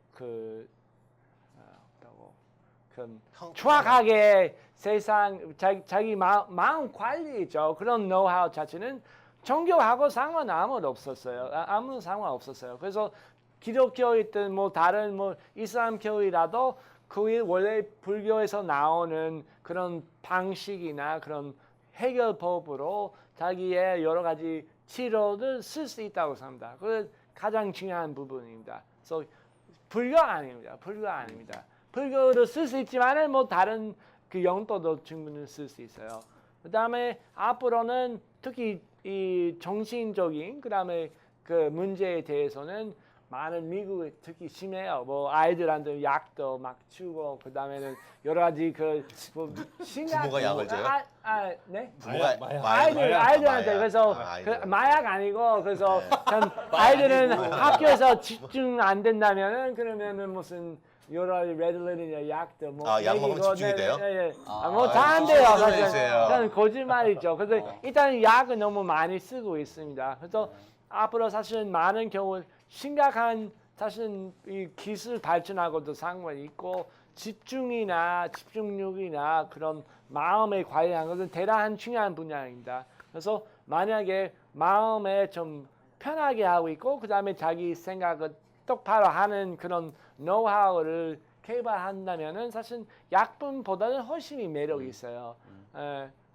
Speaker 5: 정확하게 세상 자기 마음 관리죠. 그런 노하우 자체는 종교하고 상관 아무도 없었어요. 아무 상관 없었어요. 그래서 기독교이든 뭐 다른 뭐 이슬람교이라도 그게 원래 불교에서 나오는 그런 방식이나 그런 해결법으로 자기의 여러 가지 치료를 쓸 수 있다고 생각합니다. 그 가장 중요한 부분입니다. 그래서 불교 아닙니다. 불교 아닙니다. 불교를 쓸 수 있지만은 뭐 다른 그 영도도 충분히 쓸 수 있어요. 그다음에 앞으로는 특히 이 정신적인 그다음에 그 문제에 대해서는 많은 미국이 특히 심해요. 뭐 아이들한테 약도 막 주고 그다음에는 여러 가지 그뭐
Speaker 4: 부모가 약을 줘요?
Speaker 5: 네.
Speaker 4: 부모가
Speaker 5: 아이들한테
Speaker 4: 마약.
Speaker 5: 그래서
Speaker 4: 아이들.
Speaker 5: 그 마약 아니고 그래서 참 아이들은 학교에서 집중 안 된다면은 그러면은 무슨 여러 가지 레드레이나 약도 뭐
Speaker 4: 약 먹으면
Speaker 5: 먹이고,
Speaker 4: 집중이 돼요?
Speaker 5: 뭐다 안 돼요.
Speaker 4: 좀
Speaker 5: 사실
Speaker 4: 해주세요.
Speaker 5: 저는 거짓말이죠. 그래서 일단 약을 너무 많이 쓰고 있습니다. 그래서 앞으로 사실 많은 경우 심각한 사실 이 기술 발전하고도 상관이 있고 집중력이나 그런 마음에 관련한 것은 대단한 중요한 분야입니다. 그래서 만약에 마음에 좀 편하게 하고 있고 그다음에 자기 생각을 똑바로 하는 그런 노하우를 개발한다면은 사실 약품보다는 훨씬 매력이 있어요.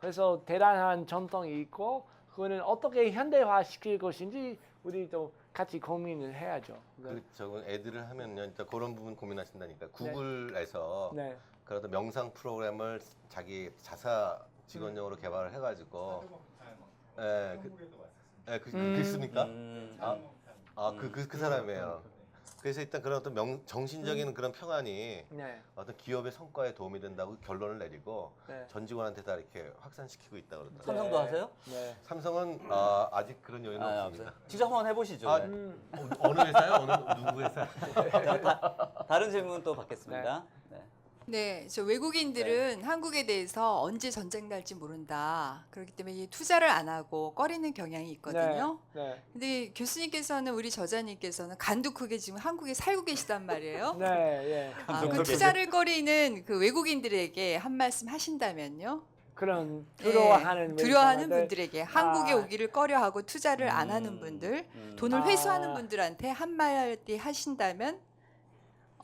Speaker 5: 그래서 대단한 전통이 있고 그거는 어떻게 현대화 시킬 것인지 우리도 같이 고민을 해야죠.
Speaker 4: 그 저건 애들을 하면요, 일단 그런 부분 고민하신다니까. 구글에서
Speaker 5: 네.
Speaker 4: 그런 명상 프로그램을 자기 자사 직원용으로 개발을 해가지고, 그 있습니까? 그 사람이에요. 그래서 일단 그런 어떤 정신적인 그런 평안이
Speaker 5: 네.
Speaker 4: 어떤 기업의 성과에 도움이 된다고 결론을 내리고
Speaker 5: 네.
Speaker 4: 전 직원한테 다 이렇게 확산시키고 있다고 그러더라고요.
Speaker 1: 삼성도 하세요?
Speaker 5: 네.
Speaker 4: 삼성은 아직 그런 여유는 없습니다.
Speaker 1: 직접 한번 해보시죠.
Speaker 4: 아,
Speaker 1: 네.
Speaker 4: 어느 회사요? 누구 회사?
Speaker 1: 다른 질문 또 받겠습니다. 네.
Speaker 7: 네, 저 외국인들은 한국에 대해서 언제 전쟁 날지 모른다. 그렇기 때문에 이 투자를 안 하고 꺼리는 경향이 있거든요.
Speaker 5: 네.
Speaker 7: 근데 교수님께서는 우리 저자님께서는 간도 크게 지금 한국에 살고 계시단 말이에요.
Speaker 5: 네. 예.
Speaker 7: 그 투자를 꺼리는 그 외국인들에게 한 말씀 하신다면요.
Speaker 5: 그런
Speaker 7: 예,
Speaker 5: 두려워하는
Speaker 7: 두려워하는
Speaker 5: 외국인들.
Speaker 7: 분들에게 한국에 오기를 꺼려하고 투자를 안 하는 분들, 돈을 회수하는 분들한테 한마디 하신다면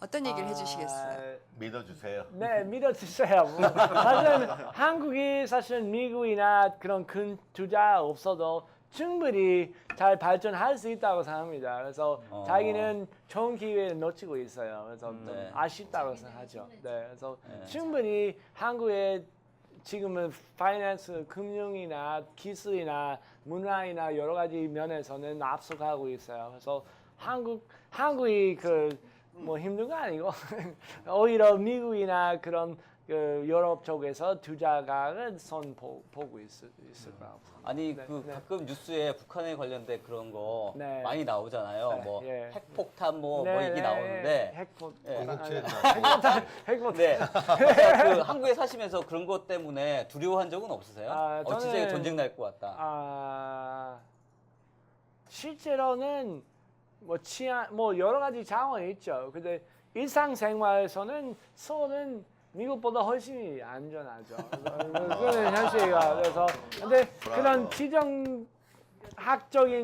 Speaker 7: 어떤 얘기를 해주시겠어요?
Speaker 4: 믿어주세요.
Speaker 5: 네, 믿어주세요. 뭐, 사실 한국이 사실 미국이나 그런 큰 투자 없어도 충분히 잘 발전할 수 있다고 생각합니다. 그래서 자기는 좋은 기회를 놓치고 있어요. 그래서 좀
Speaker 1: 네.
Speaker 5: 아쉽다고 생각하죠. 네, 그래서 충분히 한국의 지금은 파이낸스, 금융이나 기술이나 문화이나 여러 가지 면에서는 앞서가고 있어요. 그래서 한국이 뭐 힘든 거 아니고 오히려 미국이나 그런 그 유럽 쪽에서 투자가 손 보고 있을 거라고.
Speaker 1: 아니
Speaker 5: 네,
Speaker 1: 그
Speaker 5: 네.
Speaker 1: 가끔 뉴스에 북한에 관련된 그런 거
Speaker 5: 네.
Speaker 1: 많이 나오잖아요.
Speaker 5: 네,
Speaker 1: 뭐
Speaker 5: 예.
Speaker 1: 핵폭탄 뭐 얘기 나오는데
Speaker 5: 핵폭탄.
Speaker 1: 네. 그 한국에 사시면서 그런 것 때문에 두려워한 적은 없으세요?
Speaker 5: 아,
Speaker 1: 진짜
Speaker 5: 저는-
Speaker 1: 전쟁 날 것 같다.
Speaker 5: 실제로는 뭐 치안 뭐 여러 가지 상황이 있죠. 근데 일상생활에서는 서울은 미국보다 훨씬 안전하죠. 그거는 현실이가 그래서 근데 그런 지정학적인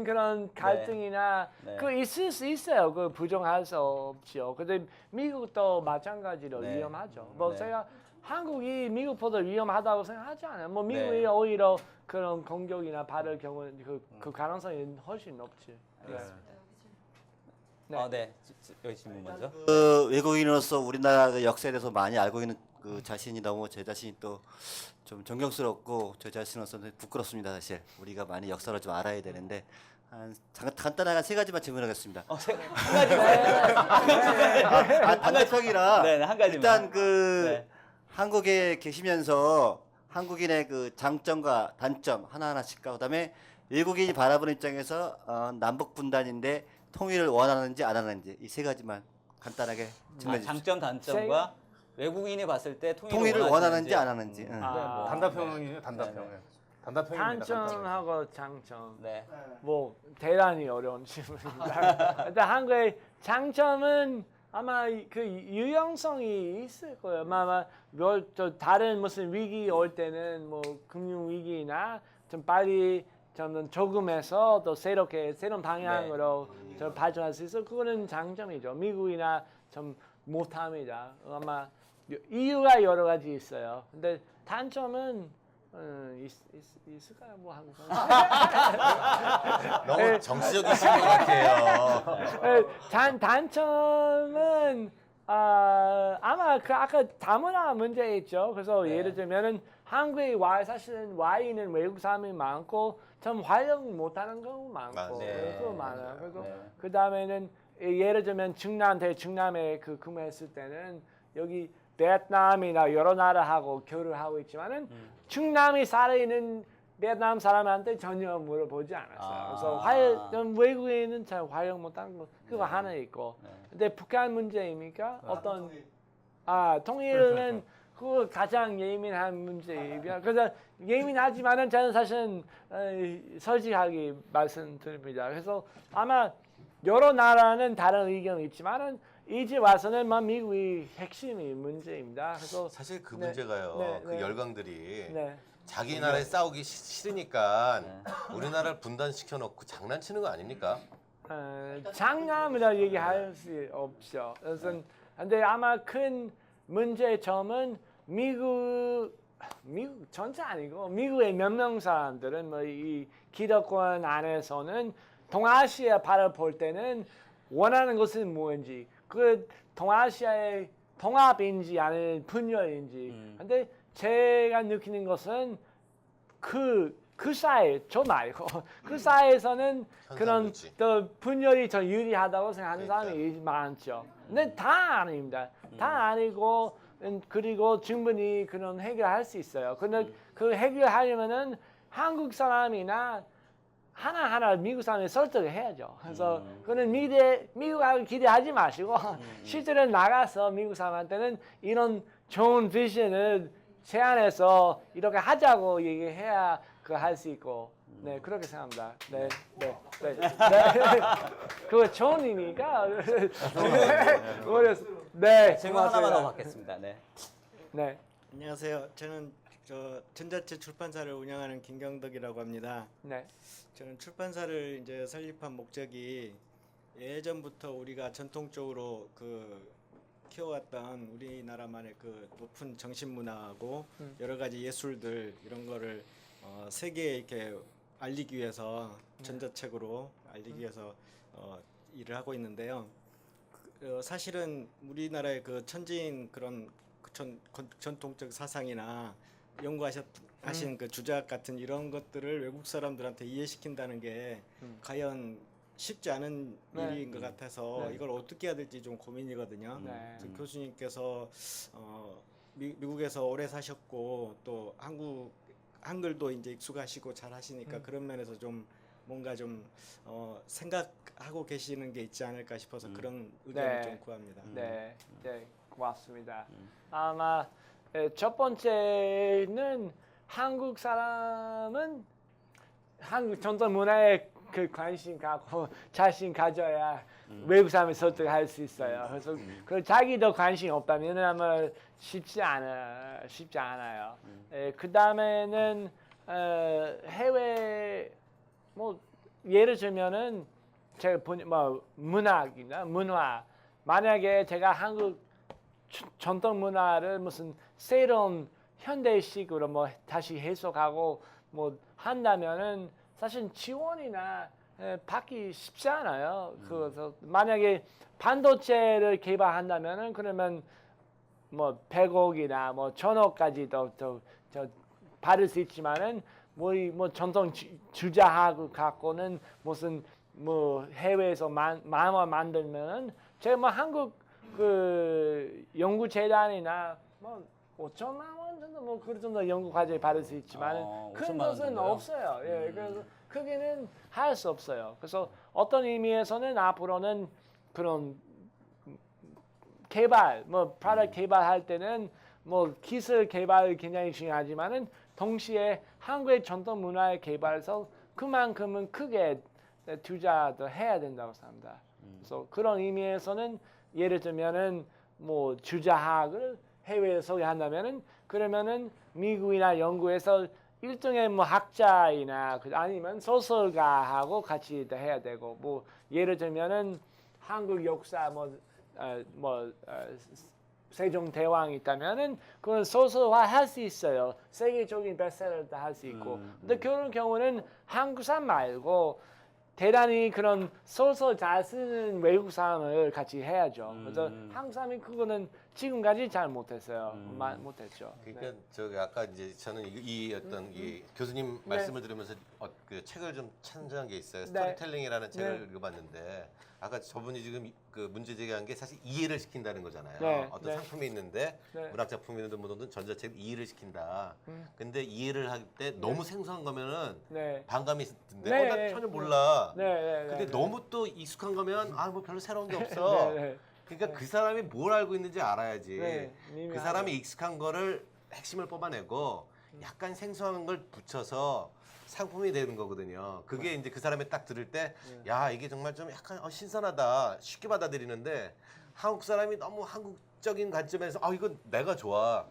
Speaker 5: 그런 갈등이나
Speaker 1: 네.
Speaker 5: 그 있을 수 있어요. 그 부정할 수 없죠. 근데 미국도 마찬가지로
Speaker 1: 네.
Speaker 5: 위험하죠. 뭐
Speaker 1: 네.
Speaker 5: 제가 한국이 미국보다 위험하다고 생각하지 않아요. 뭐 미국이
Speaker 1: 네.
Speaker 5: 오히려 그런 공격이나 받을 경우는 그 가능성이 훨씬 높지. 네. 네.
Speaker 1: 네. 여기 질문 먼저.
Speaker 8: 그 외국인으로서 우리나라 그 역사에 대해서 많이 알고 있는 그 자신이 너무 제 자신이 또 좀 존경스럽고 저 자신으로서는 부끄럽습니다. 사실 우리가 많이 역사를 좀 알아야 되는데 간단하게 한 3가지만 질문하겠습니다. 단답형이라
Speaker 1: 네, 한 가지만.
Speaker 8: 일단 그
Speaker 1: 네.
Speaker 8: 한국에 계시면서 한국인의 그 장점과 단점 하나하나씩 가 그다음에 외국인이 바라보는 입장에서 남북 분단인데 통일을 원하는지 안 하는지 이 3가지만 간단하게 질문해 주십시오.
Speaker 1: 장점 단점과 외국인이 봤을 때
Speaker 8: 통일을 원하는지 안 하는지. 응.
Speaker 3: 단답형이에요, 단답형. 네. 단답형입니다.
Speaker 5: 단점하고 장점.
Speaker 1: 네.
Speaker 5: 뭐 대단히 어려운 질문입니다. 일단 한국의 장점은 아마 그 유연성이 있을 거예요. 아마 저 다른 무슨 위기 올 때는 뭐 금융 위기나 좀 빨리 좀 조금해서 또 새롭게 새로운 방향으로 좀 발전할 수 있어. 그거는 장점이죠. 미국이나 좀 못합니다. 아마 이유가 여러 가지 있어요. 근데 단점은 있을까요? 뭐 한국
Speaker 4: 너무 정치적이신 것 같아요.
Speaker 5: 단점은 아마 그 아까 다문화 문제 있죠. 그래서 예를 들면은 한국에 사실은 와 있는 외국 사람이 많고 좀 활용 못하는 경우 많고
Speaker 4: 맞아요.
Speaker 5: 그거 많아요. 그리고
Speaker 1: 네.
Speaker 5: 그 다음에는 예를 들면 대충남에 그 근무했을 때는 여기 베트남이나 여러 나라하고 교류하고 있지만은 충남이 살아있는 베트남 사람한테 전혀 물어보지 않았어요. 그래서 좀 외국에는 잘 활용 못하는 거 그거 하나 있고. 근데 북한 문제입니까? 어떤 통일은 그거 가장 예민한 문제이고요. 그래서 예민하지만은 저는 사실 솔직하게 말씀드립니다. 그래서 아마 여러 나라는 다른 의견이 있지만은 이제 와서는 미국이 핵심이 문제입니다. 그래서
Speaker 4: 사실 그
Speaker 5: 네.
Speaker 4: 문제가요.
Speaker 5: 네,
Speaker 4: 그
Speaker 5: 네.
Speaker 4: 열강들이
Speaker 5: 네.
Speaker 4: 자기 나라에 싸우기 싫으니까 우리나라를 분단시켜 놓고 장난치는 거 아닙니까?
Speaker 5: 장남이라 얘기할 수 없죠. 그래서 근데 아마 큰 문제점은 미국 전체 아니고 미국의 몇 명 사람들은 뭐 이 기득권 안에서는 동아시아 바라볼 때는 원하는 것은 뭔지 그 동아시아의 통합인지 아니면 분열인지. 근데 제가 느끼는 것은 그 사이 저 말고 그 사이에서는 그런
Speaker 4: 현상이지.
Speaker 5: 또 분열이 더 유리하다고 생각하는
Speaker 4: 그러니까.
Speaker 5: 사람이 많죠. 근데 다 아닙니다. 다 아니고 그리고 충분히 그런 해결할 수 있어요. 근데 그 해결하려면은 한국 사람이나 하나하나 미국 사람이 설득을 해야죠. 그래서 그거는 미국하고 기대하지 마시고 실제로 나가서 미국 사람한테는 이런 좋은 비전을 제안해서 이렇게 하자고 얘기해야 그 할 수 있고 네 그렇게 생각합니다. 네. 그거 좋은 의미가 네.
Speaker 1: 질문 하나만 더
Speaker 5: 고맙습니다.
Speaker 1: 받겠습니다. 네.
Speaker 5: 네.
Speaker 9: 안녕하세요. 저는 전자책 출판사를 운영하는 김경덕이라고 합니다.
Speaker 5: 네.
Speaker 9: 저는 출판사를 이제 설립한 목적이 예전부터 우리가 전통적으로 그 키워왔던 우리나라만의 그 높은 정신 문화하고 여러 가지 예술들 이런 거를 세계에 이렇게 알리기 위해서 전자책으로 알리기 위해서 일을 하고 있는데요. 사실은 우리나라의 그 천지인 그런 전통적 사상이나 연구하신 그 주작 같은 이런 것들을 외국 사람들한테 이해시킨다는 게 과연 쉽지 않은
Speaker 5: 네.
Speaker 9: 일인 것 같아서
Speaker 5: 네.
Speaker 9: 이걸 어떻게 해야 될지 좀 고민이거든요.
Speaker 5: 네.
Speaker 9: 그래서 교수님께서 미국에서 오래 사셨고 또 한글도 이제 익숙하시고 잘 하시니까 그런 면에서 좀 뭔가 좀 생각하고 계시는 게 있지 않을까 싶어서 그런 의견을
Speaker 5: 네.
Speaker 9: 좀 구합니다.
Speaker 5: 네, 고맙습니다. 아마 첫 번째는 한국 사람은 한국 전통 문화에 그 관심 갖고 자신 가져야 외국 사람을 설득할 수 있어요. 그래서 그 자기도 관심 없다면 아마 쉽지 않아요. 그 다음에는 해외 뭐 예를 들면은 제가 뭐 문학이나 문화 만약에 제가 한국 전통 문화를 무슨 새로운 현대식으로 뭐 다시 해석하고 뭐 한다면은 사실 지원이나 받기 쉽지 않아요. 그래서 만약에 반도체를 개발한다면은 그러면 뭐 100억이나 뭐 1000억까지도 더 받을 수 있지만은 뭐 전통 주자하고 갖고는 무슨 뭐 해외에서 만화 만들면은 제가 뭐 한국 그 연구재단이나 뭐 5천만 원 정도 뭐 그 정도 연구 과제 받을 수 있지만 큰
Speaker 1: 5천만 원
Speaker 5: 것은
Speaker 1: 정도요?
Speaker 5: 없어요. 예, 그래서 크게는 할 수 없어요. 그래서 어떤 의미에서는 앞으로는 그런 개발, 뭐 프로덕트 개발할 때는 뭐 기술 개발이 굉장히 중요하지만은 동시에 한국의 전통 문화의 개발에서 그만큼은 크게 투자도 해야 된다고 생각합니다. 그래서 그런 의미에서는 예를 들면은 뭐 주자학을 해외에 소개한다면은 그러면은 미국이나 영국에서 일종의 뭐 학자이나 아니면 소설가하고 같이 해야 되고 뭐 예를 들면은 한국 역사 세종대왕이 있다면은 그건 소설화 할 수 있어요. 세계적인 베스트셀러도 할 수 있고. 근데 그런 경우는 한국 사람 말고 대단히 그런 소설 잘 쓰는 외국 사람을 같이 해야죠. 그래서 한국 사람이 그거는 지금까지 잘 못했어요. 못했죠.
Speaker 4: 그러니까 저기 아까 이제 저는 이 어떤 이 교수님 말씀을 들으면서 그 책을 좀 참조한 게 있어요. 스토리텔링이라는 책을 읽어봤는데 아까 저분이 지금 그 문제 제기한 게 사실 이해를 시킨다는 거잖아요. 어떤 상품이 있는데 문학 작품이든 뭐든 전자책 이해를 시킨다. 근데 이해를 할 때 너무 생소한 거면은 반감이 있던데 나 전혀 몰라. 근데 너무 또 익숙한 거면 뭐 별로 새로운 게 없어. 그러니까 그 사람이 뭘 알고 있는지 알아야지. 그 사람이 익숙한 거를 핵심을 뽑아내고 약간 생소한 걸 붙여서 상품이 되는 거거든요. 그게 이제 그 사람이 딱 들을 때, 야, 이게 정말 좀 약간 신선하다. 쉽게 받아들이는데 한국 사람이 너무 한국적인 관점에서 이거 내가 좋아.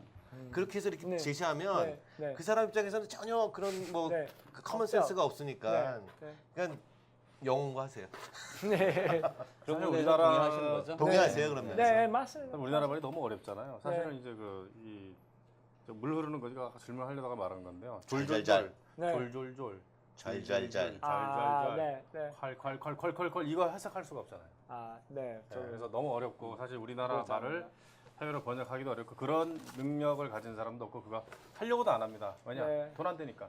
Speaker 4: 그렇게 해서 이렇게 제시하면 그 사람 입장에서는 전혀 그런 뭐 그 커먼 센스가 없으니까. 그러니까 영어고 하세요.
Speaker 1: 그런
Speaker 3: 사실
Speaker 1: 부분에
Speaker 3: 우리나라-
Speaker 1: 동의하시는 거죠?
Speaker 4: 동의하세요, 그러면?
Speaker 5: 네, 맞습니다.
Speaker 3: 우리나라 말이 너무 어렵잖아요. 사실은 이제 물 흐르는 거지가 아까 질문하려다가 말한 건데요.
Speaker 4: 졸졸졸.
Speaker 3: 졸졸졸.
Speaker 4: 잘잘잘.
Speaker 3: 잘잘잘. 콸콸콸콸콸 이거 해석할 수가 없잖아요.
Speaker 5: 네.
Speaker 3: 그래서 너무 어렵고 사실 우리나라 말을 해외로 번역하기도 어렵고 그런 능력을 가진 사람도 없고 그거 하려고도 안 합니다. 왜냐? 돈 안 되니까.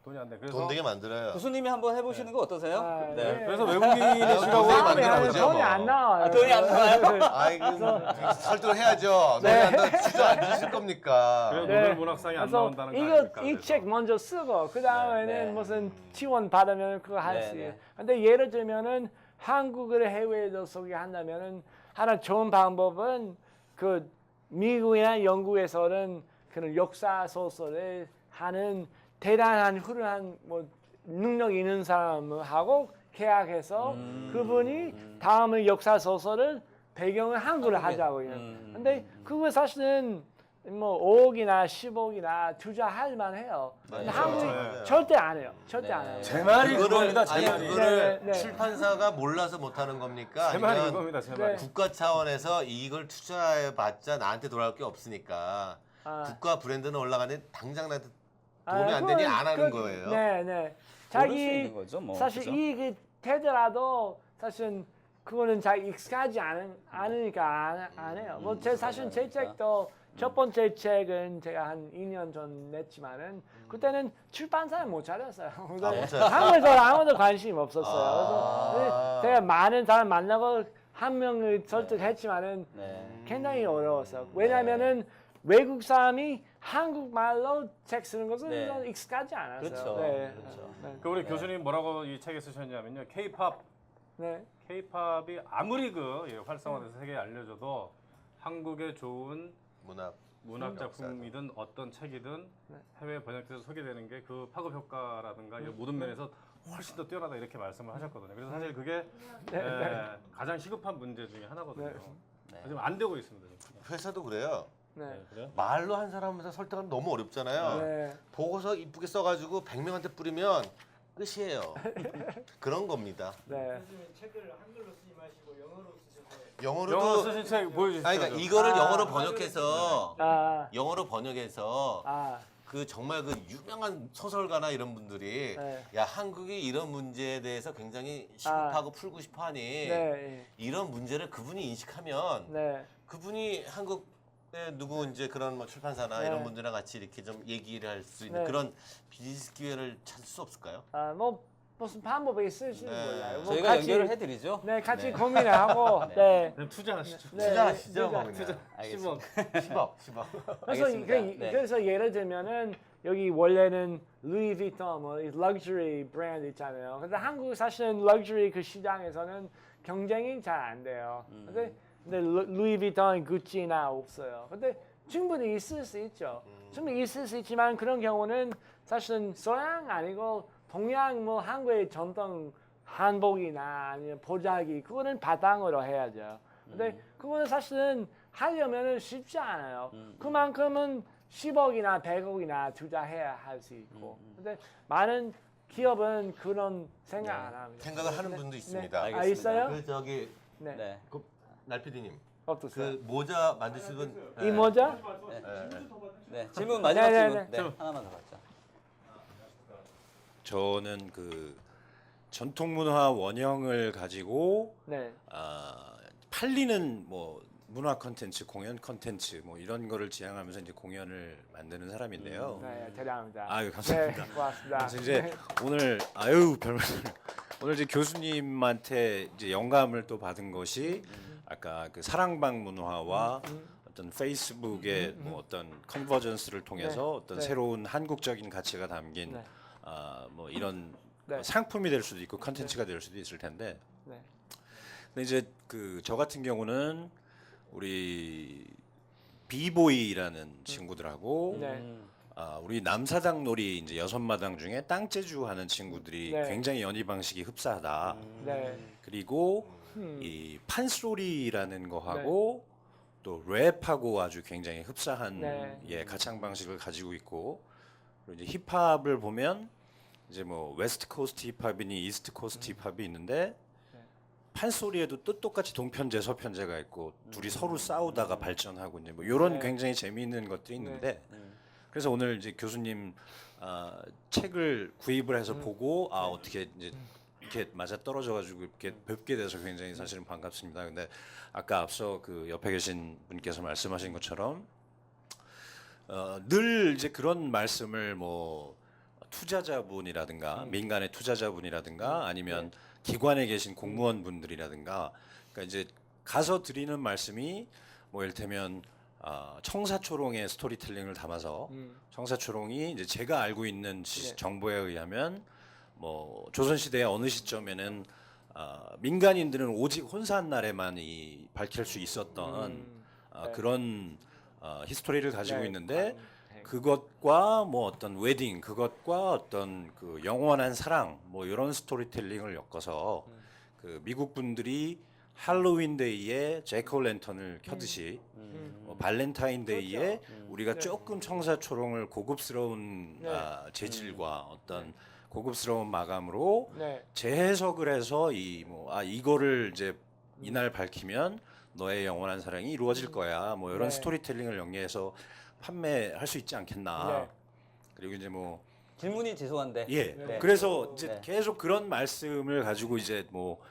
Speaker 3: 돈이 안 돼. 그래서
Speaker 4: 돈 되게 만들어요.
Speaker 1: 교수님이 한번 해보시는 거 어떠세요?
Speaker 3: 그래서 외국인이시라고
Speaker 4: 만들어보죠.
Speaker 5: 돈이 안 나와요.
Speaker 1: 돈이 안 나와요?
Speaker 4: 아이고 설득을 해야죠. 돈이 안 나와 주저앉으실 겁니까?
Speaker 3: 그래서 노벨 문학상이 안
Speaker 5: 그래서
Speaker 3: 나온다는 거 아닙니까?
Speaker 5: 이 책 먼저 쓰고 그 다음에는 무슨 지원 받으면 그거 할 수
Speaker 1: 네,
Speaker 5: 있어요. 근데 예를 들면은 한국을 해외에도 소개한다면은 하나 좋은 방법은 그 미국이나 영국에서는 그런 역사 소설을 하는 대단한 훌륭한 뭐 능력 있는 사람하고 계약해서 그분이 다음에 역사 소설을 배경을 한글로 하자고 해요. 근데 그거 사실은 뭐 5억이나 10억이나 투자할 만해요. 근데 한국이 절대 안 해요. 절대 안 해요.
Speaker 3: 제 말이 그겁니다. 제
Speaker 4: 아니
Speaker 3: 말이.
Speaker 4: 그거를 출판사가 몰라서 못하는 겁니까?
Speaker 3: 제 말이
Speaker 4: 아니면
Speaker 3: 그겁니다. 제 말이.
Speaker 4: 국가 차원에서 이걸 투자해봤자 나한테 돌아올 게 없으니까 국가 브랜드는 올라가는데 당장 나한테 도움이 안 되니 안 하는 거예요.
Speaker 5: 네.
Speaker 1: 모를 수
Speaker 5: 자기
Speaker 1: 있는 거죠, 뭐.
Speaker 5: 사실
Speaker 1: 그죠?
Speaker 5: 이익이 되더라도 사실 그거는 자기 익숙하지 않으니까 안 해요. 뭐 사실 제 책도 첫 번째 책은 제가 한 2년 전 냈지만은 그때는 출판사에 못 찾았어요. 한국에서 아무도 관심 없었어요. 그래서 제가 많은 사람 만나고 한 명을 설득했지만은 굉장히 어려웠어요. 왜냐면은 외국 사람이 한국말로 책 쓰는 것은 익숙하지 않았어요.
Speaker 1: 그렇죠.
Speaker 5: 그렇죠.
Speaker 3: 그 우리 교수님 뭐라고 이 책에 쓰셨냐면요. K-팝이 아무리 활성화돼서 세계에 알려져도 한국의 좋은 문학 작품이든 어떤 책이든 해외에 번역돼서 소개되는 게 그 파급 효과라든가 이런 모든 면에서 훨씬 더 뛰어나다 이렇게 말씀을 하셨거든요. 그래서 사실 그게 가장 시급한 문제 중에 하나거든요. 지금 안 되고 있습니다. 지금.
Speaker 4: 회사도 그래요.
Speaker 5: 네.
Speaker 3: 그래요?
Speaker 4: 말로 한 사람한테 설득하면 너무 어렵잖아요.
Speaker 5: 네.
Speaker 4: 보고서 이쁘게 써가지고 100명한테 뿌리면 끝이에요. 그런 겁니다.
Speaker 5: 네.
Speaker 9: 교수님 책을 한글로 쓰지 마시고 영어로 쓰셔서
Speaker 3: 영어
Speaker 4: 영어로도
Speaker 3: 쓰신 책 보여주시죠.
Speaker 4: 아니 그러니까 이거를
Speaker 5: 아.
Speaker 4: 영어로 번역해서
Speaker 5: 아,
Speaker 4: 영어로 번역해서
Speaker 5: 아,
Speaker 4: 그 정말 그 유명한 소설가나 이런 분들이
Speaker 5: 네.
Speaker 4: 야 한국이 이런 문제에 대해서 굉장히 시급하고 풀고 싶어하니
Speaker 5: 네.
Speaker 4: 이런 문제를 그분이 인식하면
Speaker 5: 네.
Speaker 4: 그분이 한국의 누구 이제 그런 뭐 출판사나
Speaker 5: 네.
Speaker 4: 이런 분들이랑 같이 이렇게 좀 얘기를 할 수 있는
Speaker 5: 네.
Speaker 4: 그런 비즈니스 기회를 찾을 수 없을까요?
Speaker 5: 아, 뭐 무슨 방법이 있을지
Speaker 4: 네.
Speaker 5: 몰라요. 뭐
Speaker 1: 저희가 연결을 해드리죠.
Speaker 5: 네, 같이
Speaker 1: 네.
Speaker 5: 고민을 하고.
Speaker 1: 네.
Speaker 5: 네.
Speaker 3: 그냥 투자하시죠.
Speaker 5: 네.
Speaker 4: 투자하시죠,
Speaker 5: 투자.
Speaker 4: 뭐 그냥.
Speaker 1: 알겠습니다.
Speaker 4: 10억.
Speaker 5: 그래서
Speaker 1: 알겠습니다. 네.
Speaker 5: 그래서 예를 들면은 여기 원래는 루이 비통 뭐 럭셔리 브랜드 있잖아요. 근데 한국 사실은 럭셔리 그 시장에서는 경쟁이 잘 안 돼요. 근데 루이 비통, 구찌나 없어요. 근데 충분히 있을 수 있죠. 충분히 있을 수 있지만 그런 경우는 사실은 서양 아니고 동양 뭐 한국의 전통 한복이나 아니면 보자기 그거는 바탕으로 해야죠. 근데 그거는 사실은 하려면은 쉽지 않아요. 그만큼은 10억이나 100억이나 투자해야 할 수 있고. 근데 많은 기업은 그런 생각 안 합니다.
Speaker 4: 생각을 하는 분도 있습니다.
Speaker 5: 아,
Speaker 1: 알겠습니다.
Speaker 5: 있어요?
Speaker 4: 그 저기
Speaker 5: 네.
Speaker 1: 네.
Speaker 4: 그 날피디님
Speaker 5: 어떠세요?
Speaker 4: 그 모자 만드신 분
Speaker 5: 이 모자?
Speaker 1: 네. 질문 마지막
Speaker 5: 네,
Speaker 1: 질문.
Speaker 5: 네,
Speaker 1: 네. 하나만 더 받자.
Speaker 10: 저는 그 전통 문화 원형을 가지고
Speaker 5: 네.
Speaker 10: 팔리는 뭐 문화 컨텐츠, 공연 컨텐츠 뭐 이런 거를 지향하면서 이제 공연을 만드는 사람인데요.
Speaker 5: 네, 대단합니다.
Speaker 10: 아유 감사합니다.
Speaker 5: 네, 고맙습니다.
Speaker 10: 그래서 이제 오늘 별 말씀. 오늘 이제 교수님한테 이제 영감을 또 받은 것이 아까 그 사랑방 문화와 어떤 페이스북의 뭐 어떤 컨버전스를 통해서
Speaker 5: 네.
Speaker 10: 어떤
Speaker 5: 네.
Speaker 10: 새로운 한국적인 가치가 담긴
Speaker 5: 네.
Speaker 10: 뭐 이런
Speaker 5: 네.
Speaker 10: 상품이 될 수도 있고 컨텐츠가 될 수도 있을 텐데.
Speaker 5: 네.
Speaker 10: 근데 이제 그 저 같은 경우는 우리 비보이라는 친구들하고
Speaker 5: 네.
Speaker 10: 우리 남사당 놀이 이제 6마당 중에 땅제주 하는 친구들이
Speaker 5: 네.
Speaker 10: 굉장히 연희 방식이 흡사하다.
Speaker 5: 네.
Speaker 10: 그리고 이 판소리라는 거하고 또 랩하고 아주 굉장히 흡사한
Speaker 5: 네.
Speaker 10: 예, 가창 방식을 가지고 있고 그리고 이제 힙합을 보면 이제 뭐 웨스트 코스트 힙합이니 이스트 코스트 힙합이 있는데 판소리에도 또 똑같이 동편제 서편제가 있고 둘이 서로 싸우다가 발전하고 이제 뭐 이런
Speaker 5: 네.
Speaker 10: 굉장히 재미있는 것들이 있는데 그래서 오늘 이제 교수님 책을 구입을 해서 보고 어떻게 이제 이렇게 맞아 떨어져가지고 이렇게 뵙게 돼서 굉장히 사실은 반갑습니다. 근데 아까 앞서 그 옆에 계신 분께서 말씀하신 것처럼 늘 이제 그런 말씀을 뭐 투자자분이라든가 민간의 투자자분이라든가 아니면 기관에 계신 공무원분들이라든가 그러니까 이제 가서 드리는 말씀이 뭐 이를테면 청사초롱의 스토리텔링을 담아서 청사초롱이 이제 제가 알고 있는 정보에 의하면 뭐 조선시대의 어느 시점에는 민간인들은 오직 혼사한 날에만 밝힐 수 있었던 그런 히스토리를 가지고
Speaker 5: 네.
Speaker 10: 있는데 그것과 뭐 어떤 웨딩 그것과 어떤 그 영원한 사랑 뭐 이런 스토리텔링을 엮어서 그 미국 분들이 할로윈데이에 제이크랜턴을 켜듯이 뭐 발렌타인데이에 우리가 조금 청사초롱을 고급스러운
Speaker 5: 네.
Speaker 10: 재질과 어떤 고급스러운 마감으로
Speaker 5: 네.
Speaker 10: 재해석을 해서 이거를 이제 이날 밝히면 너의 영원한 사랑이 이루어질 거야. 뭐 이런
Speaker 5: 네.
Speaker 10: 스토리텔링을 연계해서 판매할 수 있지 않겠나.
Speaker 5: 네.
Speaker 10: 그리고 이제 뭐
Speaker 1: 질문이 죄송한데.
Speaker 10: 예.
Speaker 1: 네.
Speaker 10: 그래서 이제
Speaker 1: 네.
Speaker 10: 계속 그런 말씀을 가지고 이제 뭐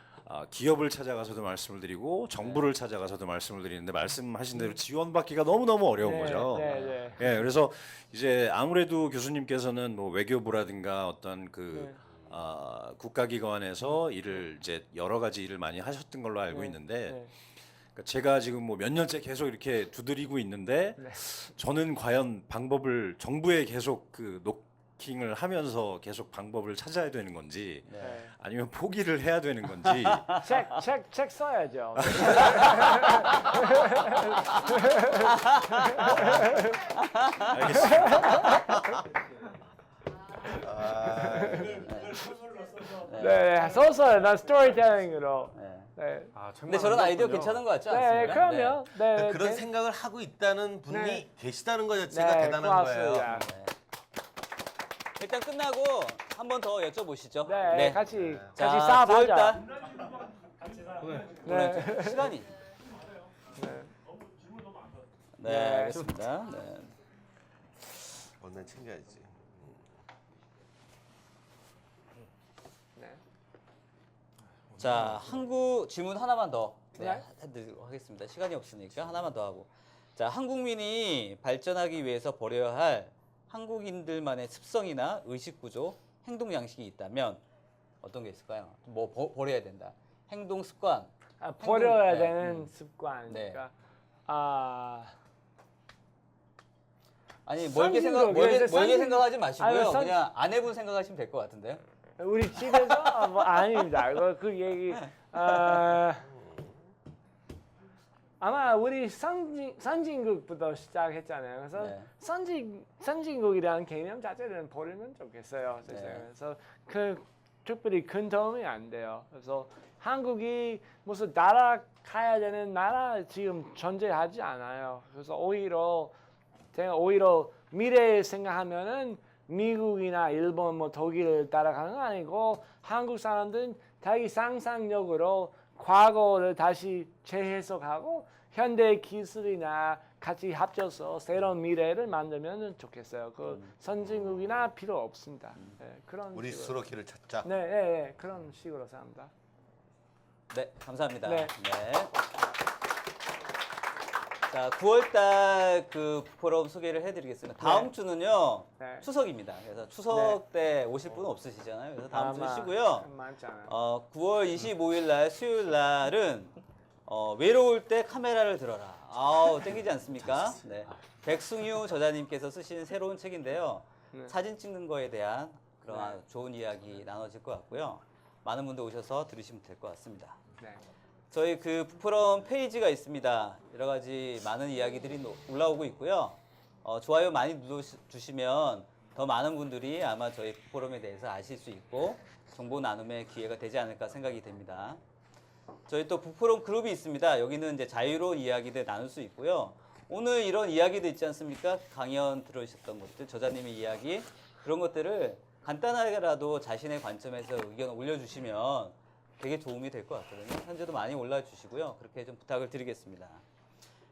Speaker 10: 기업을 찾아가서도 말씀을 드리고 정부를 찾아가서도 말씀을 드리는데 말씀하신 대로 지원받기가 너무너무 어려운
Speaker 5: 네.
Speaker 10: 거죠.
Speaker 5: 네. 네.
Speaker 10: 예, 그래서 이제 아무래도 교수님께서는 뭐 외교부라든가 어떤 그
Speaker 5: 네.
Speaker 10: 국가기관에서 일을 이제 여러 가지 일을 많이 하셨던 걸로 알고
Speaker 5: 네.
Speaker 10: 있는데
Speaker 5: 네.
Speaker 10: 그러니까 제가 지금 뭐 몇 년째 계속 이렇게 두드리고 있는데
Speaker 5: 네.
Speaker 10: 저는 과연 방법을 정부에 계속 그 노킹을 하면서 계속 방법을 찾아야 되는 건지
Speaker 5: 네.
Speaker 10: 아니면 포기를 해야 되는 건지
Speaker 5: 책 써야죠.
Speaker 10: 알겠습니다.
Speaker 5: 네, 소설, 나 스토리텔링으로.
Speaker 1: 네.
Speaker 5: 네.
Speaker 3: 아,
Speaker 1: 근데 저런 아이디어
Speaker 3: 그렇군요.
Speaker 1: 괜찮은 것 같지
Speaker 5: 네,
Speaker 1: 않습니까?
Speaker 5: 그럼요. 네,
Speaker 4: 그러니까 그런
Speaker 5: 네.
Speaker 4: 생각을 하고 있다는 분이
Speaker 5: 네.
Speaker 4: 계시다는 것 자체가
Speaker 5: 네,
Speaker 4: 대단한
Speaker 5: 고맙습니다.
Speaker 4: 거예요.
Speaker 1: 네. 일단 끝나고 한 번 더 여쭤보시죠.
Speaker 5: 네, 같이
Speaker 1: 자,
Speaker 5: 싸워보자.
Speaker 1: 9월달
Speaker 5: 네.
Speaker 1: 시간이.
Speaker 5: 네.
Speaker 1: 네,
Speaker 5: 네.
Speaker 1: 알겠습니다. 네.
Speaker 4: 오늘 챙겨야지.
Speaker 1: 자, 한국 질문 하나만 더
Speaker 5: 네.
Speaker 1: 해드리도록 하겠습니다. 시간이 없으니까 하나만 더 하고. 자, 한국민이 발전하기 위해서 버려야 할 한국인들만의 습성이나 의식 구조, 행동 양식이 있다면 어떤 게 있을까요? 뭐 버려야 된다. 행동 습관.
Speaker 5: 아, 버려야
Speaker 1: 네.
Speaker 5: 되는 습관.
Speaker 1: 네.
Speaker 5: 그러니까
Speaker 1: 아니 멀게
Speaker 5: 선진국, 그래서 선진국.
Speaker 1: 생각하지 마시고요.
Speaker 5: 아니,
Speaker 1: 그냥 아내분 생각하시면 될 것 같은데요.
Speaker 5: 우리 집에서 뭐 아닙니다. 그 얘기 아마 우리 선진국부터 시작했잖아요. 그래서
Speaker 1: 네.
Speaker 5: 선진국이라는 개념 자체는 버리면 좋겠어요.
Speaker 1: 네.
Speaker 5: 그래서 그 특별히 큰 도움이 안 돼요. 그래서 한국이 무슨 나라 가야 되는 나라 지금 존재하지 않아요. 그래서 오히려 미래 생각하면은 미국이나 일본, 뭐 독일을 따라가는 건 아니고 한국 사람들은 자기 상상력으로 과거를 다시 재해석하고 현대 기술이나 같이 합쳐서 새로운 미래를 만들면 좋겠어요. 그 선진국이나 필요 없습니다. 네, 그런
Speaker 4: 우리
Speaker 5: 식으로.
Speaker 4: 스스로 길을 찾자.
Speaker 5: 네, 그런 식으로 삽니다.
Speaker 1: 네, 감사합니다.
Speaker 5: 네.
Speaker 1: 자, 9월달 그 포럼 소개를 해드리겠습니다. 다음
Speaker 5: 네.
Speaker 1: 주는요
Speaker 5: 네.
Speaker 1: 추석입니다. 그래서 추석 때 오실 분은 없으시잖아요. 그래서 다음 주 쉬고요.
Speaker 5: 많잖아요.
Speaker 1: 9월 25일 날 수요일 날은 외로울 때 카메라를 들어라. 아우 땡기지 않습니까? 네. 백승유 저자님께서 쓰신 새로운 책인데요.
Speaker 5: 네.
Speaker 1: 사진 찍는 거에 대한 그런
Speaker 5: 네.
Speaker 1: 좋은 이야기 나눠질 것 같고요. 많은 분들 오셔서 들으시면 될 것 같습니다.
Speaker 5: 네.
Speaker 1: 저희 그 북포럼 페이지가 있습니다. 여러 가지 많은 이야기들이 올라오고 있고요. 좋아요 많이 눌러주시면 더 많은 분들이 아마 저희 북포럼에 대해서 아실 수 있고 정보 나눔의 기회가 되지 않을까 생각이 됩니다. 저희 또 북포럼 그룹이 있습니다. 여기는 이제 자유로운 이야기들 나눌 수 있고요. 오늘 이런 이야기들 있지 않습니까? 강연 들으셨던 것들, 저자님의 이야기 그런 것들을 간단하게라도 자신의 관점에서 의견을 올려주시면 되게 도움이 될 것 같거든요. 현재도 많이 올라주시고요. 그렇게 좀 부탁을 드리겠습니다.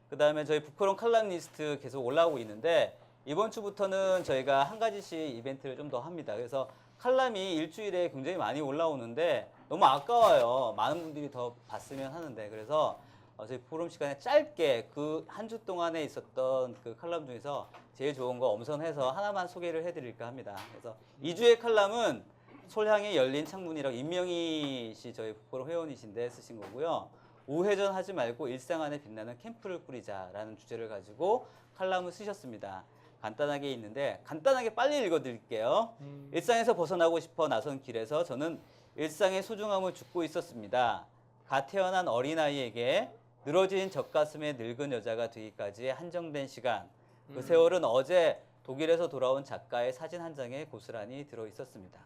Speaker 1: 그 다음에 저희 북포럼 칼럼 리스트 계속 올라오고 있는데 이번 주부터는 저희가 한 가지씩 이벤트를 좀 더 합니다. 그래서 칼럼이 일주일에 굉장히 많이 올라오는데 너무 아까워요. 많은 분들이 더 봤으면 하는데 그래서 저희 포럼 시간에 짧게 그 한 주 동안에 있었던 그 칼럼 중에서 제일 좋은 거 엄선해서 하나만 소개를 해드릴까 합니다. 그래서 2주의 칼럼은 솔향이 열린 창문이라고 임명희 씨 저희 북포럼 회원이신데 쓰신 거고요. 우회전 하지 말고 일상 안에 빛나는 캠프를 꾸리자라는 주제를 가지고 칼럼을 쓰셨습니다. 간단하게 있는데 간단하게 빨리 읽어드릴게요. 일상에서 벗어나고 싶어 나선 길에서 저는 일상의 소중함을 죽고 있었습니다. 갓 태어난 어린아이에게 늘어진 젖가슴의 늙은 여자가 되기까지의 한정된 시간. 그 세월은 어제 독일에서 돌아온 작가의 사진 한 장에 고스란히 들어있었습니다.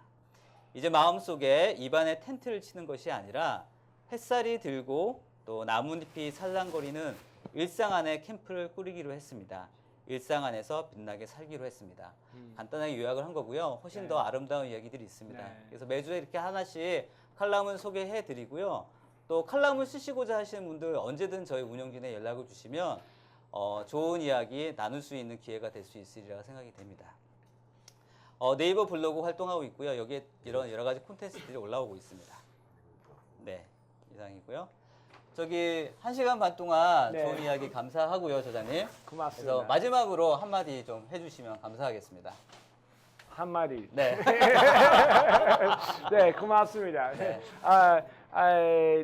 Speaker 1: 이제 마음속에 입안에 텐트를 치는 것이 아니라 햇살이 들고 또 나뭇잎이 살랑거리는 일상 안에 캠프를 꾸리기로 했습니다. 일상 안에서 빛나게 살기로 했습니다. 간단하게 요약을 한 거고요. 훨씬 더 아름다운 이야기들이 있습니다.
Speaker 5: 네.
Speaker 1: 그래서 매주에 이렇게 하나씩 칼럼을 소개해 드리고요. 또 칼럼을 쓰시고자 하시는 분들 언제든 저희 운영진에 연락을 주시면 좋은 이야기 나눌 수 있는 기회가 될 수 있으리라 생각이 됩니다. 네이버 블로그 활동하고 있고요. 여기에 이런 여러 가지 콘텐츠들이 올라오고 있습니다. 네, 이상이고요. 저기 1시간 반 동안
Speaker 5: 네.
Speaker 1: 좋은 이야기 감사하고요, 저자님.
Speaker 5: 고맙습니다.
Speaker 1: 그래서 마지막으로 한마디 좀 해주시면 감사하겠습니다.
Speaker 5: 한마디.
Speaker 1: 네.
Speaker 5: 네, 고맙습니다.
Speaker 1: 네.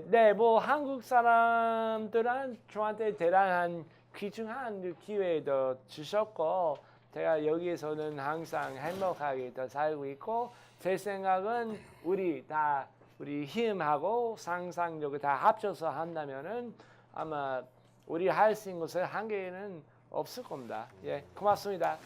Speaker 5: 네, 뭐 한국 사람들은 저한테 대단한 귀중한 기회도 주셨고 제가 여기에서는 항상 행복하게 더 살고 있고 제 생각은 우리 힘하고 상상력을 다 합쳐서 한다면은 아마 우리 할 수 있는 것에 한계는 없을 겁니다. 예, 고맙습니다.